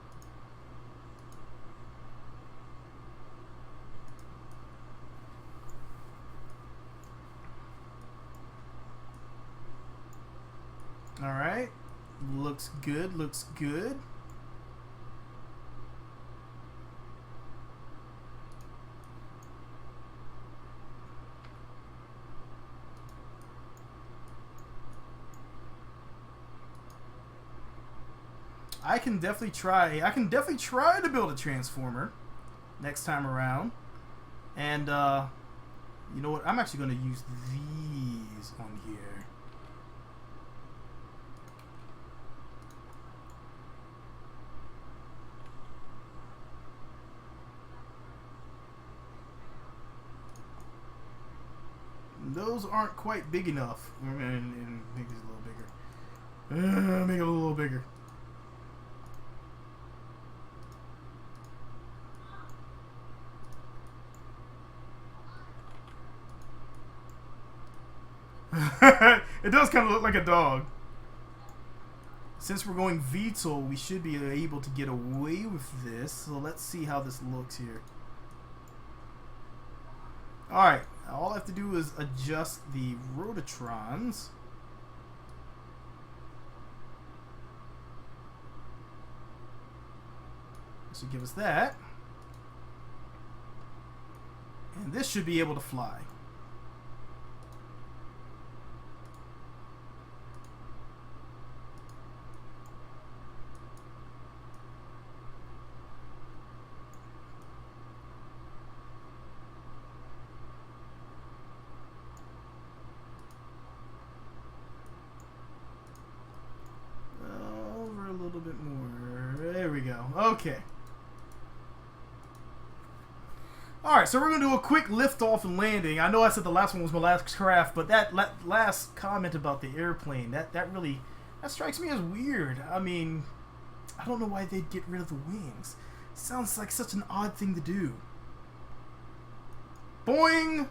Alright. Looks good, looks good. I can definitely try to build a transformer next time around. And you know what? I'm actually going to use these on here. Those aren't quite big enough. And make these a little bigger. Make it a little bigger. It does kind of look like a dog. Since we're going VTOL, we should be able to get away with this. So let's see how this looks here. Alright, all I have to do is adjust the Rototrons. This should give us that. And this should be able to fly. Over a little bit more. There we go. Okay. Alright, so we're going to do a quick liftoff and landing. I know I said the last one was my last craft, but that last comment about the airplane, that strikes me as weird. I mean, I don't know why they'd get rid of the wings. Sounds like such an odd thing to do. Boing!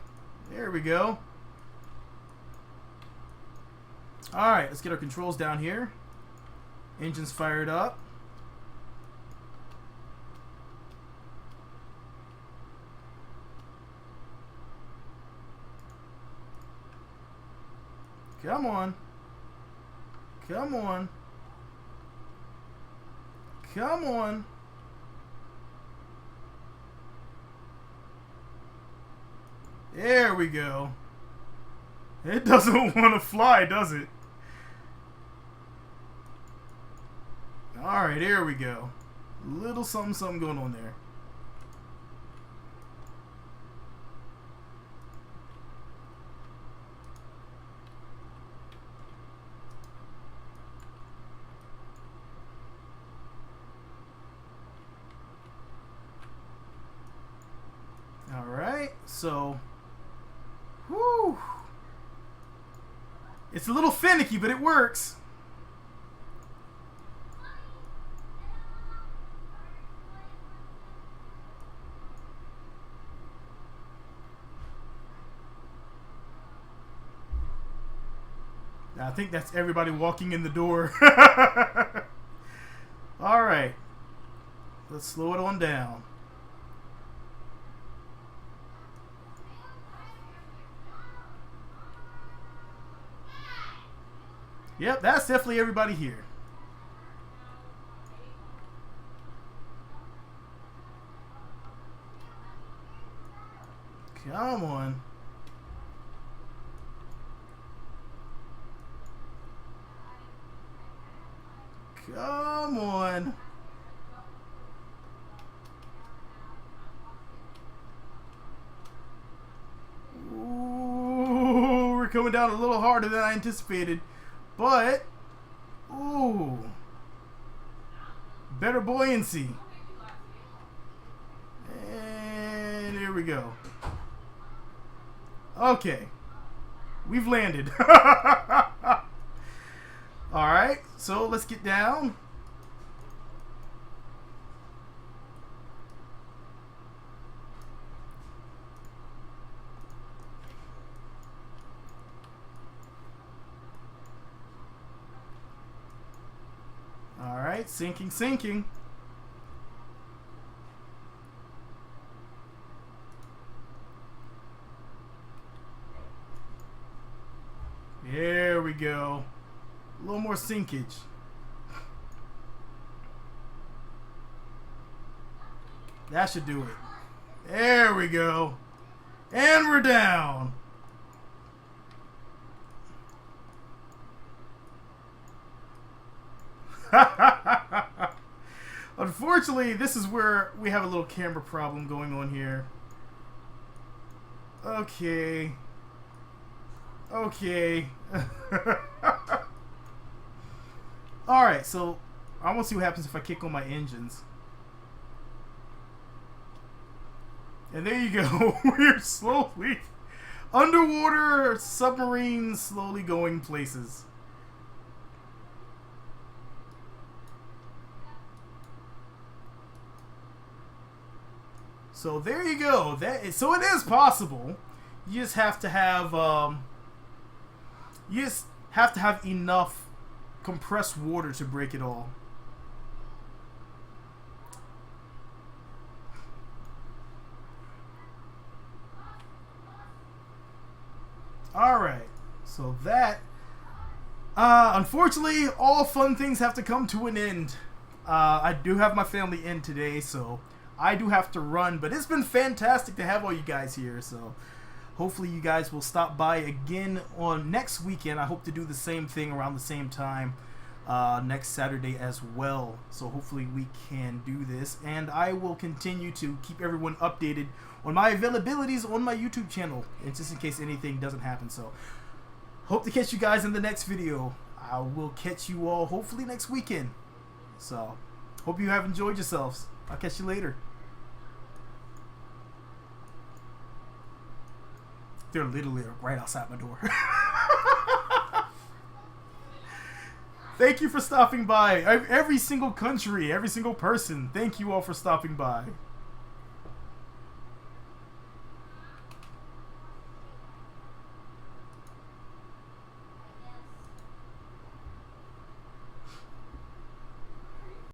There we go. Alright, let's get our controls down here. Engines fired up. Come on. Come on. Come on. There we go. It doesn't want to fly, does it? Alright, there we go. Little something, something going on there. Alright, so... Whew! It's a little finicky, but it works. I think that's everybody walking in the door. Alright. Let's slow it on down. Yep, that's definitely everybody here. Come on. Come on. Ooh, we're coming down a little harder than I anticipated. But, ooh, better buoyancy. And here we go. Okay. We've landed. Alright, so let's get down. Alright, sinking, sinking. There we go. A little more sinkage. That should do it. There we go. And we're down. Unfortunately, this is where we have a little camera problem going on here. Okay. Okay. Alright, so I want to see what happens if I kick on my engines. And there you go. We're slowly underwater submarine slowly going places. So there you go. So it is possible. You just have to have enough compressed water to break it all. Alright, so that unfortunately all fun things have to come to an end. I do have my family in today, so I do have to run, but it's been fantastic to have all you guys here, so hopefully you guys will stop by again on next weekend. I hope to do the same thing around the same time next Saturday as well. So hopefully we can do this. And I will continue to keep everyone updated on my availabilities on my YouTube channel, and just in case anything doesn't happen. So hope to catch you guys in the next video. I will catch you all hopefully next weekend. So hope you have enjoyed yourselves. I'll catch you later. They're literally right outside my door. Thank you for stopping by. Every single country, every single person, thank you all for stopping by.